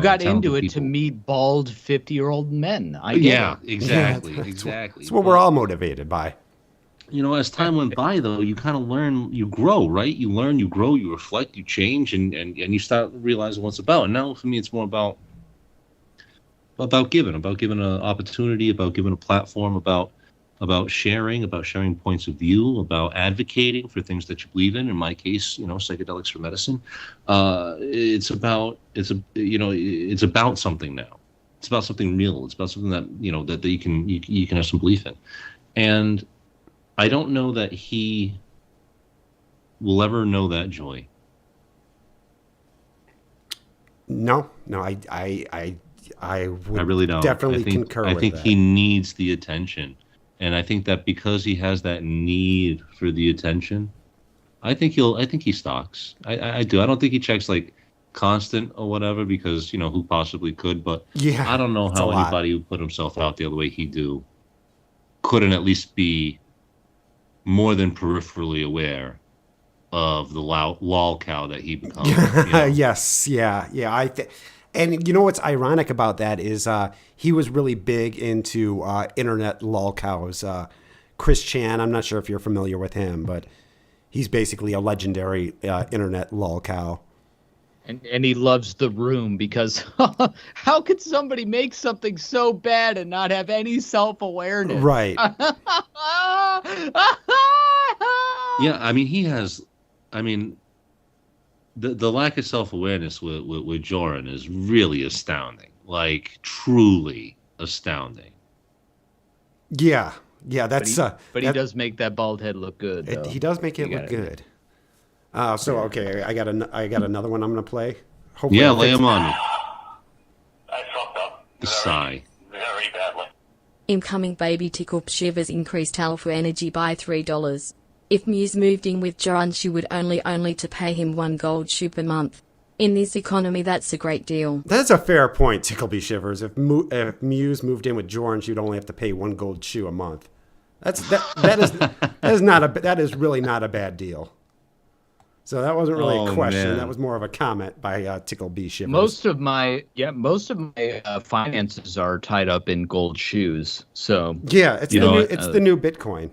got into it people. to meet bald 50-year-old men. I get it. Exactly, Yeah, exactly. That's what we're all motivated by. As time went by, though, you kind of learn, you grow, right? You learn, you grow, you reflect, you change, and you start realizing what it's about. And now, for me, it's more about giving an opportunity, about giving a platform, about sharing points of view, about advocating for things that you believe in. In my case, psychedelics for medicine. It's about something now. It's about something real. It's about something that that you can have some belief in. And I don't know that he will ever know that joy. No, I really don't. definitely concur with that. I think he needs the attention. And I think that because he has that need for the attention, I think he stalks. I do. I don't think he checks like constant or whatever, because, who possibly could, but yeah, I don't know how anybody who put himself out there the way he do couldn't at least be more than peripherally aware of the lol cow that he becomes. Yes, yeah. And you know what's ironic about that is he was really big into internet lolcows. Chris Chan, I'm not sure if you're familiar with him, but he's basically a legendary internet lolcow. And he loves The Room because how could somebody make something so bad and not have any self-awareness? Right. Yeah, I mean, he has, the lack of self-awareness with Joran is really astounding, like truly astounding. Yeah, that's. But he does make that bald head look good. Though. He does make it look good. Okay, I got another one I'm gonna play. Hopefully yeah, lay him on me. I fucked up. Sigh. Very badly. Incoming baby tickle shivers increased alpha energy by $3. If Muse moved in with Joran, she would only to pay him one gold shoe per month. In this economy, that's a great deal. That's a fair point, Tickleby Shivers. If Muse moved in with Joran, she'd only have to pay one gold shoe a month. That is really not a bad deal. So that wasn't really a question. Man. That was more of a comment by Tickleby Shivers. Most of my finances are tied up in gold shoes. So yeah, it's the new Bitcoin.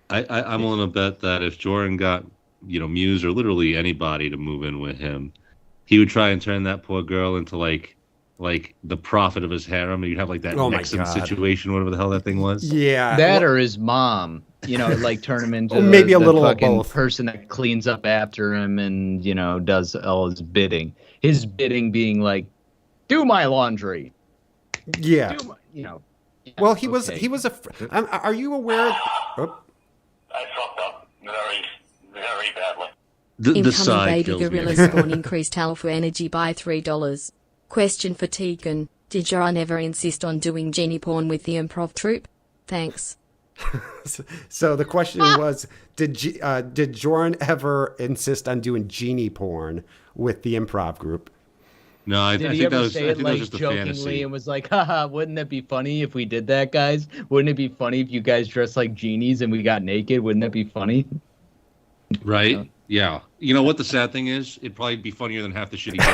I'm willing to bet that if Joran got Muse or literally anybody to move in with him, he would try and turn that poor girl into like the prophet of his harem. You'd have like that Oh my Nixon God. situation, whatever the hell that thing was. Yeah. That or his mom, like turn him into Maybe a the little of fucking both. person that cleans up after him and, does all his bidding. His bidding being like, do my laundry. Yeah. Do my, yeah, Well, he was okay. are you aware? Oh, I fucked up very, very badly. The Incoming side baby kills me. gorilla spawn increased alpha energy by $3. Question for Tegan. Did Joran ever insist on doing genie porn with the improv troupe? Thanks. so the question was, did Joran ever insist on doing genie porn with the improv group? No, I Did he think that ever was, say I it think that was like just a jokingly fantasy. and was like, haha, wouldn't that be funny if we did that, guys? Wouldn't it be funny if you guys dressed like genies and we got naked? Wouldn't that be funny? Right? Yeah. You know what the sad thing is? It'd probably be funnier than half the shit he did.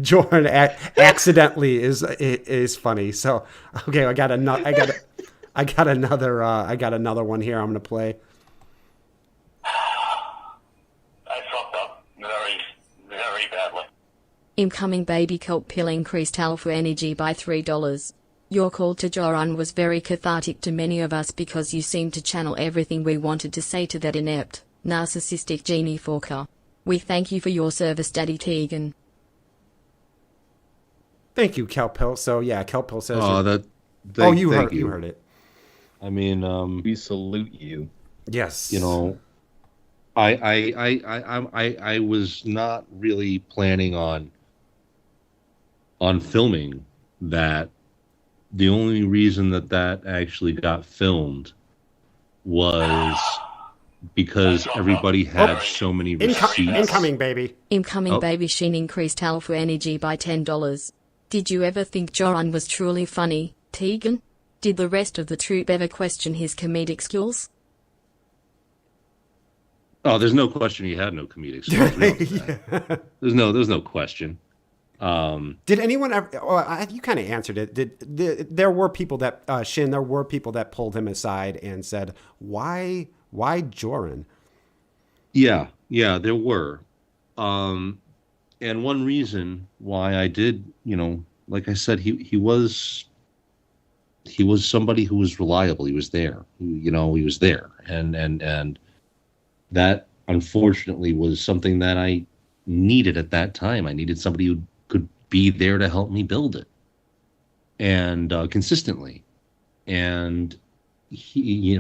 Joran accidentally is funny. So okay, I got another one here. I'm gonna play. I fucked up very, very badly. Incoming baby Kelp Hill increased alpha energy by $3. Your call to Joran was very cathartic to many of us because you seemed to channel everything we wanted to say to that inept, narcissistic genie fucker. We thank you for your service, Daddy Tegan. Thank you, Kelp Hill. So yeah, Kelp Hill says. You heard it. I mean, We salute you. Yes. I was not really planning on filming that. The only reason that actually got filmed was because everybody had so many receipts. Incoming baby. Incoming Oh. baby Sheen increased alpha energy by $10. Did you ever think Joran was truly funny, Tegan? Did the rest of the troupe ever question his comedic skills? Oh, there's no question he had no comedic skills. Yeah. There's no question. Did anyone ever? You kind of answered it. There were people that Shin. There were people that pulled him aside and said, "Why Joran?" Yeah, there were. And one reason why I did, like I said, he was somebody who was reliable. He was there. He was there, and that unfortunately was something that I needed at that time. I needed somebody who could be there to help me build it, and consistently. And he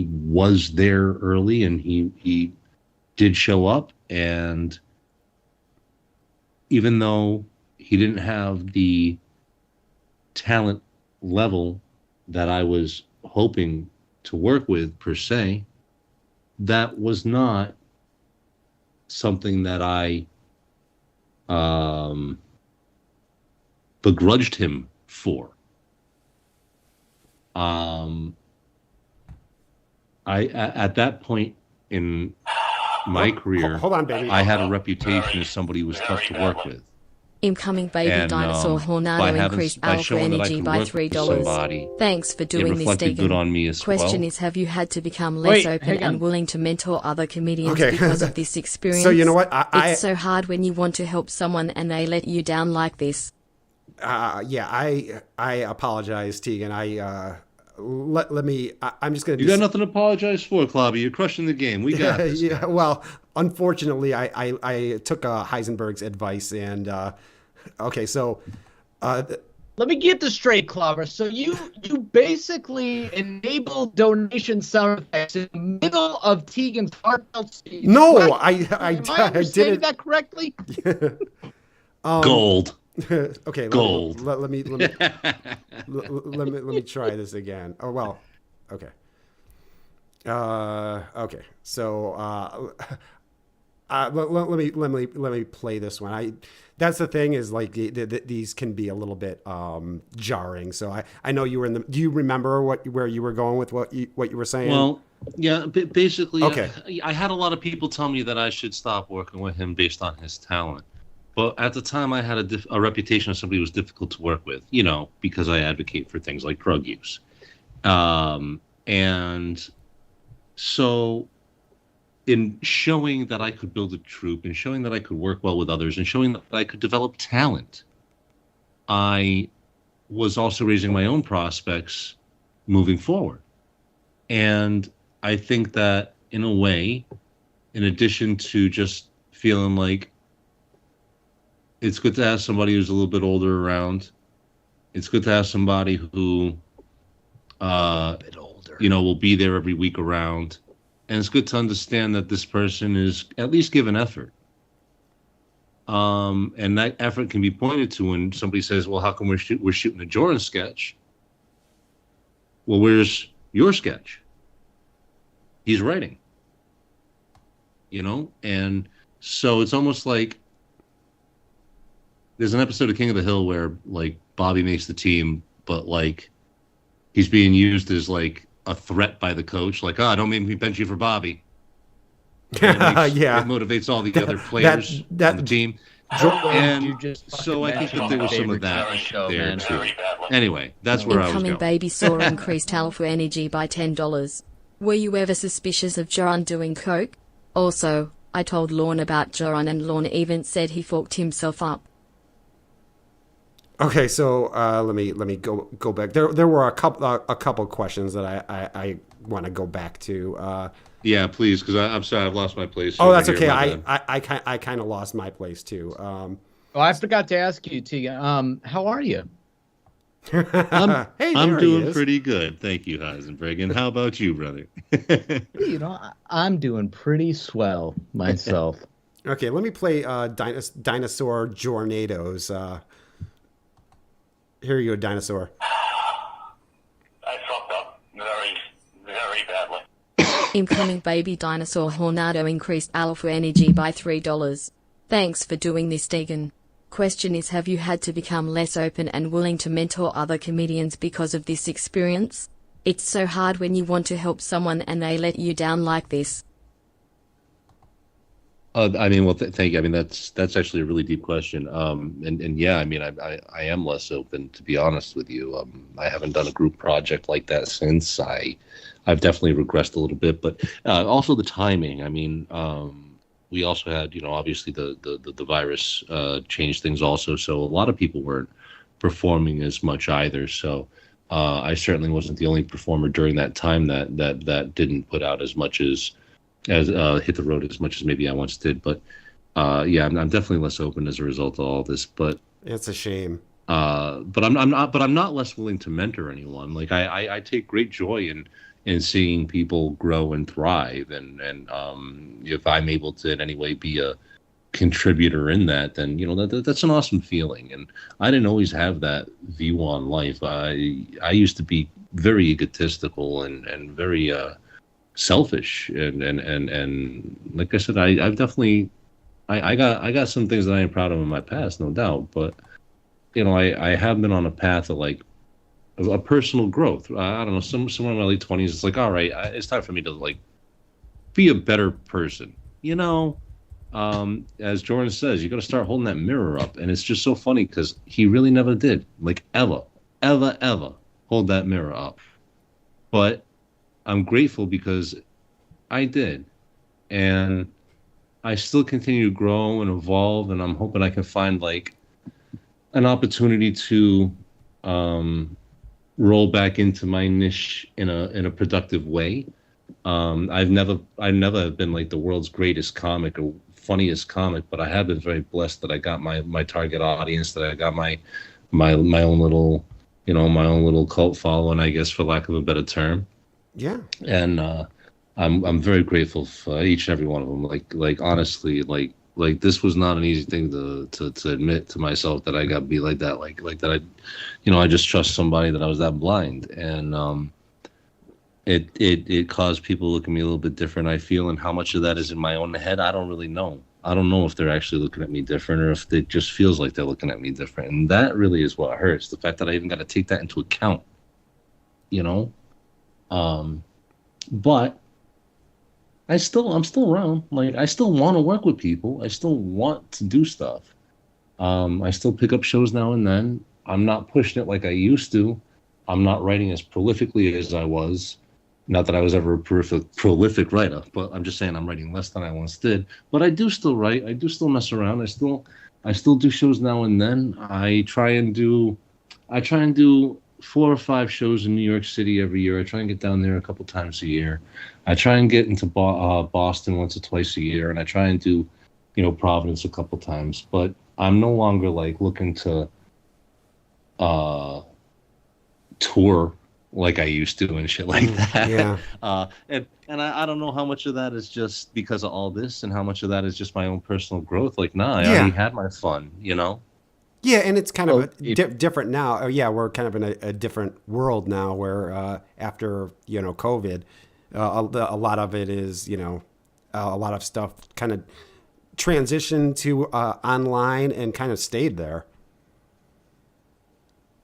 was there early, and he did show up. And even though he didn't have the talent level that I was hoping to work with per se, that was not something that I begrudged him for. I at that point in my career, Hold on, baby. I had a reputation as somebody who was tough to work with. Incoming baby And, dinosaur by Hornado increased alpha showing that I energy could by work with $3. somebody, Thanks for it doing this, reflected good Tegan. on me as Question well. is, have you had to become less Wait, open hang on. and willing to mentor other comedians Okay. because of this experience? So you know what? It's so hard when you want to help someone and they let you down like this. I apologize, Tegan. Let me. I'm just gonna. You got nothing to apologize for, Clobby. You're crushing the game. We got this. Yeah. Well, unfortunately, I took Heisenberg's advice and. Okay, so. Let me get this straight, Clobber. So you basically enabled donation sound effects in the middle of Tegan's heartfelt speech. No, Right? I Am I understanding didn't. that correctly? Gold. Okay, Gold. Let me try this again. Oh well, okay. Okay. So let me play this one. That's the thing is like these can be a little bit jarring. So I know you were in the. Do you remember where you were going with what you were saying? Well, yeah. Basically, Okay. I had a lot of people tell me that I should stop working with him based on his talent. But at the time, I had a reputation of somebody who was difficult to work with, because I advocate for things like drug use. And so in showing that I could build a troupe and showing that I could work well with others and showing that I could develop talent, I was also raising my own prospects moving forward. And I think that in a way, in addition to just feeling like it's good to have somebody who's a little bit older around, it's good to have somebody who, will be there every week around. And it's good to understand that this person is at least giving effort. And that effort can be pointed to when somebody says, well, how come we're shooting a Joran sketch? Well, where's your sketch? He's writing. And so it's almost like there's an episode of King of the Hill where like Bobby makes the team, but like he's being used as like a threat by the coach, like, don't make me bench you for Bobby. It motivates all the other players on the team. And so I think that there was some of that there too. Anyway, that's where I was Incoming going. baby saw increased alpha energy by $10. Were you ever suspicious of Joran doing coke? Also, I told Lorne about Joran and Lorne even said he fucked himself up. Okay, so let me go back. There were a couple questions that I want to go back to. Yeah, please, because I'm sorry, I've lost my place. Oh, that's okay. I kind of lost my place too. I forgot to ask you, Tegan. How are you? I'm doing pretty good, thank you, Heisenberg. And how about you, brother? I'm doing pretty swell myself. Okay, let me play Dinosaur Jornadoes. Here you go, Dinosaur. I fucked up very, very badly. Incoming baby dinosaur Hornado increased alpha energy by $3. Thanks for doing this, Tegan. Question is, have you had to become less open and willing to mentor other comedians because of this experience? It's so hard when you want to help someone and they let you down like this. Thank you. I mean, that's actually a really deep question. And yeah, I mean, I am less open, to be honest with you. I haven't done a group project like that since. I've definitely regressed a little bit, but also the timing. I mean, we also had, obviously the virus changed things also. So a lot of people weren't performing as much either. So I certainly wasn't the only performer during that time that didn't put out as much as hit the road as much as maybe I once did. But yeah, I'm definitely less open as a result of all this. But it's a shame. But I'm not less willing to mentor anyone. Like I take great joy in seeing people grow and thrive, and if I'm able to in any way be a contributor in that, then that's an awesome feeling. And I didn't always have that view on life. I used to be very egotistical and very selfish, and like I said, I've definitely I got some things that I am proud of in my past, no doubt. But I have been on a path of like a personal growth. I don't know, somewhere in my late 20s, it's like, all right, it's time for me to like be a better person. As Joran says, you got to start holding that mirror up, and it's just so funny because he really never did, like ever hold that mirror up. But I'm grateful because I did, and I still continue to grow and evolve, and I'm hoping I can find like an opportunity to roll back into my niche in a productive way. I've never been like the world's greatest comic or funniest comic, but I have been very blessed that I got my target audience, that I got my own little my own little cult following, I guess, for lack of a better term. Yeah. And I'm very grateful for each and every one of them. Like honestly, like this was not an easy thing to admit to myself, that I got to be like that. Like that I just trust somebody, that I was that blind. And it caused people to look at me a little bit different, I feel, and how much of that is in my own head, I don't really know. I don't know if they're actually looking at me different or if it just feels like they're looking at me different. And that really is what hurts. The fact that I even got to take that into account, but I'm still around. Like, I still want to work with people. I still want to do stuff. I still pick up shows now and then. I'm not pushing it like I used to. I'm not writing as prolifically as I was. Not that I was ever a prolific writer, but I'm just saying I'm writing less than I once did. But I do still write. I do still mess around. I still do shows now and then. I try and do 4 or 5 shows in New York City every year. I try and get down there a couple times a year. I try and get into Boston once or twice a year, and I try and do, Providence a couple times. But I'm no longer like looking to tour like I used to and shit like that. Yeah. And I don't know how much of that is just because of all this and how much of that is just my own personal growth. Like, I already had my fun, Yeah, and it's kind of different now. We're kind of in a different world now where after, COVID, a lot of it is, a lot of stuff kind of transitioned to online and kind of stayed there.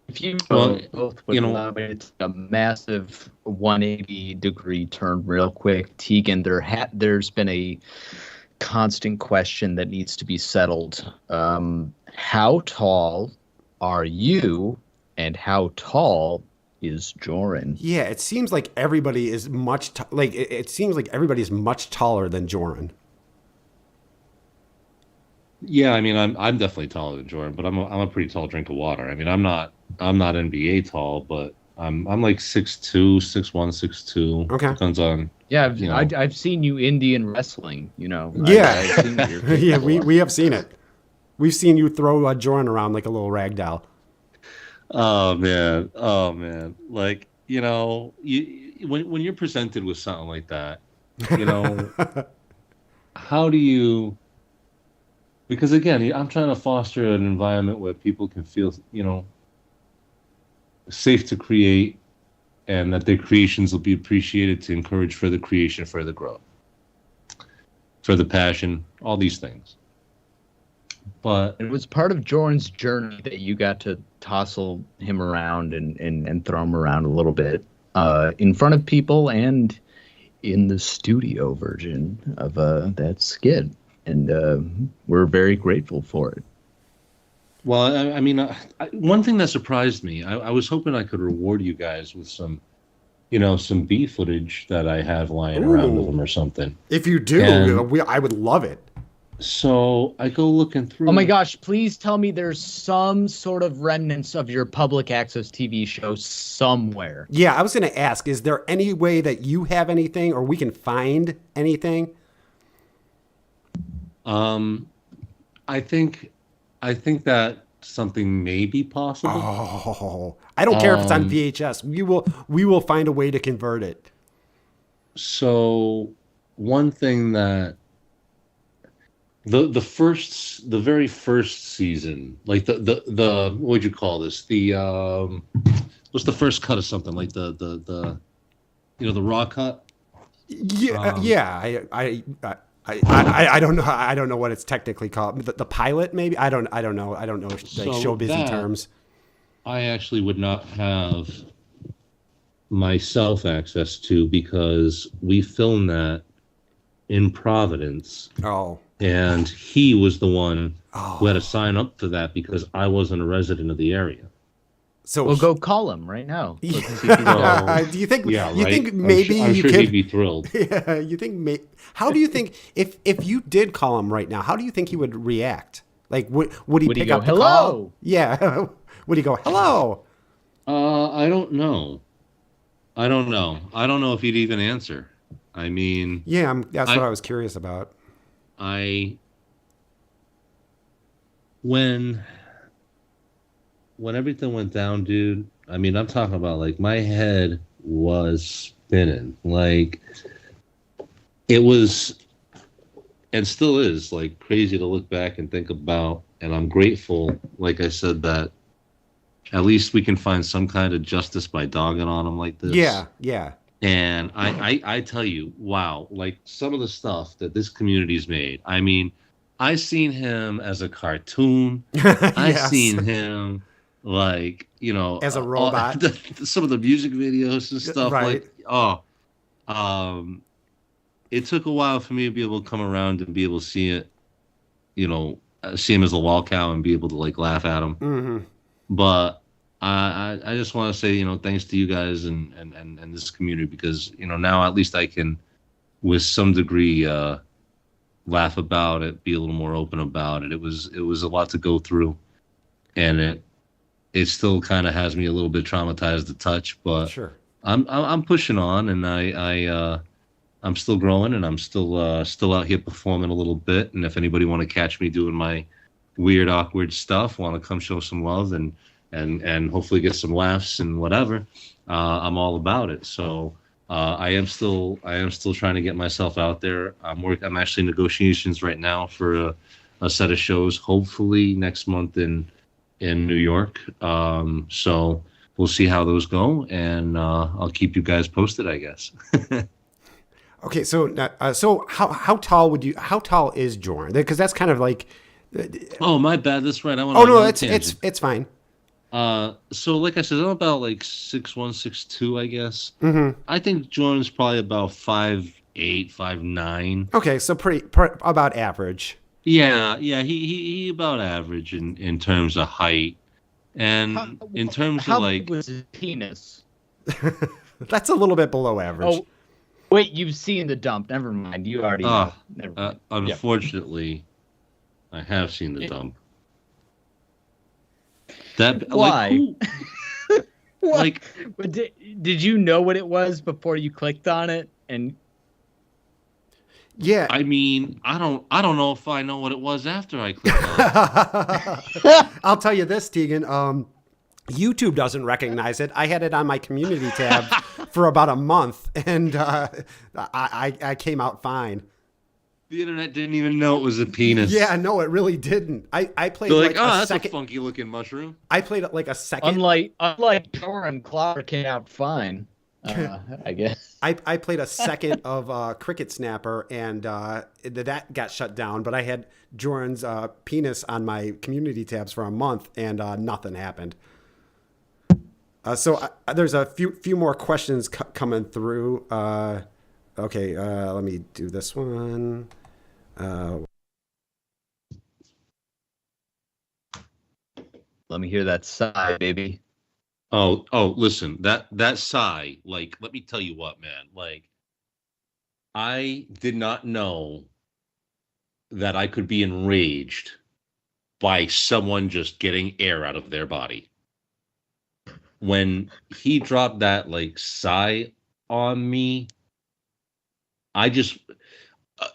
If you both would allow me to take a massive 180-degree turn real quick, Tegan, there's been a constant question that needs to be settled. How tall are you, and how tall is Joran? Yeah, it seems like everybody is it seems like everybody is much taller than Joran. Yeah, I mean, I'm definitely taller than Joran, but I'm a pretty tall drink of water. I mean, I'm not NBA tall, but I'm like 6'2", 6'1", 6'2". Okay. Depends on. Yeah, I've seen you Indian wrestling. Yeah, I've seen your yeah, we have seen it. We've seen you throw Joran around like a little rag doll. Oh man. Like, when you're presented with something like that, how do you? Because again, I'm trying to foster an environment where people can feel, safe to create, and that their creations will be appreciated to encourage further creation, further growth, further passion, all these things. But it was part of Joran's journey that you got to tousle him around and throw him around a little bit in front of people and in the studio version of that skit. And we're very grateful for it. Well, I mean, one thing that surprised me, I was hoping I could reward you guys with some B footage that I have lying around with them or something. If you do, I would love it. So I go looking through. Oh my gosh, please tell me there's some sort of remnants of your public access TV show somewhere. Yeah, I was going to ask, is there any way that you have anything or we can find anything? I think that something may be possible. Oh, I don't care if it's on VHS. We will find a way to convert it. So one thing that the very first season, like the what would you call this? What's the first cut of something, like the raw cut? Yeah, I don't know. I don't know what it's technically called. The pilot, maybe. I don't know. I don't know like show busy terms. I actually would not have myself access to, because we filmed that in Providence. Oh. And he was the one who had to sign up for that because I wasn't a resident of the area. So we'll go call him right now. Do you think? Yeah, you right? think maybe I'm you sure could? He'd be thrilled. Yeah. You think? How do you think if you did call him right now? How do you think he would react? Like, would he pick up the hello? call? Yeah. Would he go hello? I don't know. I don't know if he'd even answer. I mean. Yeah, that's what I was curious about. When everything went down, dude, I mean, I'm talking about, like, my head was spinning. Like, it was, and still is, like, crazy to look back and think about. And I'm grateful, like I said, that at least we can find some kind of justice by dogging on them like this. Yeah. And I tell you, wow, like, some of the stuff that this community's made. I mean, I seen him as a cartoon. I seen him, like, as a robot. Some of the music videos and stuff. Right. Like, it took a while for me to be able to come around and be able to see it, see him as a wall cow and be able to, like, laugh at him. Mm-hmm. But I just want to say, thanks to you guys and this community, because, now at least I can, with some degree, laugh about it, be a little more open about it. It was a lot to go through, and it still kind of has me a little bit traumatized to touch, but Sure. I'm pushing on, and I'm still growing, and I'm still out here performing a little bit. And if anybody want to catch me doing my weird, awkward stuff, want to come show some love and hopefully get some laughs and whatever, I'm all about it. So I am still trying to get myself out there. I'm actually in negotiations right now for a set of shows, hopefully next month in New York. So we'll see how those go, and I'll keep you guys posted, I guess. Okay, so how tall is Joran? Because that's kind of like. Oh, my bad. That's right. I want. Oh no, it's fine. So like I said, I'm about like 6'1", 6'2", I guess. Mm-hmm. I think Jordan's probably about 5'8", 5'9". Okay, so pretty about average. Yeah, he about average in terms of height, and in terms of like. Big was his penis? That's a little bit below average. Oh, wait, you've seen the dump. Never mind. You already know. Never mind. Unfortunately, I have seen the dump. That why? Like, But did you know what it was before you clicked on it? And yeah, I mean, I don't know if I know what it was after I clicked on it. I'll tell you this, Tegan. YouTube doesn't recognize it. I had it on my community tab for about a month, and I came out fine. The internet didn't even know it was a penis. Yeah, no, it really didn't. I played They're like oh, a that's second. a funky looking mushroom. I played it like a second. unlike Joran, Clobber came out fine. I guess. I played a second of Cricket Snapper, and that got shut down. But I had Joran's penis on my community tabs for a month, and nothing happened. So there's a few more questions coming through. Okay, let me do this one. Let me hear that sigh, baby. Oh, listen, that sigh, like, let me tell you what, man, like, I did not know that I could be enraged by someone just getting air out of their body. When he dropped that, like, sigh on me, I just,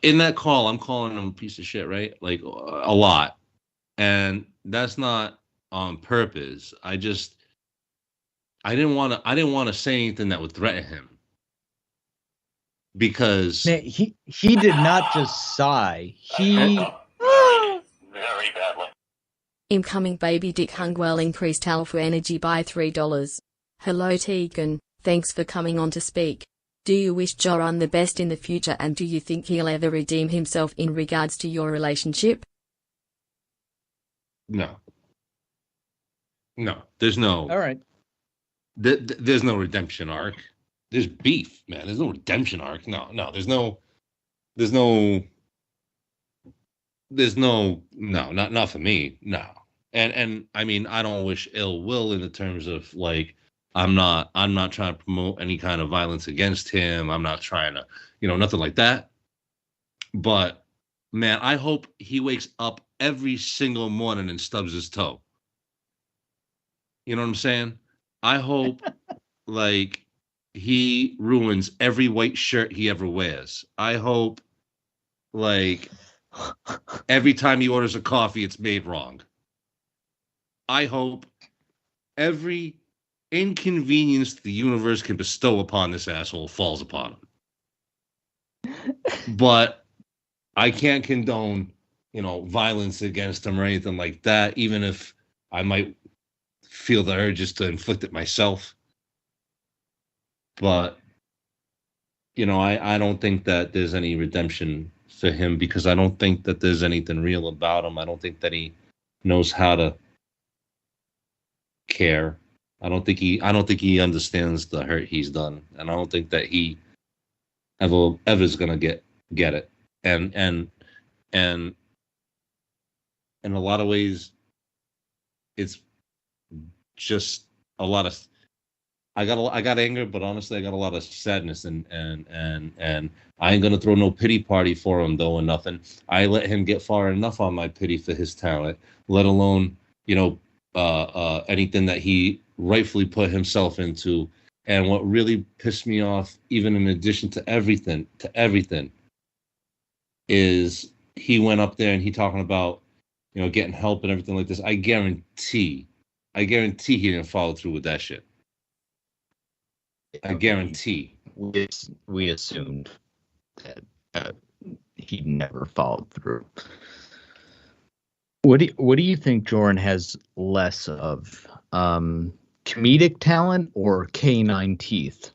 in that call, I'm calling him a piece of shit, right? Like, a lot. And that's not on purpose. I didn't want to say anything that would threaten him, because Man, he did not just sigh. He very badly. Incoming baby Dick Hungwell increased alpha energy by $3. Hello Tegan, thanks for coming on to speak. Do you wish Joran the best in the future, and do you think he'll ever redeem himself in regards to your relationship? no, there's no. all right. There's no redemption arc. There's beef, man. There's no redemption arc. No. There's no. No, not for me. No. And I mean, I don't wish ill will in the terms of, like, I'm not trying to promote any kind of violence against him. I'm not trying to, nothing like that. But man, I hope he wakes up every single morning and stubs his toe. You know what I'm saying? I hope, like, he ruins every white shirt he ever wears. I hope, like, every time he orders a coffee, it's made wrong. I hope every inconvenience the universe can bestow upon this asshole falls upon him. But I can't condone, violence against him or anything like that, even if I might feel the urges to inflict it myself. But, I don't think that there's any redemption for him, because I don't think that there's anything real about him. I don't think that he knows how to care. I don't think he understands the hurt he's done, and I don't think that he ever is gonna get it. And in a lot of ways, it's just a lot of. I got anger, but honestly, I got a lot of sadness, and I ain't gonna throw no pity party for him though, or nothing. I let him get far enough on my pity for his talent, let alone anything that he rightfully put himself into. And what really pissed me off, even in addition to everything, is he went up there and he talking about getting help and everything like this. I guarantee he didn't follow through with that shit. I guarantee. We assumed that he never followed through. What do you think Joran has less of? Comedic talent or canine teeth?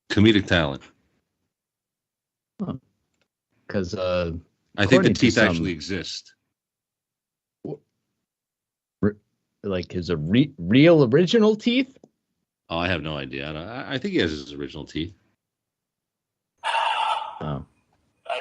Comedic talent. Because I think the teeth actually exist. Like his real original teeth? Oh, I have no idea. I think he has his original teeth. Oh.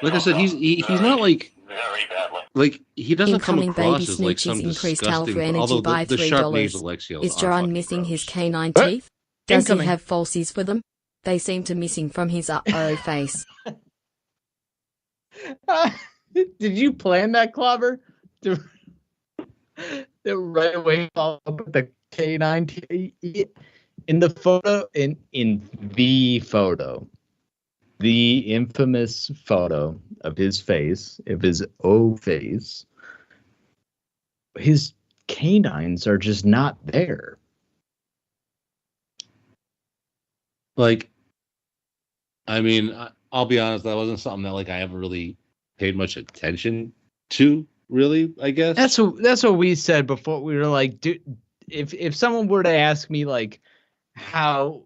Like I said, he's not like very badly. like he doesn't come Incoming across baby as like some snooches increased disgusting. for energy Although by the sharp $3. nasal Lexio Is are Joran fucking missing his gross. canine What? teeth? Does Incoming. he have falsies for them? They seem to missing from his face. Did you plan that, Clobber? To right away follow up with the canine teeth? In the photo, in the photo, the infamous photo of his face, of his O face, his canines are just not there. Like, I mean, I'll be honest, that wasn't something that like I ever really paid much attention to, really, I guess. That's what we said before. We were like, dude, if someone were to ask me like how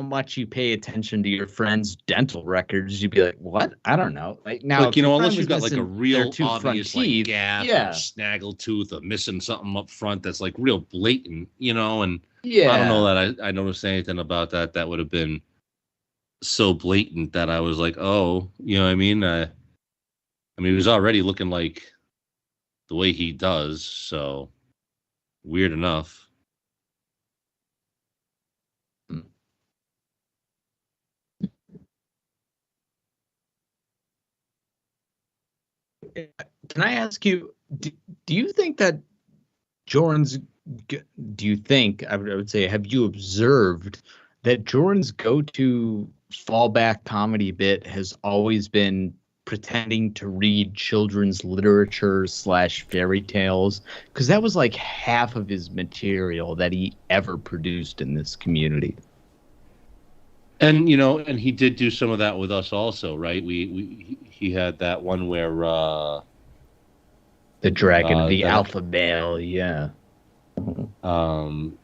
much you pay attention to your friend's dental records, you'd be like, what? I don't know. Like now, like, if your unless friend you've was got like a missing real their two front obvious like teeth, gap yeah. or snaggle tooth or missing something up front that's like real blatant, and Yeah. I don't know that I noticed anything about that would have been so blatant that I was like, oh, you know what I mean? I mean, he was already looking like the way he does, so weird enough. Can I ask you, do you think that Joran's, do you think, I would say, have you observed that Joran's go-to fallback comedy bit has always been pretending to read children's literature / fairy tales? Because that was like half of his material that he ever produced in this community. And and he did do some of that with us also, right? He had that one where The dragon, the that- alpha male, yeah.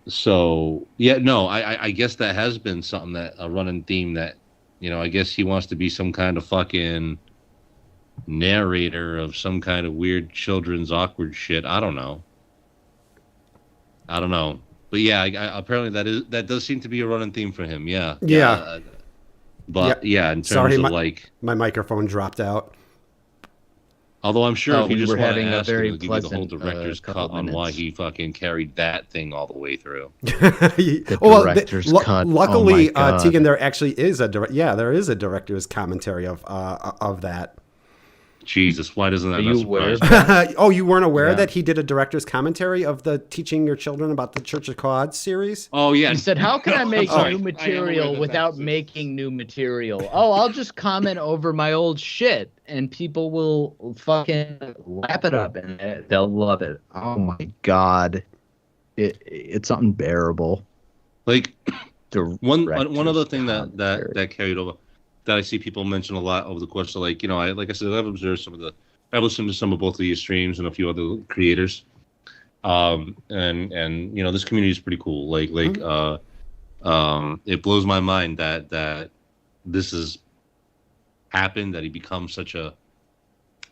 So yeah, no, I guess that has been something, that a running theme, that I guess he wants to be some kind of fucking narrator of some kind of weird children's awkward shit. I don't know. But yeah, apparently that does seem to be a running theme for him. Yeah. Yeah. But yeah, in terms Sorry, of my microphone dropped out. Although I'm sure if you we just were want having to a ask him, very he'll give you the whole pleasant, director's couple cut on why minutes. he fucking carried that thing all the way through. director's cut. Luckily, Oh my God. Tegan, there actually is there is a director's commentary of that. Jesus, why doesn't that Are not you aware surprise of me? Oh, you weren't aware Yeah. that he did a director's commentary of the Teaching Your Children About the Church of God series? Oh yeah, He said, how can I make sorry. new I am aware material that without that's- making new material? Oh, I'll just comment over my old shit and people will fucking lap it up and they'll love it. Oh my God. It's unbearable. Like one Director's other thing commentary. that carried over, that I see people mention a lot over the course of like I said, I've observed I've listened to some of both of these streams and a few other creators, and this community is pretty cool. It blows my mind that this has happened, that he becomes such a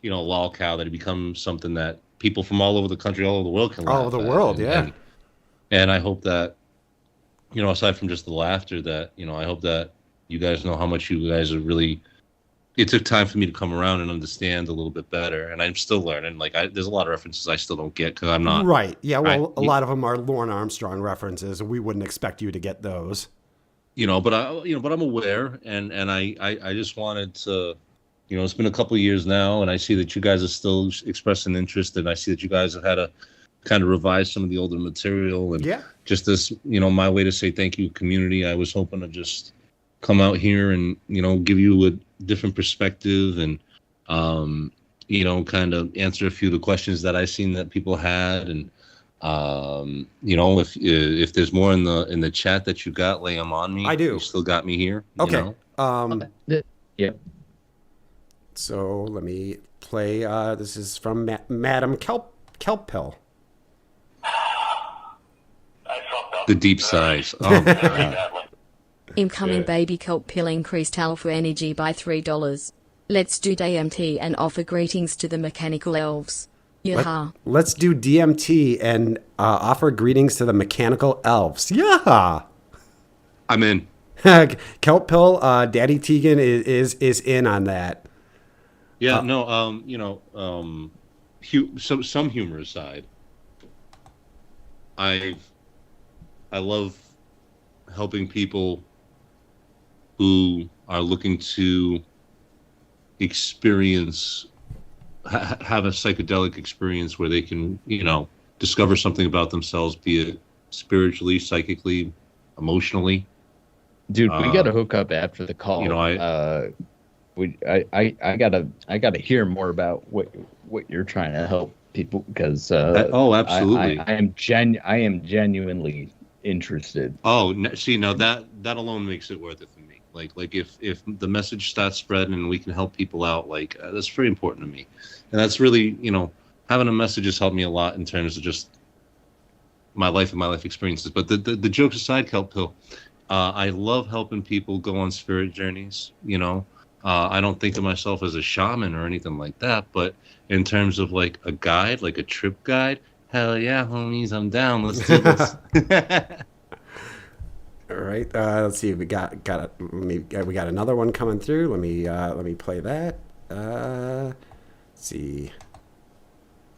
lol cow, that he becomes something that people from all over the country, all over the world can laugh All over the at. world, yeah. And I hope that aside from just the laughter, that I hope that you guys know how much you guys are really it took time for me to come around and understand a little bit better, and I'm still learning. Like, there's a lot of references I still don't get because I'm not right. Yeah, well, a lot of them are Lauren Armstrong references, and we wouldn't expect you to get those. but I'm aware, and I just wanted to, it's been a couple of years now, and I see that you guys are still expressing interest, and I see that you guys have had to kind of revise some of the older material, and just this, my way to say thank you, community. I was hoping to just come out here and give you a different perspective and kind of answer a few of the questions that I seen that people had, and if there's more in the chat that you got, lay them on me. I do. You still got me here. Okay. Yeah. So let me play. This is from Madam Kelp Hill. I fucked up. The deep sighs. Oh, Very God. badly. Incoming baby Kelp Hill increased alpha energy by $3. Let's do DMT and offer greetings to the mechanical elves. Yaha. Let's do DMT and offer greetings to the mechanical elves. Yeah. I'm in. Kelp Hill, Daddy Tegan is in on that. Yeah. Some humor aside, I love helping people who are looking to experience, have a psychedelic experience where they can, discover something about themselves, be it spiritually, psychically, emotionally. Dude, we gotta hook up after the call. I gotta hear more about what you're trying to help people, because absolutely, I am genuinely interested. Oh, see, now that alone makes it worth it for me. Like if the message starts spreading and we can help people out, that's very important to me, and that's really, having a message has helped me a lot in terms of just my life and my life experiences. But the jokes aside, Kelp Hill, I love helping people go on spirit journeys. I don't think of myself as a shaman or anything like that, but in terms of like a guide, like a trip guide, hell yeah, homies, I'm down. Let's do this. All right. Let's see. We got another one coming through. Let me play that. Let's see.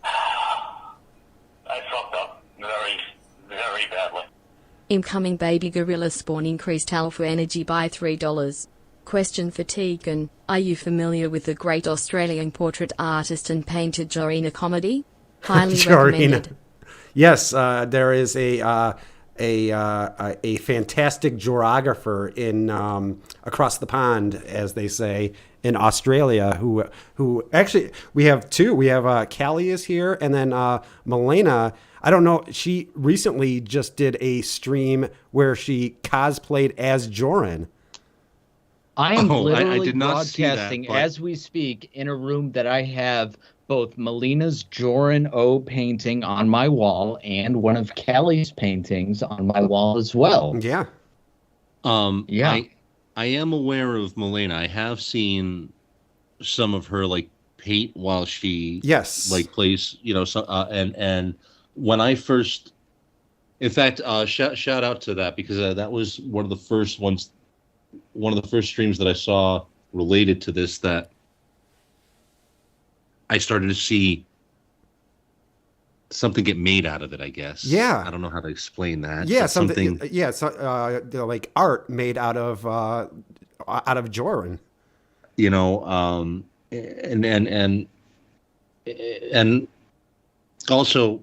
I fucked up very, very badly. Incoming baby gorilla spawn increased alpha energy by $3. Question for Tegan. Are you familiar with the great Australian portrait artist and painter Joran comedy? Highly recommended. Yes, there is a fantastic geographer in across the pond, as they say, in Australia, who actually, we have two. We have Callie is here, and then Milena. I don't know. She recently just did a stream where she cosplayed as Joran. I am literally I did not see that, broadcasting but as we speak in a room that I have both Melina's Joran O painting on my wall and one of Callie's paintings on my wall as well. Yeah. Yeah. I am aware of Milena. I have seen some of her paint while she plays, and when I first, in fact, shout out to that, because that was one of the first streams that I saw related to this, that I started to see something get made out of it, I guess. Yeah. I don't know how to explain that. Yeah, something. Yeah, like art made out of Joran. And also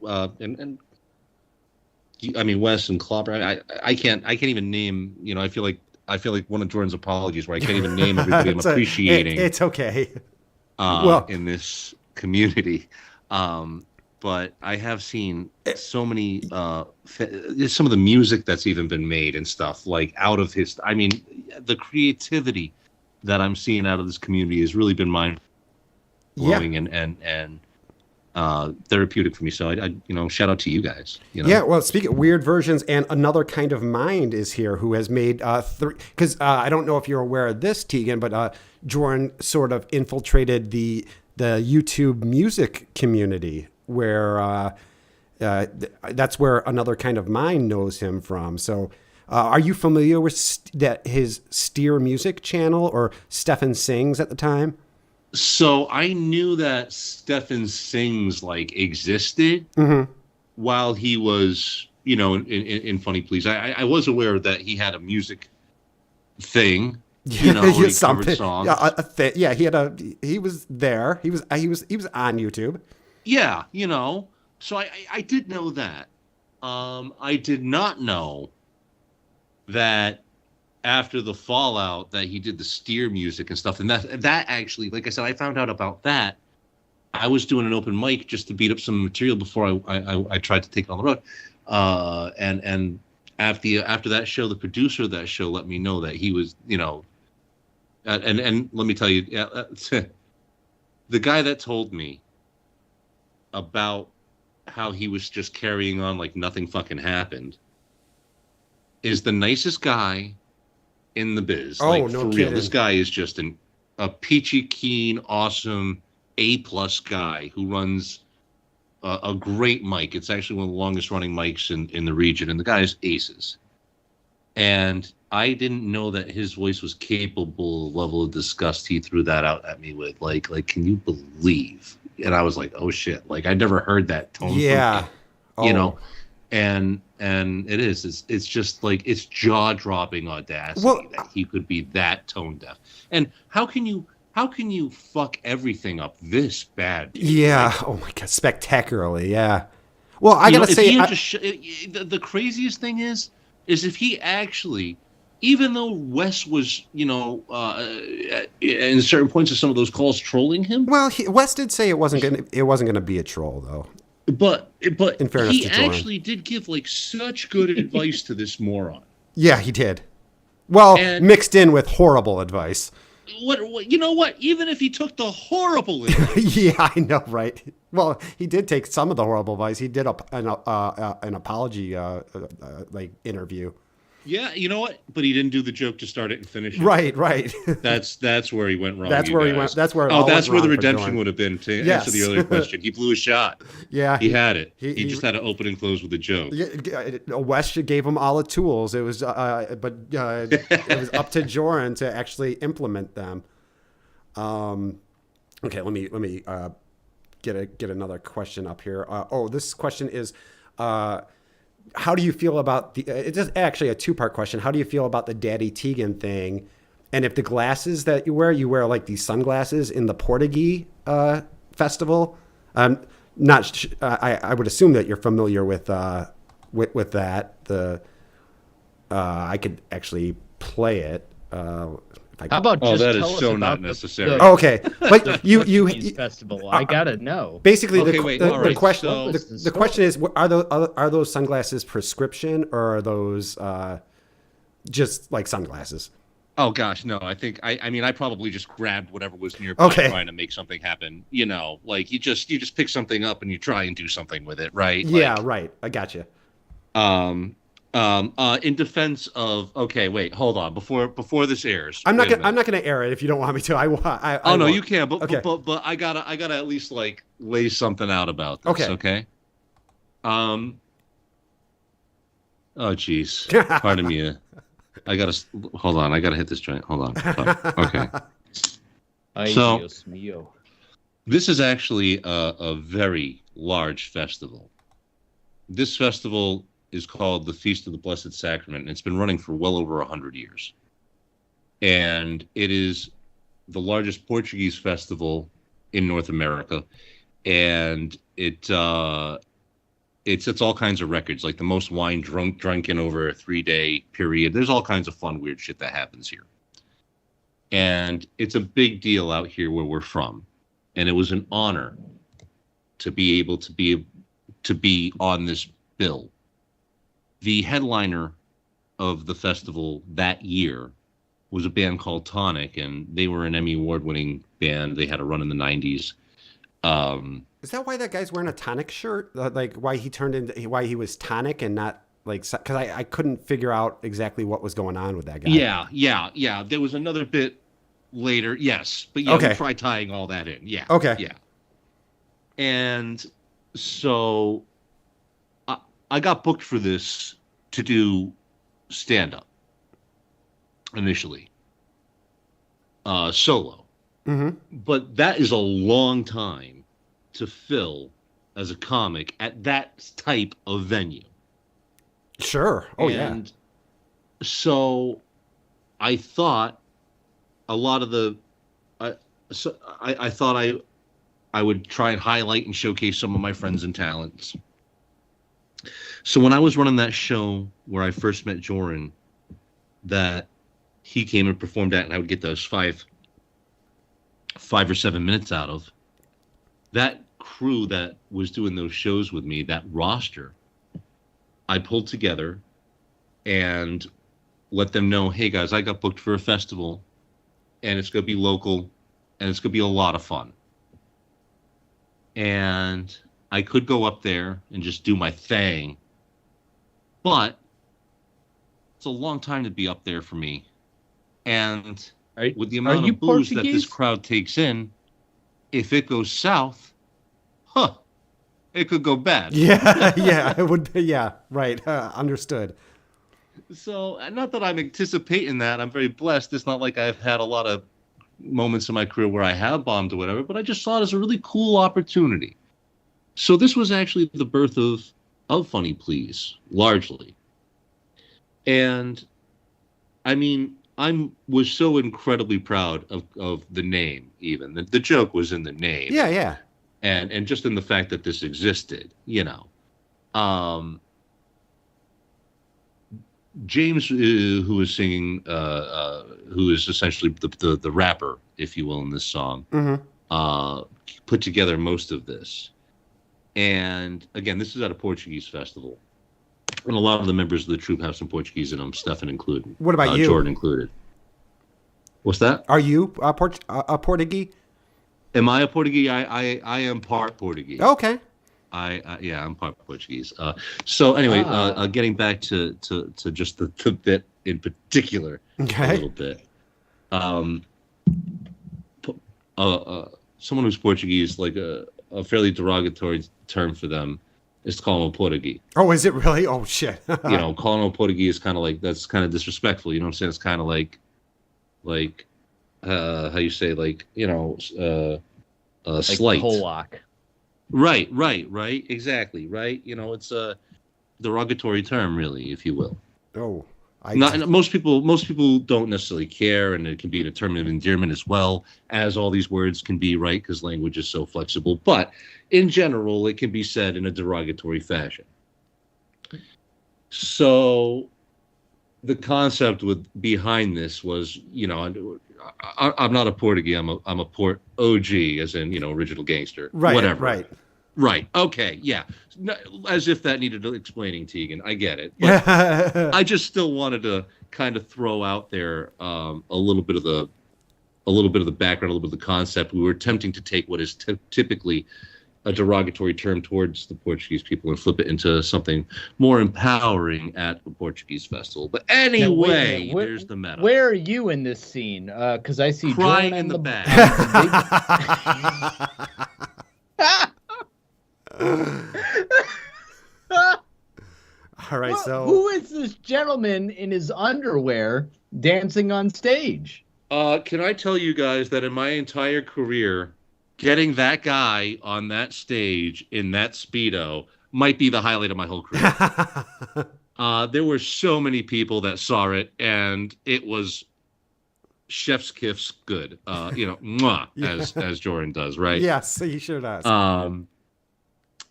I mean, Wes and Klopper. I can't even name. I feel like one of Jordan's apologies, where I can't even name everybody I'm appreciating. It's okay. In this community, but I have seen so many some of the music that's even been made and stuff out of his. I mean, the creativity that I'm seeing out of this community has really been mind-blowing and therapeutic for me. So I shout out to you guys. Yeah, well, speaking of weird versions, and Another Kind of Mind is here, who has made three. Because I don't know if you're aware of this, Tegan, but Joran sort of infiltrated the YouTube music community, where that's where Another Kind of Mind knows him from. So Are you familiar with his Steer Music channel or Stefan Sings at the time? So I knew that Stefan Sings like existed while he was, you know, in Funny Please. I was aware that he had a music thing. You know, he covered songs. Yeah, he was there. He was on YouTube. Yeah, you know. So I did know that. I did not know that after the fallout that he did the Steer music and stuff. And that actually, like I said, I found out about that. I was doing an open mic just to beat up some material before I tried to take it on the road. And after that show, the producer of that show let me know that he was, you know, and let me tell you, the guy that told me about how he was just carrying on like nothing fucking happened is the nicest guy in the biz. Oh, like, no for kidding. real. This guy is just a peachy keen, awesome, A+ guy who runs a great mic. It's actually one of the longest running mics in the region, and the guy is aces. And I didn't know that his voice was capable of the level of disgust he threw that out at me with. Like, can you believe? And I was like, oh shit! Like, I'd never heard that tone. Yeah, from him, you know, and it's just like it's jaw dropping audacity that he could be that tone deaf. And how can you fuck everything up this bad? Dude? Yeah. Like, oh my god, spectacularly. Yeah. Well, I gotta say, the craziest thing is if he actually, even though Wes was, you know, in certain points of some of those calls trolling him. Well, Wes did say it wasn't gonna be a troll though. But in fairness he to Joran, actually did give like such good advice to this moron. Yeah, he did. Well, And mixed in with horrible advice. What you know what? Even if he took the horrible advice, Yeah, I know, right? Well, he did take some of the horrible advice. He did an apology like interview. yeah, you know what? But he didn't do the joke to start it and finish it. Right. That's where he went wrong. That's where he went. That's where. That's where the wrong for redemption Joran. would have been to Yes. answer the earlier question. He blew a shot. Yeah, he had it. he He just had to open and close with a joke. Yeah, Wes gave him all the tools. It was, it was up to Joran to actually implement them. Okay, let me get another question up here. This question is, how do you feel about it's actually a two-part question. How do you feel about the Daddy Tegan thing? And if the glasses that you wear like these sunglasses in the Portuguese festival? I would assume that you're familiar with that. I could actually play it. How about just that tell is us so about not the- necessary. the- Oh, okay, but you Portuguese festival. I gotta know. basically Okay, the wait, all right, question so- the question is, are those sunglasses prescription or are those just like sunglasses? Oh gosh, no. I think I mean I probably just grabbed whatever was nearby, Okay. trying to make something happen. You know, like you just pick something up and you try and do something with it, right? Yeah, Like, right. I got you. in defense of, okay, wait, hold on, before this airs. I'm wait a not minute. gonna air it if you don't want me to. I Oh no, won't. you can, but, Okay. but I gotta at least like lay something out about this. Okay. Okay. Oh geez, pardon me. I gotta hold on. I gotta hit this joint. Hold on. Okay. Ay, So- Dios mío. This is actually a very large festival. This festival is called the Feast of the Blessed Sacrament, and it's been running for well over 100 years. And it is the largest Portuguese festival in North America, and it's all kinds of records, like the most wine drunken over a 3-day period. There's all kinds of fun, weird shit that happens here. And it's a big deal out here where we're from. And it was an honor to be able to be on this bill. The headliner of the festival that year was a band called Tonic, and they were an Emmy Award-winning band. They had a run in the 90s. Is that why that guy's wearing a Tonic shirt? Like why he was Tonic and not like, because I couldn't figure out exactly what was going on with that guy. Yeah. There was another bit later, yes, but yeah, Okay. we'll try tying all that in. Yeah. Okay. Yeah. And so I got booked for this to do stand-up initially, solo. But that is a long time to fill as a comic at that type of venue. Sure. Oh, yeah. So I thought a lot of the, I thought I would try and highlight and showcase some of my friends and talents. So when I was running that show where I first met Joran, that he came and performed at, and I would get those 5 or 7 minutes out of, that crew that was doing those shows with me, that roster, I pulled together and let them know, hey guys, I got booked for a festival and it's going to be local and it's going to be a lot of fun. And I could go up there and just do my thing, but it's a long time to be up there for me. And with the amount of booze that this crowd takes in, if it goes south, it could go bad. Yeah, it would be, yeah, right, understood. So, not that I'm anticipating that. I'm very blessed. It's not like I've had a lot of moments in my career where I have bombed or whatever, but I just saw it as a really cool opportunity. So this was actually the birth of Funny Please, largely. And, I mean, I was so incredibly proud of the name, even. The joke was in the name. Yeah. And just in the fact that this existed, you know. James, who was singing, who is essentially the rapper, if you will, in this song, put together most of this. And again, this is at a Portuguese festival. And a lot of the members of the troupe have some Portuguese in them, Stefan included. What about you? Jordan included. What's that? Are you a Portuguese? Am I a Portuguese? I am part Portuguese. Okay. Yeah, I'm part Portuguese. So anyway, getting back to just the bit in particular, a little bit. Someone who's Portuguese, like a fairly derogatory term for them, is to call them a Portuguese. Oh, is it really? Oh shit. Calling them a Portuguese is kind of like, that's kind of disrespectful. You know what I'm saying? It's kind of like how you say, like, slight. Polak. Right, exactly, right. It's a derogatory term, really, if you will. Oh, most people don't necessarily care, and it can be a term of endearment as well, as all these words can be, right? Because language is so flexible. But in general, it can be said in a derogatory fashion. So the concept behind this was, I'm not a Portuguese. I'm a Port OG, as in, original gangster. Right. Whatever. Right. Okay. Yeah. As if that needed explaining, Tegan. I get it. But I just still wanted to kind of throw out there a little bit of the background, a little bit of the concept. We were attempting to take what is typically a derogatory term towards the Portuguese people and flip it into something more empowering at the Portuguese festival. But anyway, there's the meta. Where are you in this scene? Because I see crying Joran in the back. All right, so who is this gentleman in his underwear dancing on stage? Can I tell you guys that in my entire career, getting that guy on that stage in that Speedo might be the highlight of my whole career. There were so many people that saw it, and it was chef's kiss good. Mwah, as Joran does, right? Yes, he sure does.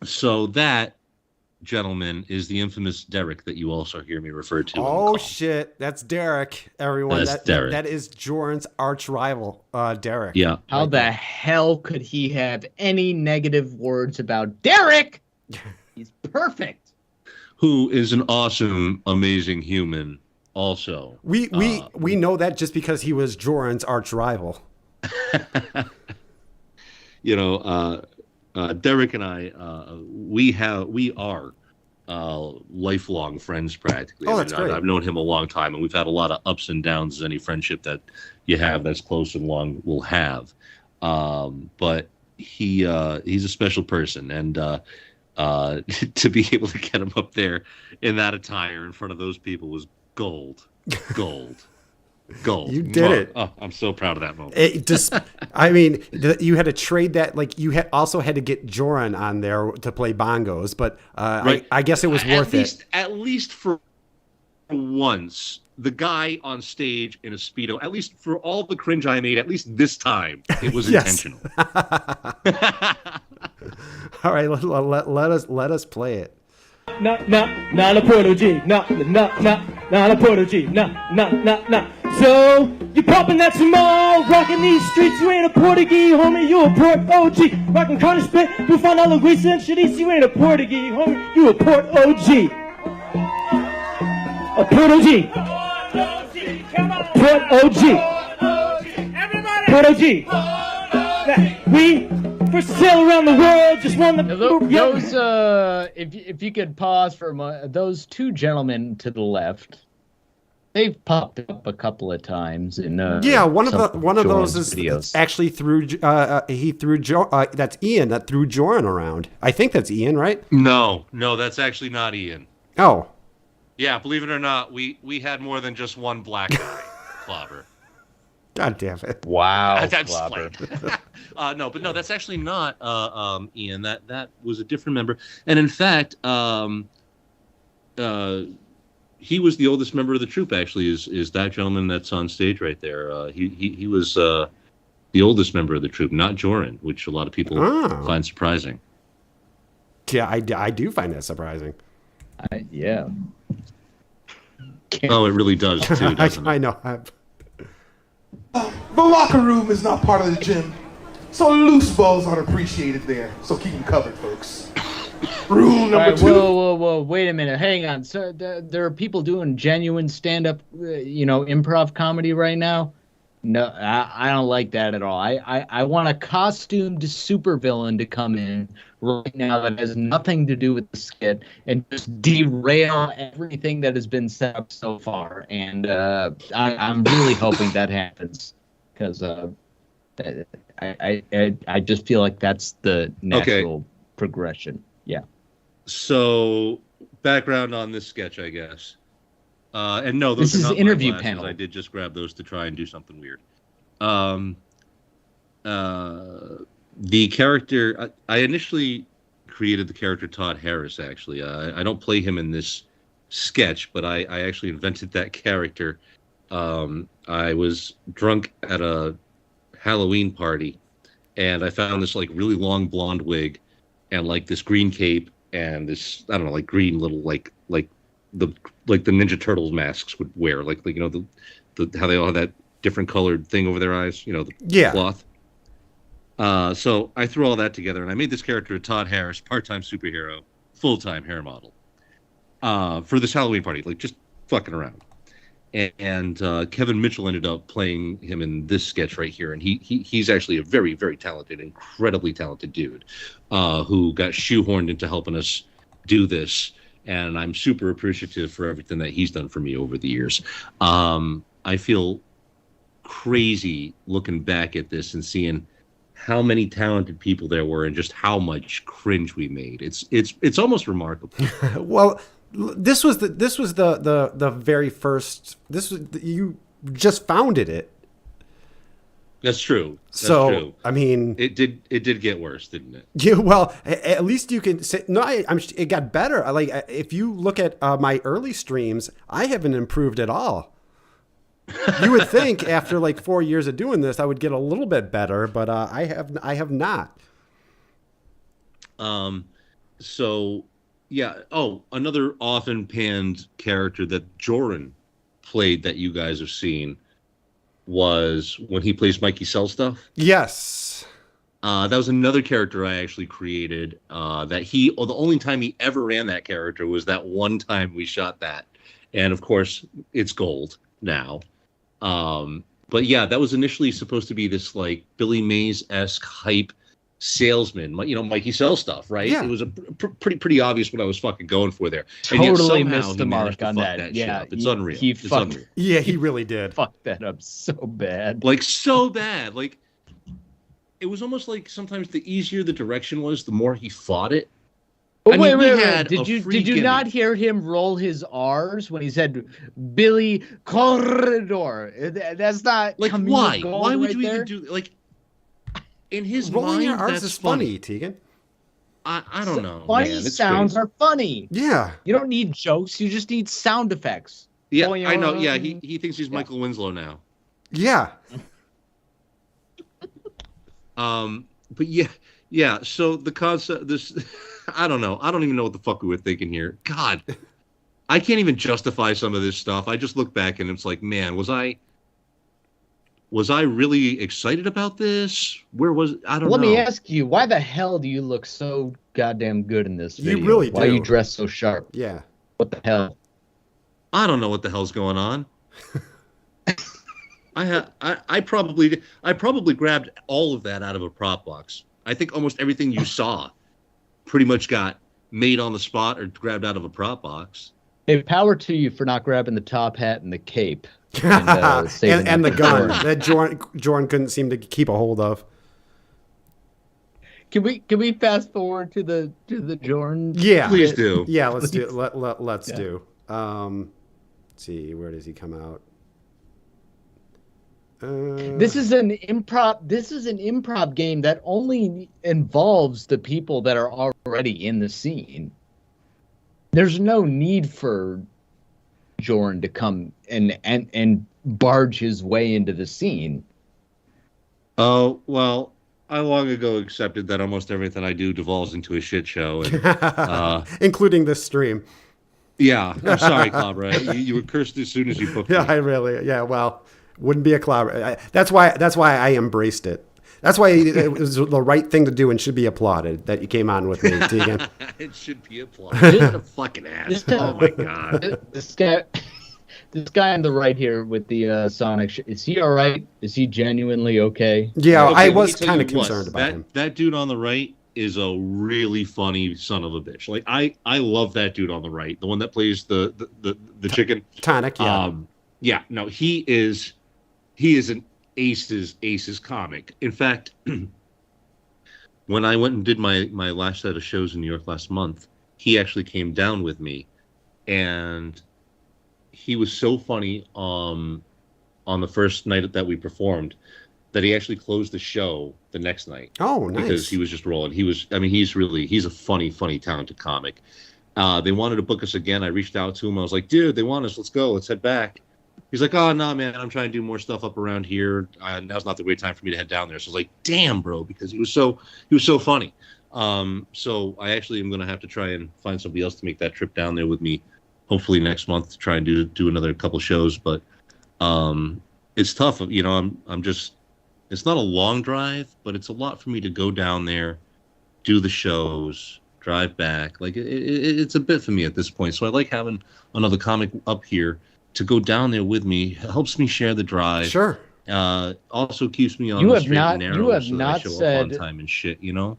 So that gentleman is the infamous Derek that you also hear me refer to. Oh shit, that's Derek, everyone. That's Derek. That is Joran's arch rival, Derek. Yeah. How the hell could he have any negative words about Derek? He's perfect. Who is an awesome, amazing human also. We know that just because he was Joran's arch rival. Derek and I, we are lifelong friends practically. Oh, that's great. I've known him a long time, and we've had a lot of ups and downs as any friendship that you have that's close and long will have. But he's a special person, and to be able to get him up there in that attire in front of those people was Gold. You did it. Oh, I'm so proud of that moment. It just, I mean, you had to trade that. Like you also had to get Joran on there to play bongos, but Right. I guess it was worth it. At least for once, the guy on stage in a Speedo, at least for all the cringe I made, at least this time, it was Yes. intentional. All right, let us play it. Na na Porto G, na Porto G, na. So you popping that small, rocking these streets. You ain't a Portuguese, homie. You a Port OG. Rocking Carter spit, we find all the grease and shit. You ain't a Portuguese, homie. You a Port OG. A Port OG. Port OG. Port OG. We for sale around the world. Just won the. Those if you could pause for a moment, those two gentlemen to the left, they've popped up a couple of times in Yeah, one of those Joran's is videos. actually that's Ian that threw Joran around. I think that's Ian, right? No, that's actually not Ian. Oh, Yeah, believe it or not, we had more than just one black guy. Clobber. God damn it! Wow, That's Clobber. no, that's actually not Ian. That was a different member. And in fact, he was the oldest member of the troupe. Actually, is that gentleman that's on stage right there? He was the oldest member of the troupe, not Joran, which a lot of people find surprising. Yeah, I do find that surprising. Yeah. Oh, it really does too, doesn't it? I know. The locker room is not part of the gym, so loose balls aren't appreciated there. So keep them covered, folks. Rule number All right, 2. whoa! Wait a minute. Hang on. So there are people doing genuine stand-up, improv comedy right now. No, I don't like that at all. I want a costumed supervillain to come in right now that has nothing to do with the skit and just derail everything that has been set up so far. And I'm really hoping that happens because I just feel like that's the natural progression. Yeah. So, background on this sketch, I guess. And no, those This are is not my interview glasses. panel. I did just grab those to try and do something weird. The character, I initially created the character Todd Harris, actually. I don't play him in this sketch, but I actually invented that character. I was drunk at a Halloween party, and I found this like really long blonde wig and like this green cape and this, I don't know, like green little like the Ninja Turtles masks would wear, like the how they all have that different colored thing over their eyes, the cloth. So I threw all that together and I made this character Todd Harris, part-time superhero, full-time hair model, for this Halloween party, like just fucking around. And Kevin Mitchell ended up playing him in this sketch right here, and he's actually a very, very talented, incredibly talented dude who got shoehorned into helping us do this. And I'm super appreciative for everything that he's done for me over the years. I feel crazy looking back at this and seeing how many talented people there were and just how much cringe we made. It's almost remarkable. Well, this was the very first. You just founded it. That's true. That's So true. I mean, it did get worse, didn't it? yeah. Well, at least you can say no. It got better. If you look at my early streams, I haven't improved at all. You would think after like 4 years of doing this, I would get a little bit better, but I have not. So yeah. Oh, another often panned character that Joran played that you guys have seen was when he plays Mikey Selstuff. Yes. That was another character I actually created. The only time he ever ran that character was that one time we shot that, and of course it's gold now. But yeah, that was initially supposed to be this like Billy Mays-esque hype salesman, Mikey Selstuff, right? Yeah. It was a pretty obvious what I was fucking going for there. Totally and yet somehow missed he the managed mark to on fuck that. shit Yeah, up. It's unreal. He It's fucked- unreal. Yeah, he really did. Fucked that up so bad. Like so bad. Like it was almost like sometimes the easier the direction was, the more he fought it. But we wait. had a Did you freaking- not hear him roll his R's when he said Billy Corridor? That's not like comedic why? gold Why would right you there? even do like in his Rolling mind? your R's That's is funny, Tegan. I don't know. Funny man. It's sounds crazy. are funny. Yeah. You don't need jokes. You just need sound effects. Yeah, Rolling I know. your Yeah, R's. he thinks he's Michael Winslow now. Yeah. But yeah. So the concept, this, I don't know. I don't even know what the fuck we were thinking here. God, I can't even justify some of this stuff. I just look back and it's like, man, was I really excited about this? Where was I don't know. Let me ask you, why the hell do you look so goddamn good in this You video? really Why do. you dress so sharp? Yeah. What the hell? I don't know what the hell's going on. I probably grabbed all of that out of a prop box. I think almost everything you saw pretty much got made on the spot or grabbed out of a prop box. Hey, power to you for not grabbing the top hat and the cape. And, saving and that the for gun Jordan. that Joran couldn't seem to keep a hold of. Can we fast forward to the Jordan? Yeah. Please do. Yeah, let's do. Let's Yeah. do. Let's see, where does he come out? This is an improv game that only involves the people that are already in the scene. There's no need for Joran to come and barge his way into the scene. Oh, well, I long ago accepted that almost everything I do devolves into a shit show. And, including this stream. yeah, I'm sorry, Clobra. You were cursed as soon as you booked me. Yeah, well, wouldn't be a cloud. That's why I embraced it. That's why it was the right thing to do and should be applauded that you came on with me, Tegan. It should be applauded. What a fucking ass. Oh, my God. This guy on the right here with the Sonic. Is he all right? Is he genuinely okay? Yeah, Okay, I let me was tell kind you of what, concerned about him. That dude on the right is a really funny son of a bitch. Like I love that dude on the right, the one that plays the chicken. Tonic, yeah. Yeah, no, he is an aces comic. In fact, when I went and did my last set of shows in New York last month, he actually came down with me, and he was so funny on the first night that we performed that he actually closed the show the next night. Oh, nice. Because he was just rolling. He's a funny, talented comic. They wanted to book us again. I reached out to him. I was like, dude, they want us. Let's go. Let's head back. He's like, oh, no, man, I'm trying to do more stuff up around here. Now's not the great time for me to head down there. So I was like, damn, bro, because he was so funny. So I actually am going to have to try and find somebody else to make that trip down there with me, hopefully next month, to try and do another couple shows. But it's tough. You know, it's not a long drive, but it's a lot for me to go down there, do the shows, drive back. Like it's a bit for me at this point. So I like having another comic up here to go down there with me. It helps me share the drive. Sure. Also keeps me on You the have straight not- and narrow. you have so that I not show said- up on time and shit. You know.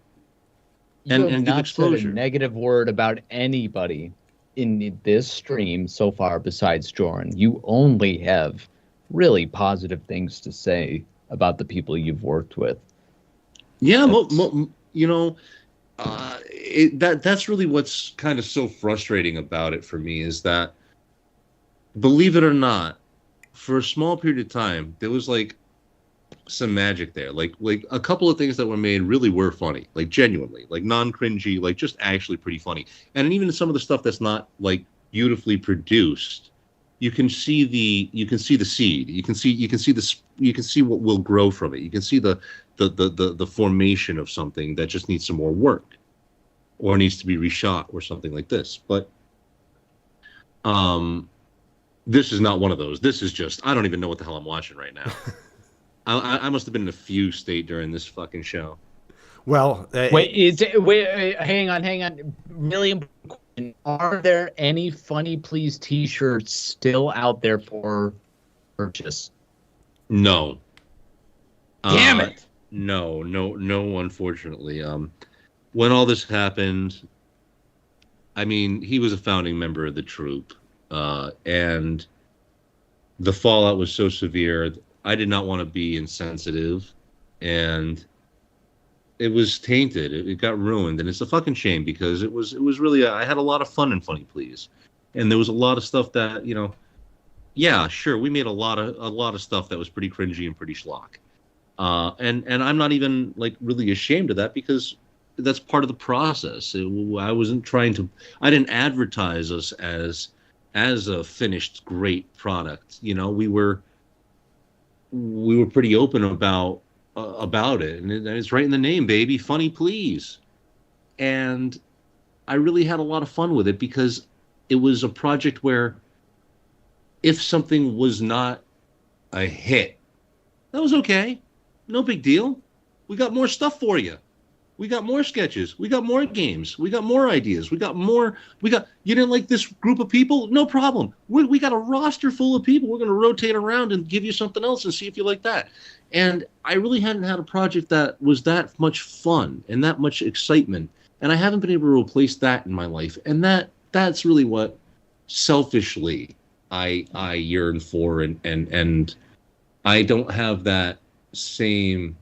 You And have give not said a exposure. negative word about anybody in this stream so far besides Joran. You only have really positive things to say about the people you've worked with. Yeah, you know, that's really what's kind of so frustrating about it for me is that, believe it or not, for a small period of time, there was like some magic there. Like a couple of things that were made really were funny, like genuinely, like non-cringy, like just actually pretty funny. And even some of the stuff that's not like beautifully produced, you can see the seed. You can see what will grow from it. You can see the formation of something that just needs some more work, or needs to be reshot, or something like this. But this is not one of those. This is just, I don't even know what the hell I'm watching right now. I must have been in a fugue state during this fucking show. Well, Wait, hang on. Really important question. Are there any Funny Please t-shirts still out there for purchase? No. Damn it. No, unfortunately. When all this happened, I mean, he was a founding member of the troupe, and the fallout was so severe. I did not want to be insensitive, and it was tainted. It got ruined, and it's a fucking shame because it was really I had a lot of fun in Funny Please, and there was a lot of stuff that yeah, sure, we made a lot of stuff that was pretty cringy and pretty schlock, and I'm not even like really ashamed of that because that's part of the process. I wasn't trying to. I didn't advertise us as a finished great product. We were pretty open about it, and it's right in the name, baby. Funny Please. And I really had a lot of fun with it because it was a project where if something was not a hit, that was okay. No big deal. We got more stuff for you. We got more sketches. We got more games. We got more ideas. You didn't like this group of people? No problem. We got a roster full of people. We're going to rotate around and give you something else and see if you like that. And I really hadn't had a project that was that much fun and that much excitement. And I haven't been able to replace that in my life. And that's really what selfishly I yearn for. And I don't have that same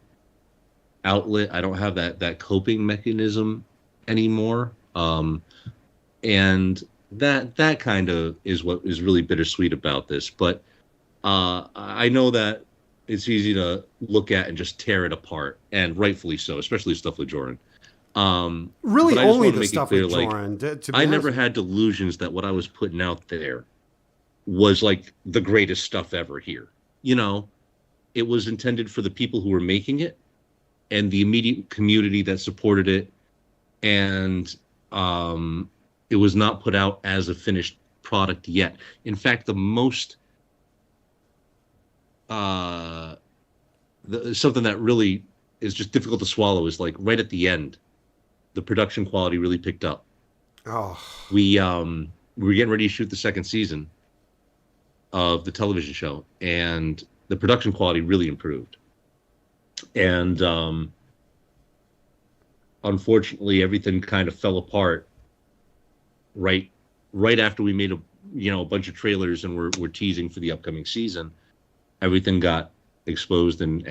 outlet. I don't have that coping mechanism anymore. And that kind of is what is really bittersweet about this. But I know that it's easy to look at and just tear it apart, and rightfully so, especially stuff with Joran. Really, only the stuff with Joran. I never had delusions that what I was putting out there was like the greatest stuff ever here. It was intended for the people who were making it and the immediate community that supported it. And it was not put out as a finished product yet. In fact, the most something that really is just difficult to swallow is like right at the end, the production quality really picked up. Oh, we were getting ready to shoot the second season of the television show, and the production quality really improved. And unfortunately, everything kind of fell apart right after we made a bunch of trailers and we're teasing for the upcoming season. Everything got exposed and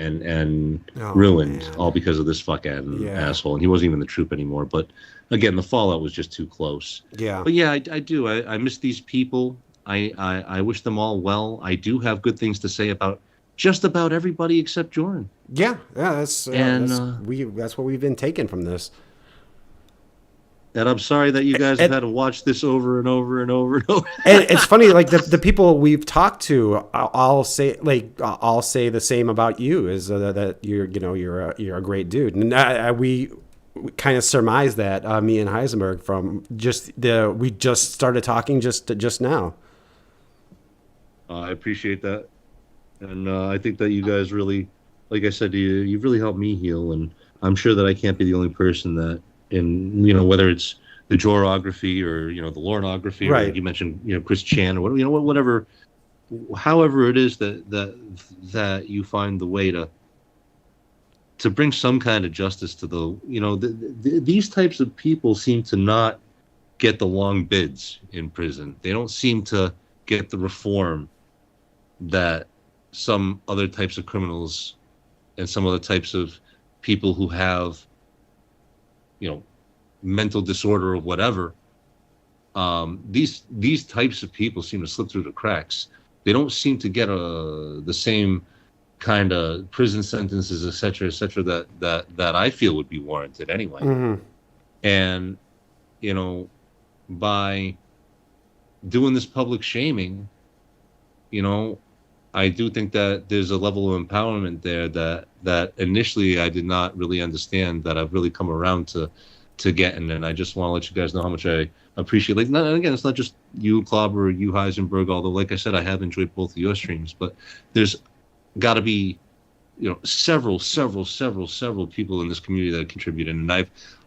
ruined, man. All because of this fucking asshole. And he wasn't even the troupe anymore. But again, the fallout was just too close. Yeah. But yeah, I do. I miss these people. I wish them all well. I do have good things to say about just about everybody except Joran. Yeah, that's what we've been taking from this. And I'm sorry that you guys have had to watch this over and over and over and over. And it's funny, like the people we've talked to, I'll say the same about you, is that you're a great dude, and we kind of surmised that, me and Heisenberg, from we just started talking just now. I appreciate that. And I think that you guys really, like I said to you, you've really helped me heal. And I'm sure that I can't be the only person that, whether it's the Jorography or, the Lornography, right. Or you mentioned, Chris Chan, or whatever, however it is that you find the way to bring some kind of justice to these types of people seem to not get the long bids in prison. They don't seem to get the reform that some other types of criminals and some other types of people who have, mental disorder or whatever. These types of people seem to slip through the cracks. They don't seem to get the same kind of prison sentences, et cetera, that I feel would be warranted anyway. Mm-hmm. And, by doing this public shaming, I do think that there's a level of empowerment there that initially I did not really understand, that I've really come around to getting. And I just want to let you guys know how much I appreciate. And again, it's not just you, Clobber, or you, Heisenberg, although, like I said, I have enjoyed both of your streams. But there's got to be, several people in this community that contributed. And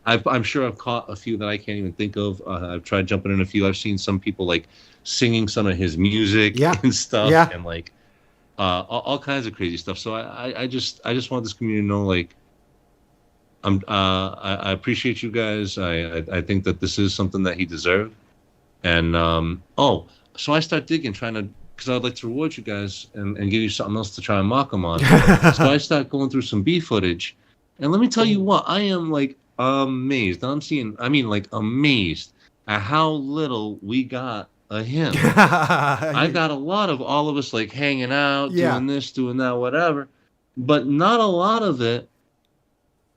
I'm sure I've caught a few that I can't even think of. I've tried jumping in a few. I've seen some people like singing some of his music and stuff, and like all kinds of crazy stuff. So I just want this community to know, like, I appreciate you guys. I think that this is something that he deserved. And so I start digging, because I'd like to reward you guys and give you something else to try and mock him on. So I start going through some B footage, And let me tell you what, I am like amazed. Amazed at how little we got of him. I got a lot of all of us like hanging out, doing this, doing that, whatever. But not a lot of it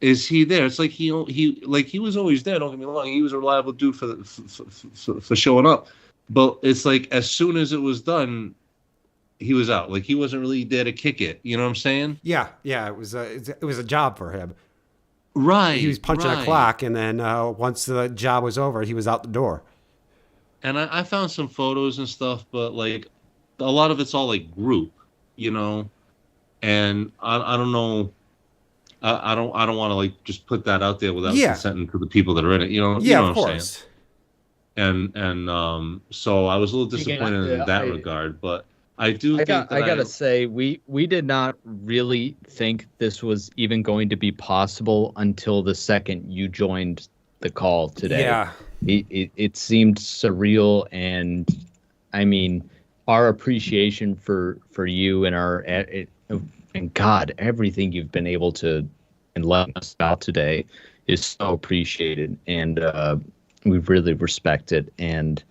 is he there. It's like he was always there. Don't get me wrong. He was a reliable dude for showing up. But it's like as soon as it was done, he was out. Like he wasn't really there to kick it. You know what I'm saying? Yeah. It was a job for him. Right. He was punching a clock, and then once the job was over, he was out the door. And I found some photos and stuff, but like a lot of it's all like group, you know. And I don't know. I don't want to like just put that out there without consenting to the people that are in it, you know. Yeah, you know of what I'm course. saying? And so I was a little disappointed in that regard, but I gotta say we did not really think this was even going to be possible until the second you joined the call today. Yeah, it seemed surreal, and I mean our appreciation for you and and God, everything you've been able to enlighten us about today is so appreciated, and we really respect it. And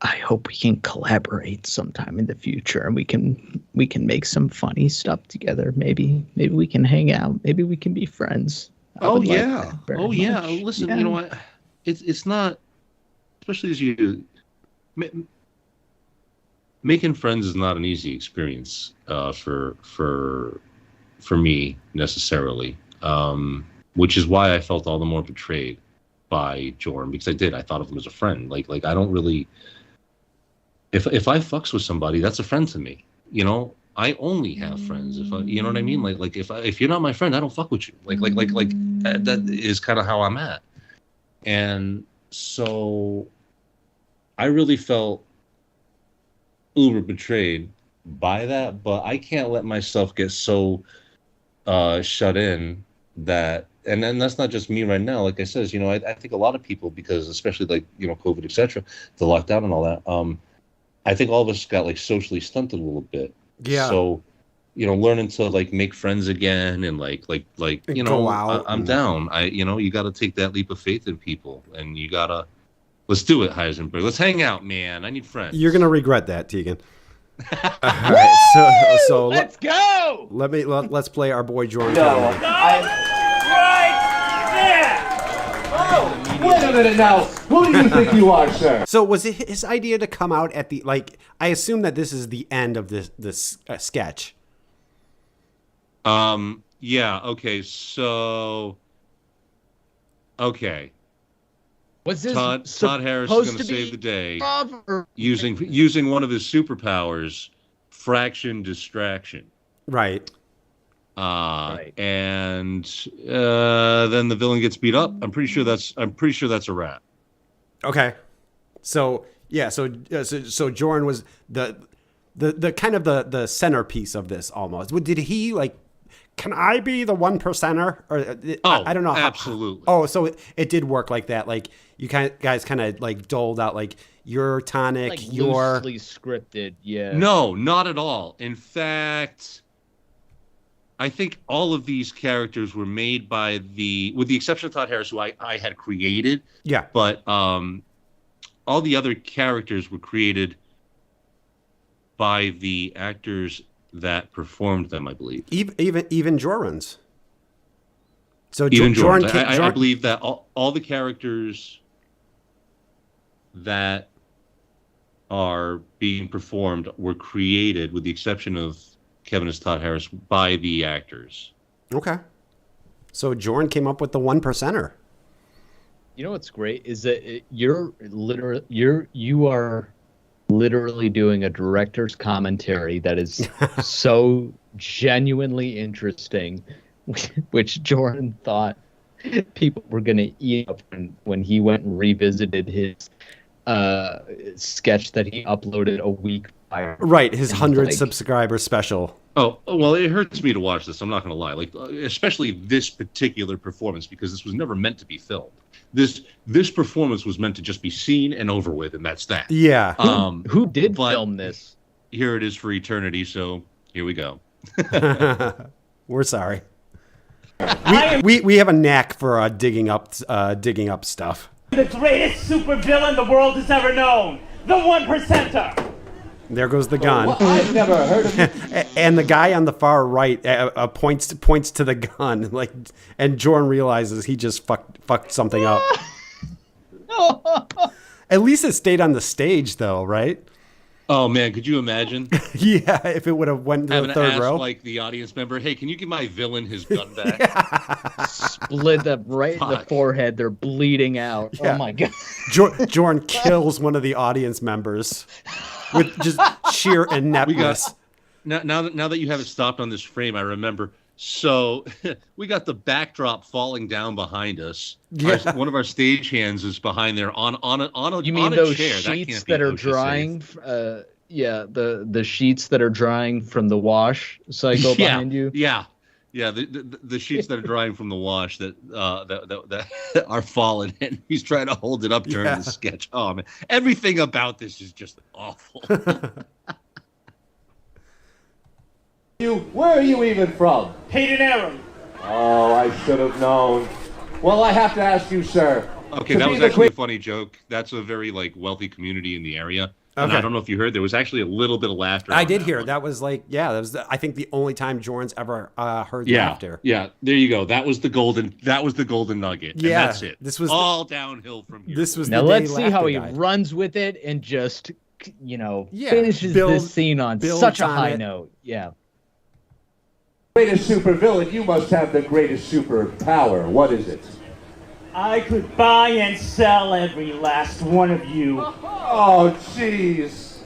I hope we can collaborate sometime in the future, and we can make some funny stuff together. Maybe we can hang out. Maybe we can be friends. Yeah. Listen, you know what? It's not, especially as you making friends is not an easy experience for me necessarily, which is why I felt all the more betrayed by Joran, because I thought of him as a friend. Like I don't really. If I fucks with somebody, that's a friend to me. You know, I only have friends. If you know what I mean. Like if you're not my friend, I don't fuck with you. Like that is kind of how I'm at. And so, I really felt uber betrayed by that. But I can't let myself get so shut in that. And then that's not just me right now. Like I says, you know, I think a lot of people, because especially like, you know, COVID, etc., the lockdown and all that. I think all of us got like socially stunted a little bit. Yeah. So, you know, learning to like make friends again and like you know, go out I'm down. You got to take that leap of faith in people, and you gotta let's do it, Heisenberg. Let's hang out, man. I need friends. You're gonna regret that, Tegan. All right, so let's go. Let's play our boy Joran. Wait a minute now. Who do you think you are, sir? So was it his idea to come out at the, like, I assume that this is the end of this sketch. Yeah. Okay. So. Okay. Was this Todd Harris is going to save the day using one of his superpowers, fraction distraction. Right. Right. And then the villain gets beat up. I'm pretty sure that's a wrap. Okay. So yeah. So Joran was the kind of the centerpiece of this almost. Did he like? Can I be the 1%er? Or I don't know. Absolutely. So it did work like that. Like you guys kind of like doled out like your tonic, like your loosely scripted. Yeah. No, not at all. In fact, I think all of these characters were made by with the exception of Todd Harris, who I had created. Yeah. But all the other characters were created by the actors that performed them, I believe. Even Joran's. So even Joran, I believe that all the characters that are being performed were created, with the exception of Kevin as Todd Harris, by the actors. Okay. So Joran came up with the 1%er. You know what's great is that you are literally doing a director's commentary that is so genuinely interesting, which Joran thought people were going to eat up when he went and revisited his sketch that he uploaded a week prior. Right, his 100 subscriber special. Oh, well, it hurts me to watch this. I'm not going to lie. Like, especially this particular performance, because this was never meant to be filmed. This performance was meant to just be seen and over with, and that's that. Yeah. Who did film this? Here it is for eternity, so here we go. We're sorry. We have a knack for digging up stuff. The greatest supervillain the world has ever known. The 1%er. There goes the gun. Well, I've never heard of it. And the guy on the far right points to the gun, and Joran realizes he just fucked something up. At least it stayed on the stage, though, right? Oh man, could you imagine? Yeah, if it would have went to the third row. Like the audience member, hey, can you give my villain his gun back? Split them right in the forehead. They're bleeding out. Yeah. Oh my god. Joran kills one of the audience members with just sheer ineptness. Now that you have it stopped on this frame, I remember. So we got the backdrop falling down behind us. Yeah. One of our stagehands is behind there on a You mean on a those chair. sheets that are drying? Yeah, the sheets that are drying from the wash cycle behind you. Yeah. The sheets that are drying from the wash that are fallen, and he's trying to hold it up during the sketch. Oh man, everything about this is just awful. Where are you even from? Hayden Aram. Oh, I should have known. Well, I have to ask you, sir. Okay, that was actually a funny joke. That's a very wealthy community in the area. And I don't know if you heard, there was actually a little bit of laughter. I did hear. That was that was I think the only time Joran's ever heard laughter. Yeah, there you go. That was the golden nugget. Yeah, and that's it. This was all downhill from here. This was now the let's day see laughter how he died. runs with it and just finishes this scene on builds such a on high it. note. Yeah. Greatest supervillain, you must have the greatest superpower. What is it? I could buy and sell every last one of you. Oh, jeez.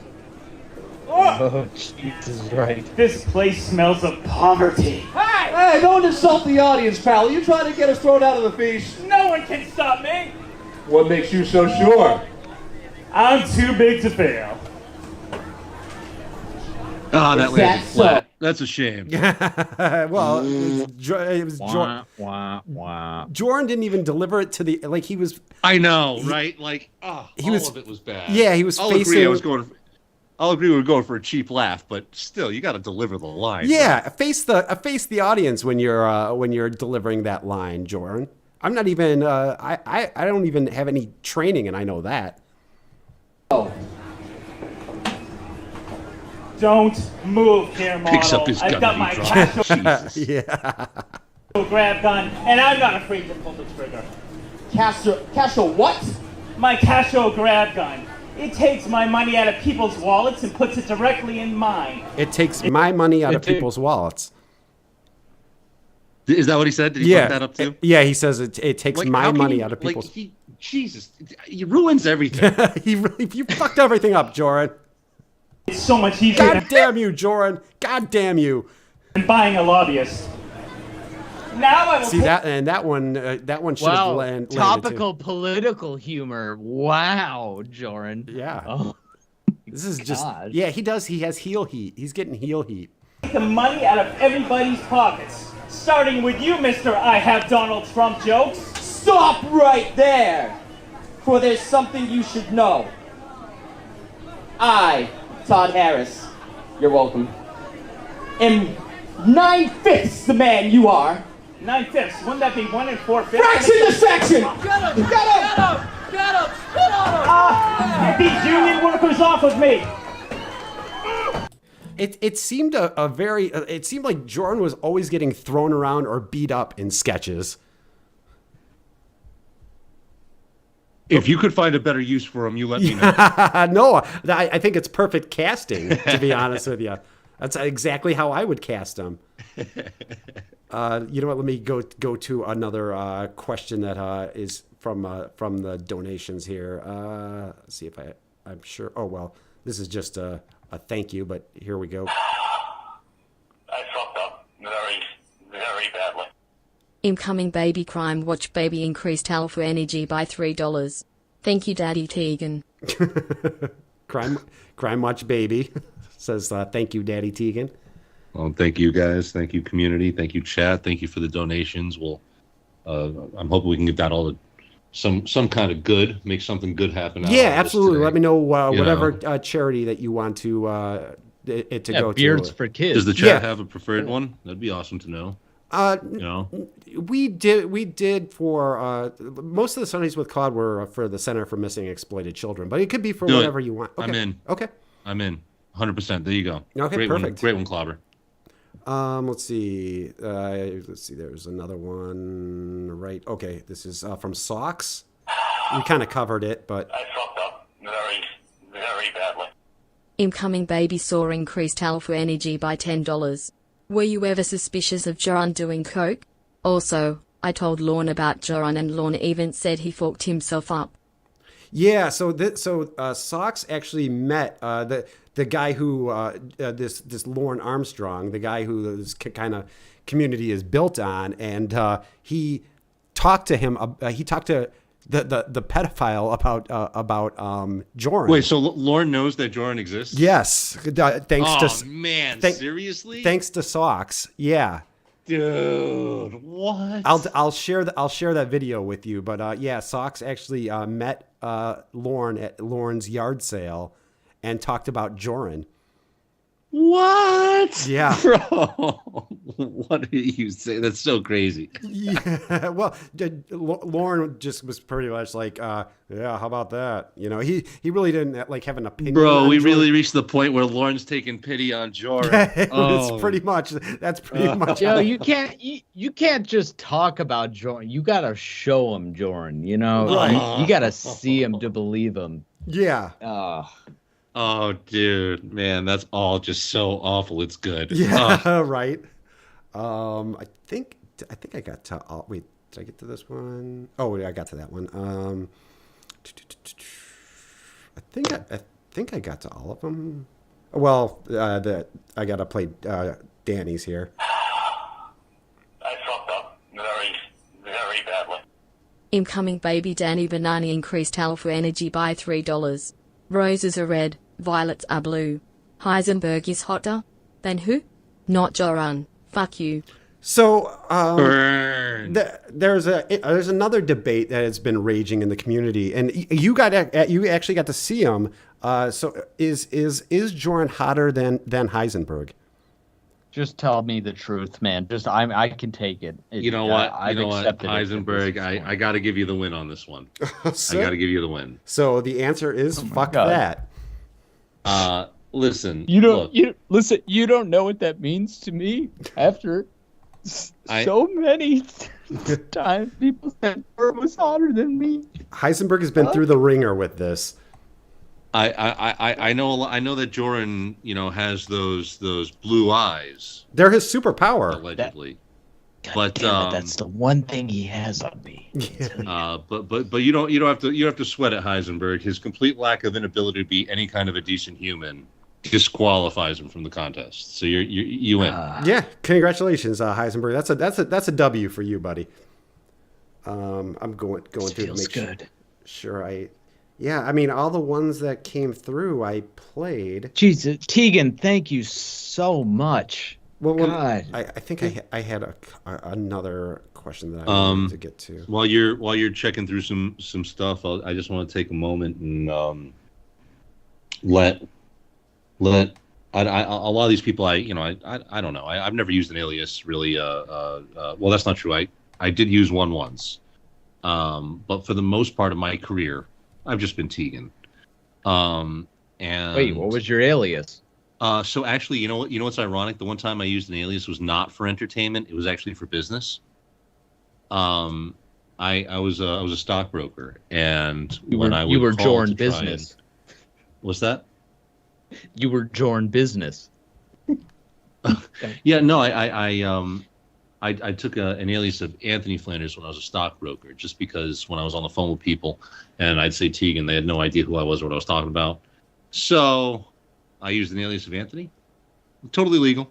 Oh, Jesus, right. This place smells of poverty. Hey, don't insult the audience, pal. Are you trying to get us thrown out of the feast? No one can stop me. What makes you so sure? I'm too big to fail. Ah, that Is that landed so? flat. That's a shame. Well, it was Wah, wah, wah. Joran didn't even deliver it to the he was. I know, right? All was- of it was bad. Yeah, he was I'll facing. agree we were going for a cheap laugh, but still, you got to deliver the line. Yeah, face the audience when you're delivering that line, Joran. I'm not even. I don't even have any training, and I know that. Oh. Don't move here, model. Picks up his gun I've got and my he drops it. Casio Yeah. grab gun, and I'm not afraid to pull the trigger. Casio what? My Casio grab gun. It takes my money out of people's wallets and puts it directly in mine. It takes my money out of people's wallets. Is that what he said? Did he fuck that up too? Yeah, he says it takes How my can money you- out of people's. Jesus, he ruins everything. You fucked everything up, Joran. It's so much easier God damn you, Joran. God damn you. than buying a lobbyist. Now I will See that one should have Wow. landed Topical political humor. Wow, Joran. too. Yeah. Oh, This is just. gosh. Yeah, he does. He has heel heat. He's getting heel heat. take the money out of everybody's pockets. Starting with you, Mr. I have Donald Trump jokes. Stop right there! For there's something you should know. I, Todd Harris, you're welcome, am 9/5 the man you are. 9/5. Wouldn't that be 1 4/5? Fraction to section! Get these union workers off of me! It seemed a very. It seemed like Joran was always getting thrown around or beat up in sketches. If you could find a better use for him, you let me know. No, I think it's perfect casting. To be honest with you, that's exactly how I would cast him. You know what? Let me go to another question that is from the donations here. Let's see if I'm sure. Oh well, this is just a thank you, but here we go. I fucked up very, very badly. Incoming baby crime watch baby increased alpha energy by $3. Thank you, Daddy Tegan. Crime watch baby says thank you, Daddy Tegan. Well, thank you guys. Thank you, community. Thank you, chat. Thank you for the donations. Well, I'm hoping we can get that all to some kind of good, make something good happen. Out Yeah, of this absolutely. today. Let me know You whatever know. charity that you want to it to Yeah, go beards to. for kids. Does the chat Yeah. have a preferred one? That'd be awesome to know. You know, We did for most of the Sundays with Claude were for the Center for Missing and Exploited Children, but it could be for Do it. whatever you want. Okay. I'm in. Okay. I'm in. 100%. There you go. Okay, great perfect. Great one, Clobber. Let's see. There's another one. Right. Okay. This is from Socks. We kind of covered it, but I fucked up very, very badly. Incoming baby saw increased alpha energy by $10. Were you ever suspicious of Joran doing coke? Also, I told Lorne about Joran and Lorne even said he fucked himself up. yeah. So Socks actually met the guy who this Lorne Armstrong, the guy who this kind of community is built on, and he talked to him. He talked to the pedophile about Joran. Wait, so Lauren knows that Joran exists? Yes, thanks to man, thank- seriously? thanks to Socks. Yeah, Dude, what? I'll share that video with you. But yeah, Socks actually met Lorne at Lorne's yard sale and talked about Joran. What? Yeah. Bro, what did you say? That's so crazy. Yeah, well, Lorne just was pretty much like, yeah, how about that? You know, he really didn't like have an opinion. Bro, on we Joran. really reached the point where Lauren's taking pity on Joran. It's pretty much that's pretty much. Joe, you can't just talk about Joran. You gotta show him Joran. You know, Right. you gotta see him to believe him. Yeah. Oh, dude, man, that's all just so awful. It's good. Yeah, right. I think I got to all. Wait, did I get to this one? Oh, yeah, I got to that one. I think I got to all of them. Well, I got to play Danny's here. I fucked up very, very badly. Incoming baby Danny Banana increased alpha energy by $3. Roses are red, violets are blue. Heisenberg is hotter than who? Not Joran. Fuck you. So Burn. there's another debate that has been raging in the community, and you actually got to see him. So is Joran hotter than Heisenberg? Just tell me the truth, man. I can take it. You know what? I've you know what, accepted it at Heisenberg, this point. I got to give you the win on this one. So- I got to give you the win. So the answer is fuck God. that. Listen, You look, you don't know what that means to me after so many times people said Joran was hotter than me. Heisenberg has been through the ringer with this. I know that Joran, has those blue eyes, They're his superpower. allegedly. God But, damn it, that's the one thing he has on me. But you don't have to sweat at Heisenberg. His complete lack of inability to be any kind of a decent human disqualifies him from the contest. So you win. Yeah, congratulations, Heisenberg. That's a W for you, buddy. I'm going through to Feels make good. sure Yeah, I mean all the ones that came through I played. Jesus, Tegan, thank you so much. Well, God. I think I had another question that I wanted to get to. While you're checking through some stuff, I just want to take a moment and let a lot of these people I don't know. I've never used an alias really. Well, that's not true. I did use one once, but for the most part of my career, I've just been Tegan. And Wait, what was your alias? So actually, you know what's ironic? The one time I used an alias was not for entertainment; it was actually for business. I was a stockbroker, and You were Joran Business. What's that? You were Joran Business. Yeah, no, I took an alias of Anthony Flanders when I was a stockbroker, just because when I was on the phone with people and I'd say Tegan, they had no idea who I was or what I was talking about. So I used an alias of Anthony. Totally legal.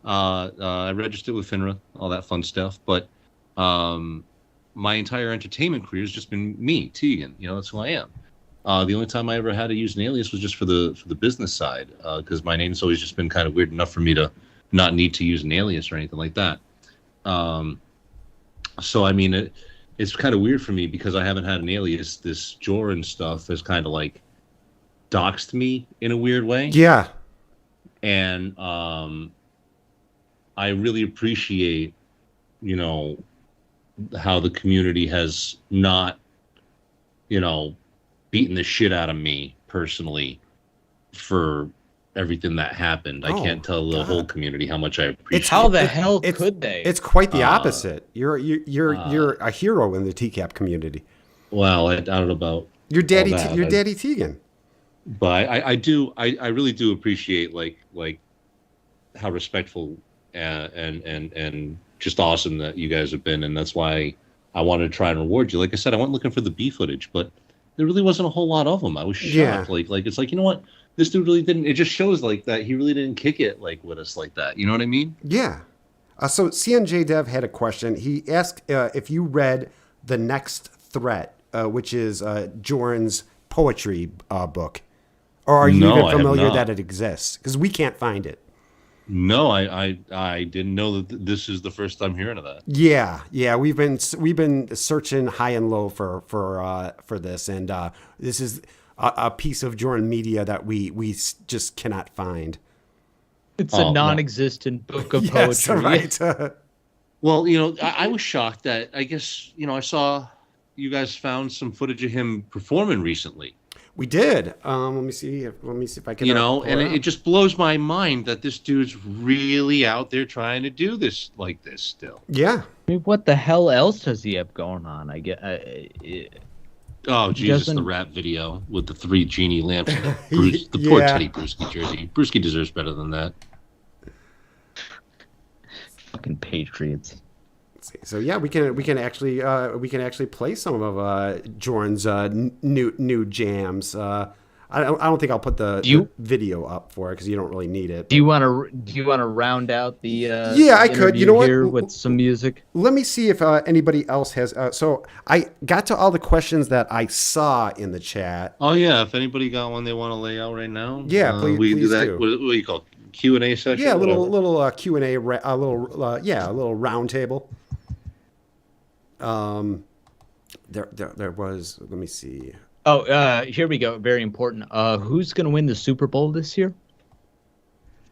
I registered with FINRA, all that fun stuff. But my entire entertainment career has just been me, Tegan. That's who I am. The only time I ever had to use an alias was just for the business side, because my name's always just been kind of weird enough for me to not need to use an alias or anything like that. So I mean, it's kind of weird for me because I haven't had an alias. This Joran stuff has kind of like doxed me in a weird way. Yeah. And I really appreciate you know, how the community has not, you know, beaten the shit out of me personally for everything that happened. I can't tell the whole community how much I appreciate. How the hell could they? It's quite the opposite. You're a hero in the TCAP community. Well, I don't know about your Daddy Tegan. But I really do appreciate like how respectful and just awesome that you guys have been, and that's why I wanted to try and reward you. Like I said, I went looking for the B footage, but there really wasn't a whole lot of them. I was shocked. Yeah. Like it's like, you know what? This dude really didn't. It just shows like that he really didn't kick it like with us like that. You know what I mean? Yeah. So CNJ Dev had a question. He asked if you read The Next Threat, which is Joran's poetry book, or are you even familiar that it exists? Because we can't find it. No, I didn't know that this is the first time hearing of that. Yeah, we've been searching high and low for this, and this is a piece of Joran media that we just cannot find. It's a non-existent book of poetry. Right. Well, you know, I was shocked that I guess, you know, I saw you guys found some footage of him performing recently. We did. Let me see if I can. You know, and it just blows my mind that this dude's really out there trying to do this like this still. Yeah. I mean, what the hell else does he have going on? I get. Oh Jesus! The rap video with the 3 Genie lamps. Bruce, the poor Teddy Bruschi jersey. Bruschi deserves better than that. Fucking Patriots. So yeah, we can actually play some of Joran's new jams. I don't think I'll put the video up for it because you don't really need it. Do you want to round out the yeah, I could. You know what? Here with some music. Let me see if anybody else has. So I got to all the questions that I saw in the chat. Oh yeah, if anybody got one they want to lay out right now. Yeah, please do that. do. What do you call it? Q&A session? Yeah, a little Q&A, a little round table. There was. Let me see. Oh, here we go. Very important. Who's going to win the Super Bowl this year?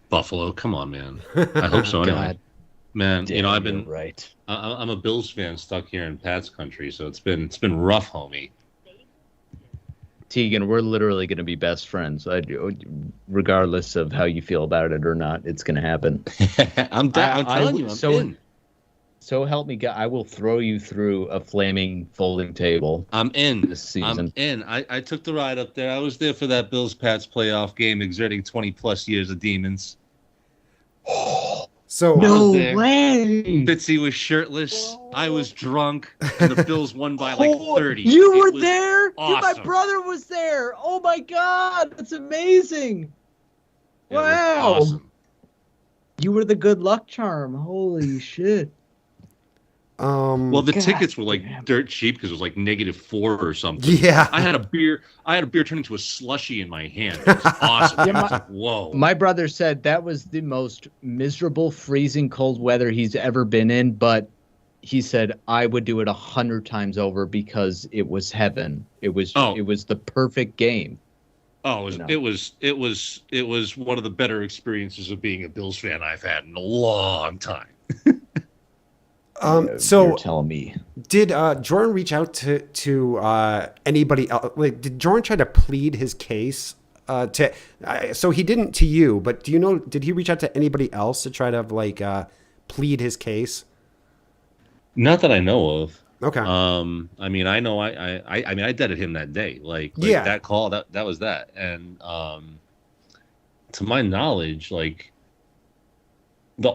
Buffalo. Come on, man. I hope so. Anyway, God. Man, Damn, you know I've been right. I'm a Bills fan stuck here in Pat's country, so it's been rough, homie. Tegan, we're literally going to be best friends. Regardless of how you feel about it or not, it's going to happen. I'm telling you, I'm in. So help me God, I will throw you through a flaming folding table. I'm in this season. I'm in. I took the ride up there. I was there for that Bills-Pats playoff game, exerting 20-plus years of demons. So no way. Fitzy was shirtless. I was drunk, and the Bills won by like 30. You were there? Awesome. Dude, my brother was there. Oh my God, that's amazing! Wow. Awesome. You were the good luck charm. Holy shit. Well, the tickets were like dirt cheap because it was like -4 or something. Yeah. I had a beer turn into a slushie in my hand. It was awesome. I was like, whoa. My brother said that was the most miserable, freezing cold weather he's ever been in, but he said I would do it 100 times over because it was heaven. It was the perfect game. Oh, it was one of the better experiences of being a Bills fan I've had in a long time. So you're telling me, did Joran reach out to anybody else? Like, did Joran try to plead his case so he didn't to you, but do you know, did he reach out to anybody else to try to plead his case? Not that I know of. Okay. I mean, I know I mean I deaded him that day. Like that call, that was that. And to my knowledge, like the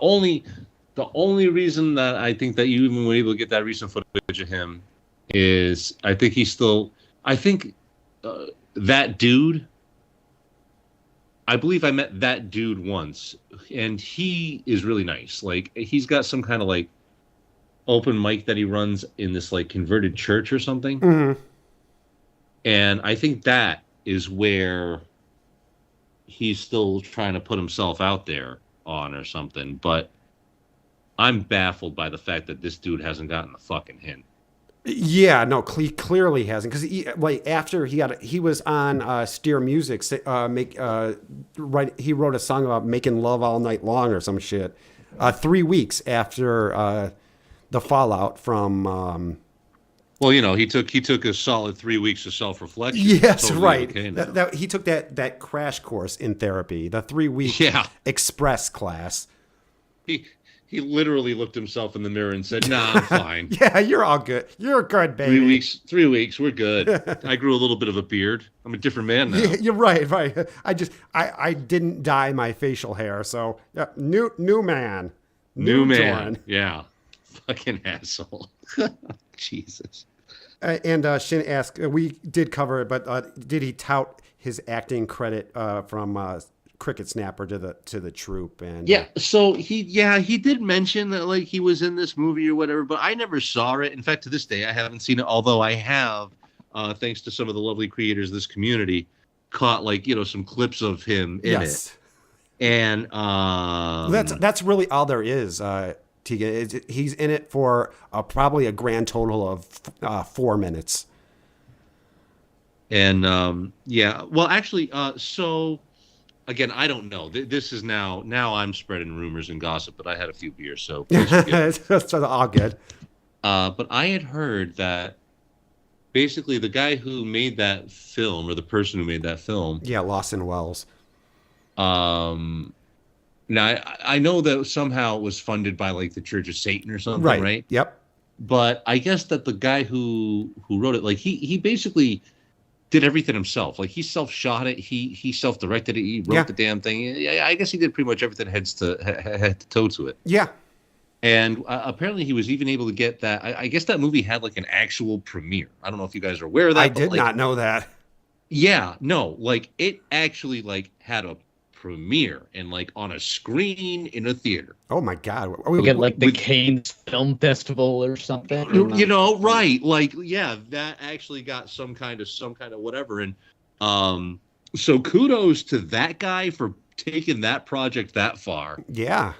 only reason that I think that you even were able to get that recent footage of him is I think that dude, I believe I met that dude once, and he is really nice. Like, he's got some kind of like open mic that he runs in this like converted church or something. Mm-hmm. And I think that is where he's still trying to put himself out there on or something. But I'm baffled by the fact that this dude hasn't gotten the fucking hint. Yeah, no, clearly hasn't, because after he was on Steer Music, he wrote a song about making love all night long or some shit. 3 weeks after the fallout from. Well, he took a solid 3 weeks of self-reflection. Yes, Totally right. okay now. He took that crash course in therapy, the 3-week express class. He literally looked himself in the mirror and said, "Nah, I'm fine." Yeah, you're all good. You're good, baby. 3 weeks, we're good. I grew a little bit of a beard. I'm a different man now. Yeah, you're right. I didn't dye my facial hair, so new man. New man. Joran. Yeah. Fucking asshole. Jesus. And Shin asked, we did cover it, but did he tout his acting credit from Cricket Snapper to the troupe? And so he did mention that like he was in this movie or whatever, but I never saw it. In fact, to this day, I haven't seen it. Although I have, thanks to some of the lovely creators of this community, caught like some clips of him in it. And that's really all there is. Tegan, he's in it for probably a grand total of 4 minutes. And well, actually, so again, I don't know. This is now I'm spreading rumors and gossip, but I had a few beers, so that's all good. But I had heard that basically the guy who made that film, or the person who made that film, Lawson Wells. Now, I know that somehow it was funded by like the Church of Satan or something, right? Yep. But I guess that the guy who wrote it, like he basically did everything himself. Like he self-shot it, he self-directed it, he wrote the damn thing. Yeah, I guess he did pretty much everything head to toe to it. Yeah. And apparently he was even able to get that. I guess that movie had like an actual premiere. I don't know if you guys are aware of that. I did not know that. Yeah, no, like it actually like had a premiere and like on a screen in a theater. Oh my God! We get like the Cannes Film Festival or something. Right? Like, that actually got some kind of whatever. And so kudos to that guy for taking that project that far. Yeah.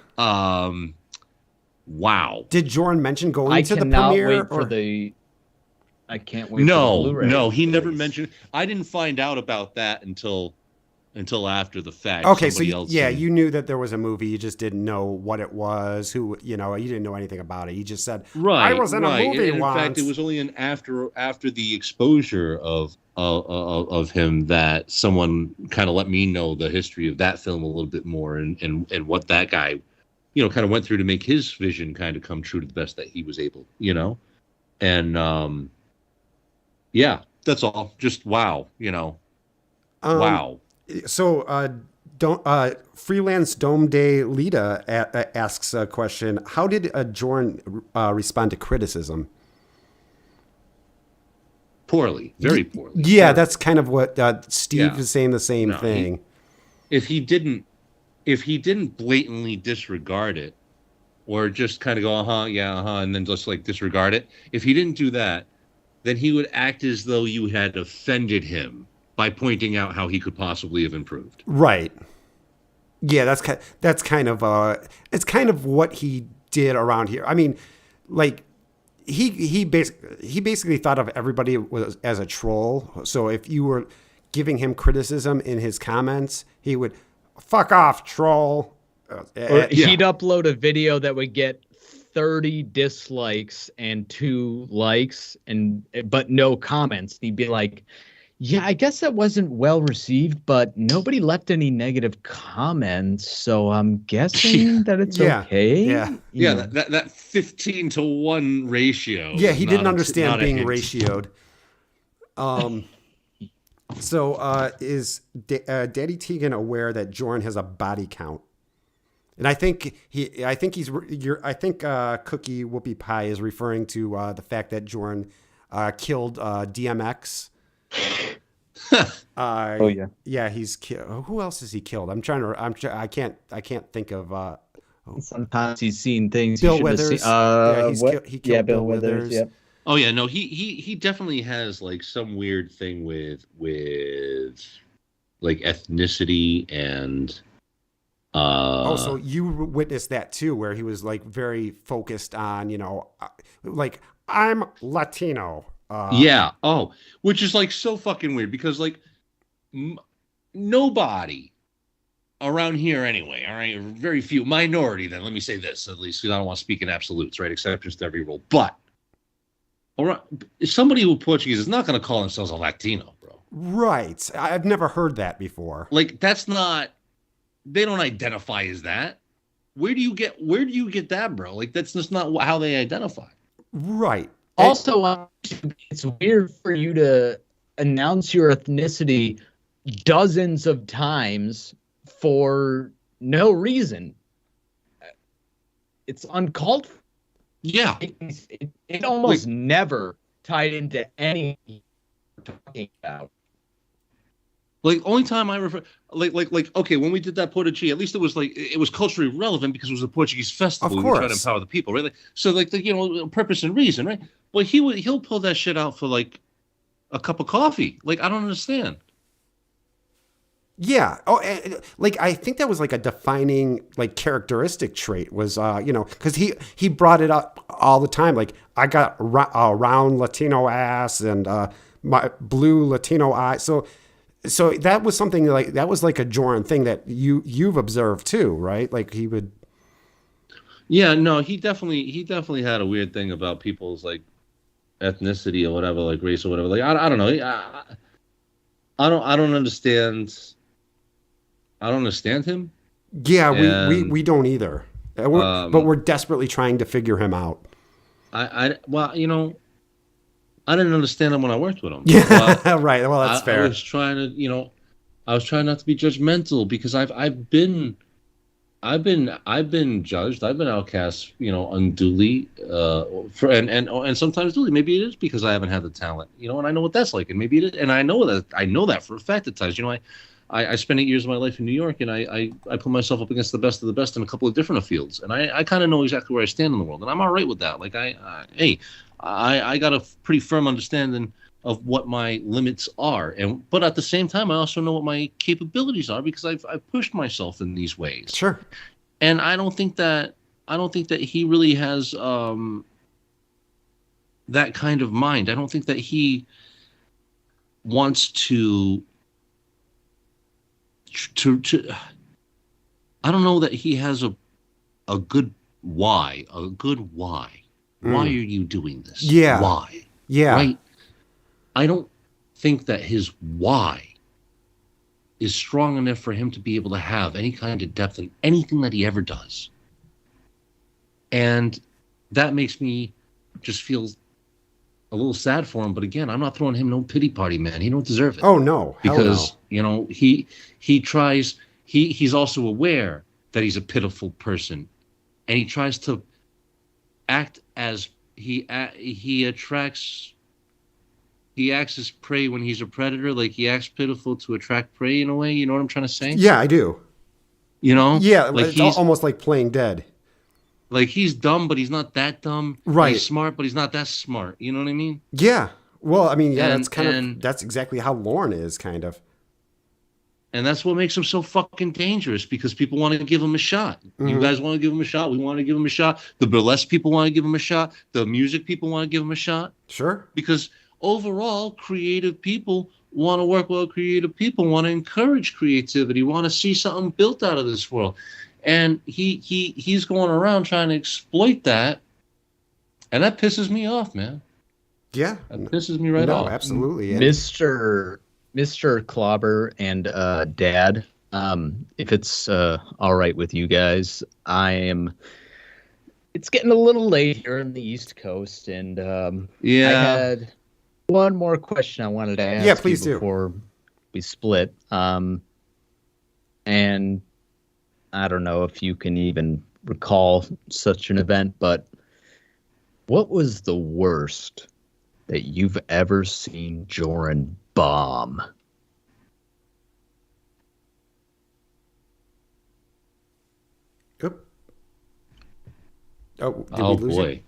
Wow. Did Joran mention going to the premiere? I can't wait. For the Blu-ray. No, he never mentioned. I didn't find out about that until after the fact. Okay, so you knew that there was a movie, you just didn't know what it was, you didn't know anything about it. You just said, I was in a movie and once. In fact, it was only after the exposure of him that someone kind of let me know the history of that film a little bit more and what that guy, kind of went through to make his vision kind of come true to the best that he was able, and that's all. Just wow, wow. So, freelance Dome Day Lita asks a question. How did Joran respond to criticism? Poorly, very poorly. Yeah, that's kind of what Steve is saying. The same thing. If he didn't blatantly disregard it, or just kind of go, and then just like disregard it. If he didn't do that, then he would act as though you had offended him by pointing out how he could possibly have improved. Right. Yeah, that's kind of it's kind of what he did around here. I mean, like he basically thought of everybody as a troll. So if you were giving him criticism in his comments, he would fuck off, troll. He'd upload a video that would get 30 dislikes and 2 likes but no comments. He'd be like, yeah, I guess that wasn't well received, but nobody left any negative comments, so I'm guessing that it's okay. Yeah, that 15-to-1 ratio. Yeah, he didn't understand being ratioed. So is Daddy Tegan aware that Joran has a body count? And I think Cookie Whoopi Pie is referring to the fact that Joran killed DMX. Yeah, he's killed. Who else has he killed? I can't think of. Sometimes he's seen things. Bill Withers. He killed Bill Withers. Yep. Oh yeah, no, he definitely has like some weird thing with like ethnicity and. So you witnessed that too, where he was like very focused on, like I'm Latino. Which is like so fucking weird because like nobody around here anyway, all right, very few, minority then, let me say this at least, because I don't want to speak in absolutes, right, exceptions to every rule, but somebody who Portuguese is not going to call themselves a Latino, bro. Right. I've never heard that before. Like, that's not, they don't identify as that. Where do you get that, bro? Like, that's just not how they identify. Right. Also, it's weird for you to announce your ethnicity dozens of times for no reason. It's uncalled for. Yeah. It almost never tied into anything we're talking about. Like, only time I refer, okay, when we did that Portuguese, at least it was culturally relevant because it was a Portuguese festival. Of course. We try to empower the people, right? Like, so, like, purpose and reason, right? But he'll pull that shit out for, like, a cup of coffee. Like, I don't understand. Yeah. Oh, like I think that was like a defining like characteristic trait was, because he brought it up all the time. Like I got a round Latino ass and my blue Latino eye. So that was something like that was like a Joran thing that you've observed too, right? Like he would. Yeah. No. He definitely had a weird thing about people's like ethnicity or whatever, like race or whatever. Like I don't know. I don't understand. I don't understand him. Yeah, we don't either. But we're desperately trying to figure him out. Well, I didn't understand him when I worked with him. Yeah, right. Well, that's fair. I was trying to, I was trying not to be judgmental because I've been judged. I've been outcast, unduly, and sometimes duly. Maybe it is because I haven't had the talent, and I know what that's like, and maybe it is, and I know that for a fact at times. I spent 8 years of my life in New York, and I put myself up against the best of the best in a couple of different fields, and I kind of know exactly where I stand in the world, and I'm all right with that. Like I got a pretty firm understanding of what my limits are, but at the same time, I also know what my capabilities are because I've pushed myself in these ways. Sure. And I don't think that he really has that kind of mind. I don't think that he wants to I don't know that he has a good why. Why are you doing this? Yeah. Why? Yeah. Right? I don't think that his why is strong enough for him to be able to have any kind of depth in anything that he ever does. And that makes me just feel a little sad for him. But again, I'm not throwing him no pity party, man. He don't deserve it. Oh, no. Because, he tries, he's also aware that he's a pitiful person. And he tries to act as he acts as prey when he's a predator. Like he acts pitiful to attract prey in a way. You know what I'm trying to say? Yeah, I do. Yeah, like it's almost like playing dead. Like he's dumb, but he's not that dumb. Right. He's smart, but he's not that smart. You know what I mean? Yeah. Well, I mean, yeah, And that's exactly how Lorne is, kind of. And that's what makes him so fucking dangerous because people want to give him a shot. Mm-hmm. You guys want to give him a shot. We want to give him a shot. The burlesque people want to give him a shot. The music people want to give him a shot. Sure. Because overall, creative people want to work well. Creative people want to encourage creativity, want to see something built out of this world. And he's going around trying to exploit that. And that pisses me off, man. Yeah. That pisses me right off. Absolutely. Mr. Clobber and Dad, if it's all right with you guys, it's getting a little late here on the East Coast, and I had one more question I wanted to ask before we split. And I don't know if you can even recall such an event, but what was the worst that you've ever seen Joran bomb? Oop. Oh, did oh we lose boy. you?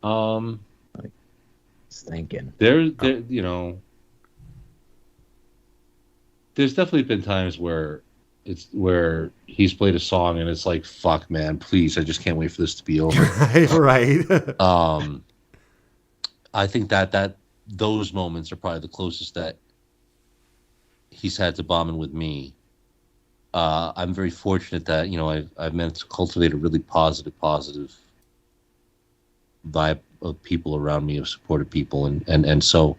I was thinking. There's definitely been times where he's played a song and it's like, fuck, man, please, I just can't wait for this to be over. Right. I think that those moments are probably the closest that he's had to bombing with me. I'm very fortunate that I've managed to cultivate a really positive vibe of people around me, of supportive people, and so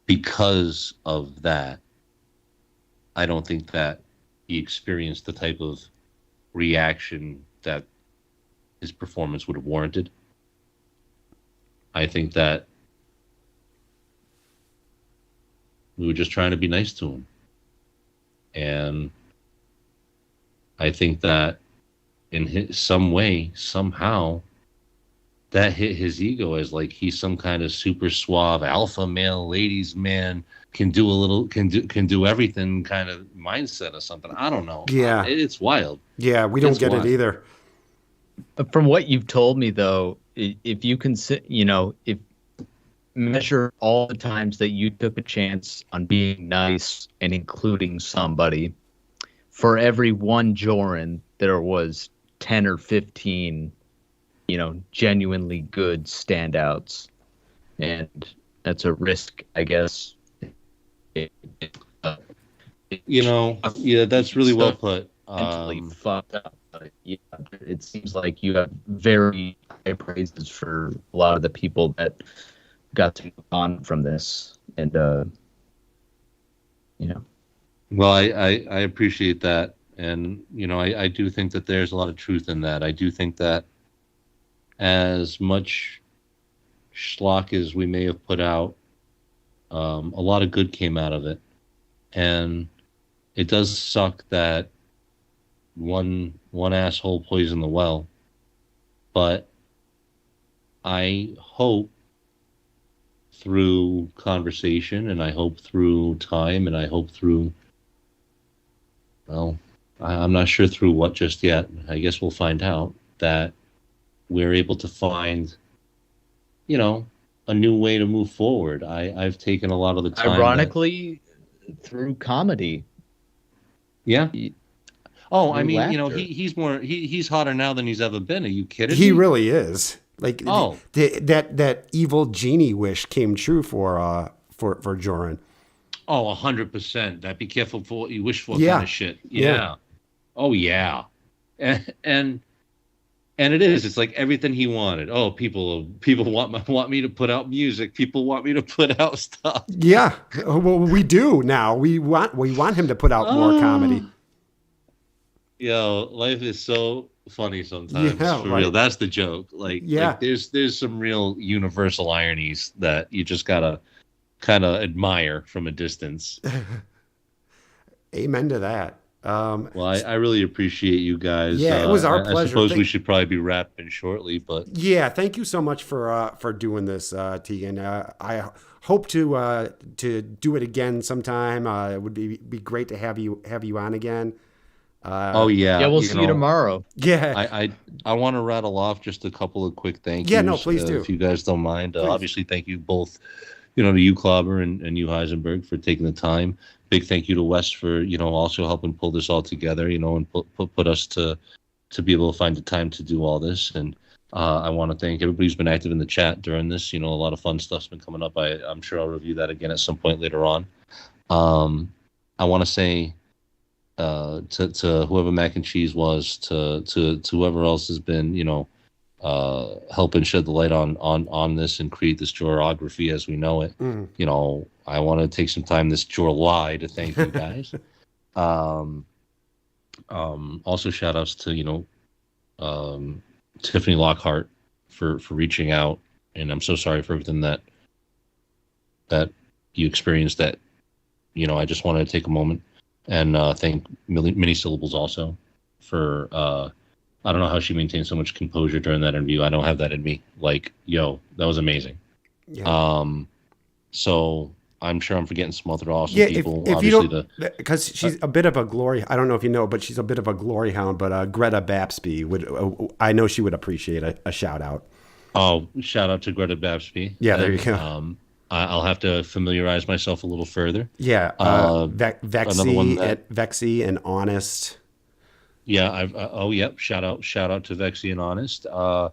because of that, I don't think that he experienced the type of reaction that his performance would have warranted. I think that we were just trying to be nice to him. And I think that in some way, somehow, that hit his ego as like he's some kind of super suave alpha male, ladies man, can do everything kind of mindset or something. I don't know. Yeah, it's wild. Yeah, we don't get it either. From what you've told me, though, if you consider, if measure all the times that you took a chance on being nice and including somebody, for every one Joran, there was 10 or 15, genuinely good standouts. And that's a risk, I guess. Yeah, that's really well put. Mentally fucked up. Yeah, it seems like you have very high praises for a lot of the people that got to move on from this, and Well, I appreciate that, and I do think that there's a lot of truth in that. I do think that as much schlock as we may have put out, a lot of good came out of it, and it does suck that one asshole poisoned the well, but I hope through conversation, and I hope through time, and I hope through, well, I'm not sure through what just yet. I guess we'll find out, that we're able to find, a new way to move forward. I've taken a lot of the time. Ironically, through comedy. Yeah. Oh, I mean, laughter. he's hotter now than he's ever been. Are you kidding He me? really is. Like, that evil genie wish came true for Joran. Oh, 100%. That be careful for what you wish for, Yeah. kind of shit. Yeah. Yeah. Oh yeah. And it is. It's like everything he wanted. Oh, people want me to put out music. People want me to put out stuff. Yeah. Well, we do now. We want him to put out more comedy. Yo, life is so funny sometimes. Yeah, for right. real. That's the joke. Like there's some real universal ironies that you just gotta kind of admire from a distance. Amen to that. Well, I really appreciate you guys. Yeah, it was our pleasure. I suppose we should probably be wrapping shortly, but yeah, thank you so much for doing this, Tegan. I hope to do it again sometime. It would be great to have you on again. Oh yeah, yeah, we'll see you tomorrow. Yeah, I want to rattle off just a couple of quick thank yous. Yeah, no, please do. If you guys don't mind. Obviously, thank you both, to you, Clobber, and you, Heisenberg, for taking the time. Big thank you to Wes for also helping pull this all together, and put us to be able to find the time to do all this. And I want to thank everybody who's been active in the chat during this. A lot of fun stuff's been coming up. I'm sure I'll review that again at some point later on. I want to say to whoever Mac and Cheese was, to whoever else has been helping shed the light on this and create this Jorography as we know it. I want to take some time this July to thank you guys. Also shout outs to Tiffany Lockhart for reaching out, and I'm so sorry for everything that you experienced. That I just wanted to take a moment and thank Mini Syllables also for I don't know how she maintained so much composure during that interview. I don't have that in me. Like, that was amazing. Yeah. So I'm sure I'm forgetting some other awesome people. If you don't, because she's a bit of a glory. I don't know if you know, but she's a bit of a glory hound. But Greta Babsby I know she would appreciate a shout out. Oh, shout out to Greta Babsby. Yeah, there you go. I'll have to familiarize myself a little further. Yeah, Vexy and Honest. Yeah, yep. Shout out to Vexy and Honest. Shout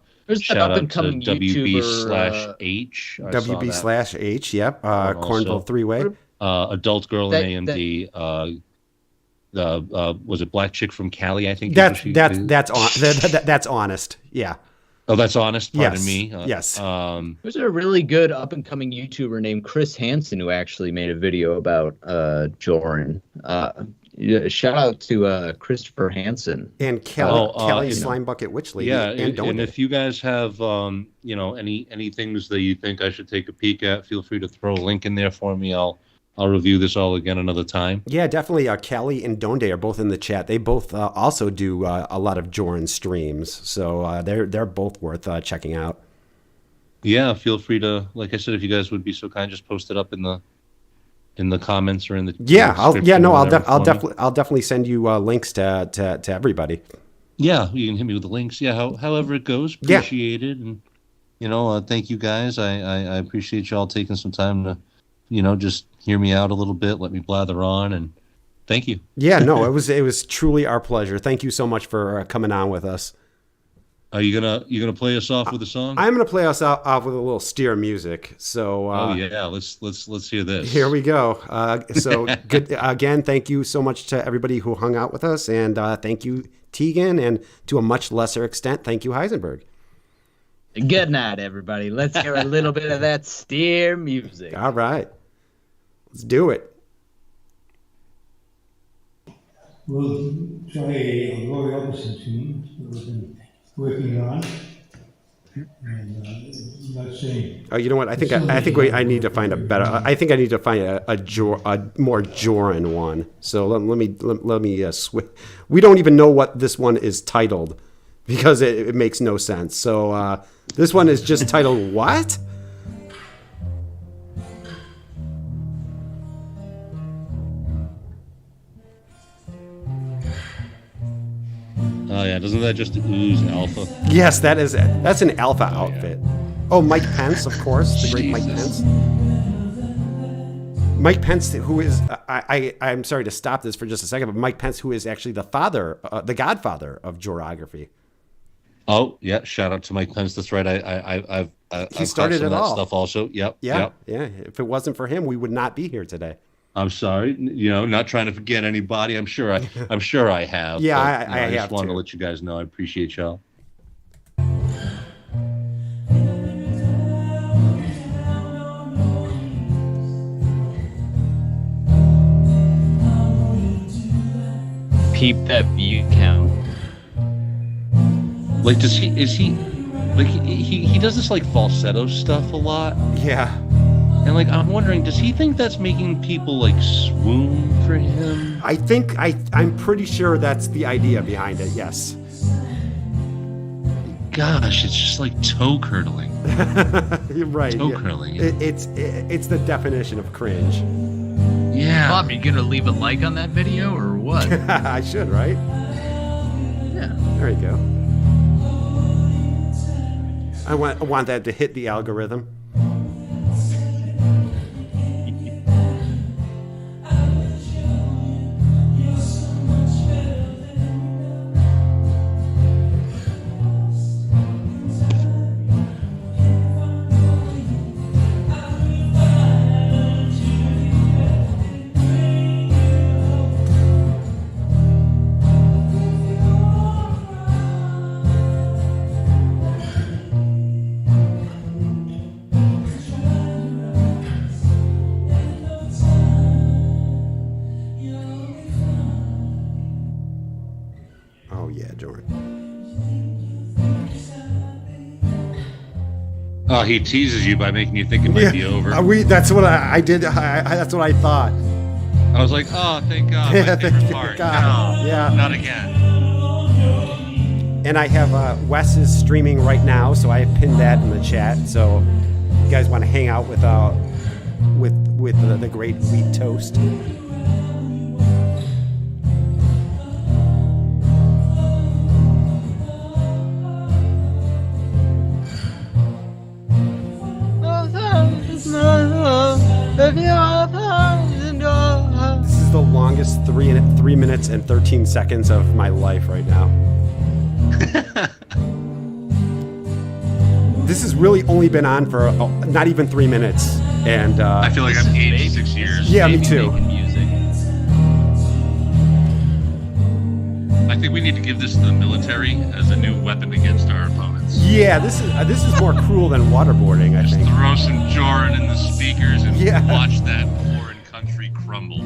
out to WB/H. WB/H. Yep. Cornville 3-Way. adult girl in AMD. Was it Black Chick from Cali? I think that's honest. Yeah. Oh, that's honest. Pardon yes. me. Yes. There's a really good up and coming YouTuber named Chris Hansen who actually made a video about Joran. Shout out to Christopher Hansen and Kelly Slime Bucket Witch Lady. Yeah, and if you guys have any things that you think I should take a peek at, feel free to throw a link in there for me. I'll review this all again another time. Yeah, definitely. Kelly and Donde are both in the chat. They both also do a lot of Joran streams, so they're both worth checking out. Yeah, feel free to, like I said, if you guys would be so kind, just post it up in the comments or in the I'll definitely send you links to everybody. Yeah, you can hit me with the links. Yeah, however it goes, appreciate it, and thank you guys. I appreciate y'all taking some time to just hear me out a little bit, let me blather on, and thank you. Yeah, no, it was truly our pleasure. Thank you so much for coming on with us. Are you gonna play us off with a song? I'm gonna play us off with a little steer music. So let's hear this. Here we go. So good again. Thank you so much to everybody who hung out with us, and thank you Tegan, and to a much lesser extent, thank you Heisenberg. Good night, everybody. Let's hear a little bit of that steer music. All right. Let's do it. We'll try a very opposite tune that we've been working on. And not saying. Oh, you know what? I think I need to find a better. I think I need to find a more Joran one. So let me switch. We don't even know what this one is titled because it makes no sense. So this one is just titled what? Oh yeah, doesn't that just ooze alpha? Yes, that's an alpha outfit. Oh, Mike Pence, of course, the great Mike Pence. Mike Pence, who is I'm sorry to stop this for just a second, but Mike Pence, who is actually the godfather of Jorography. Oh yeah, shout out to Mike Pence. That's right. I've started it all. Stuff also. Yep. Yeah. If it wasn't for him, we would not be here today. I'm sorry, not trying to forget anybody. I'm sure I have. Yeah, but, I just wanted to let you guys know I appreciate y'all. Peep that view count. Like, he does this like falsetto stuff a lot. Yeah. And I'm wondering, does he think that's making people swoon for him? I'm pretty sure that's the idea behind it. Yes. Gosh, it's just like toe curdling. You're right. Toe curdling. It's the definition of cringe. Yeah. Bob, you gonna leave a like on that video or what? I should, right? Yeah. There you go. I want that to hit the algorithm. Oh, he teases you by making you think it might be over. That's what I did. That's what I thought. I was like, oh, thank God. Yeah, thank God. No, yeah. Not again. And I have Wes is streaming right now, so I pinned that in the chat. So you guys want to hang out with the great wheat toast? This is the longest 3 minutes and 13 seconds of my life right now. This has really only been on for not even 3 minutes. And I feel like I've aged 6 years. yeah, me too. Making music. I think we need to give this to the military as a new weapon against our opponents. Yeah, this is more cruel than waterboarding, I think. Throw some Joran in the speakers and Yeah. watch that foreign country crumble.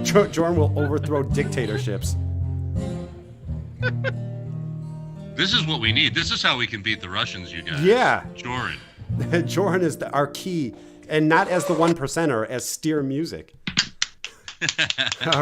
Joran will overthrow dictatorships. This is what we need. This is how we can beat the Russians, you guys. Yeah. Joran. Joran is our key, and not as the 1%er, as steer music.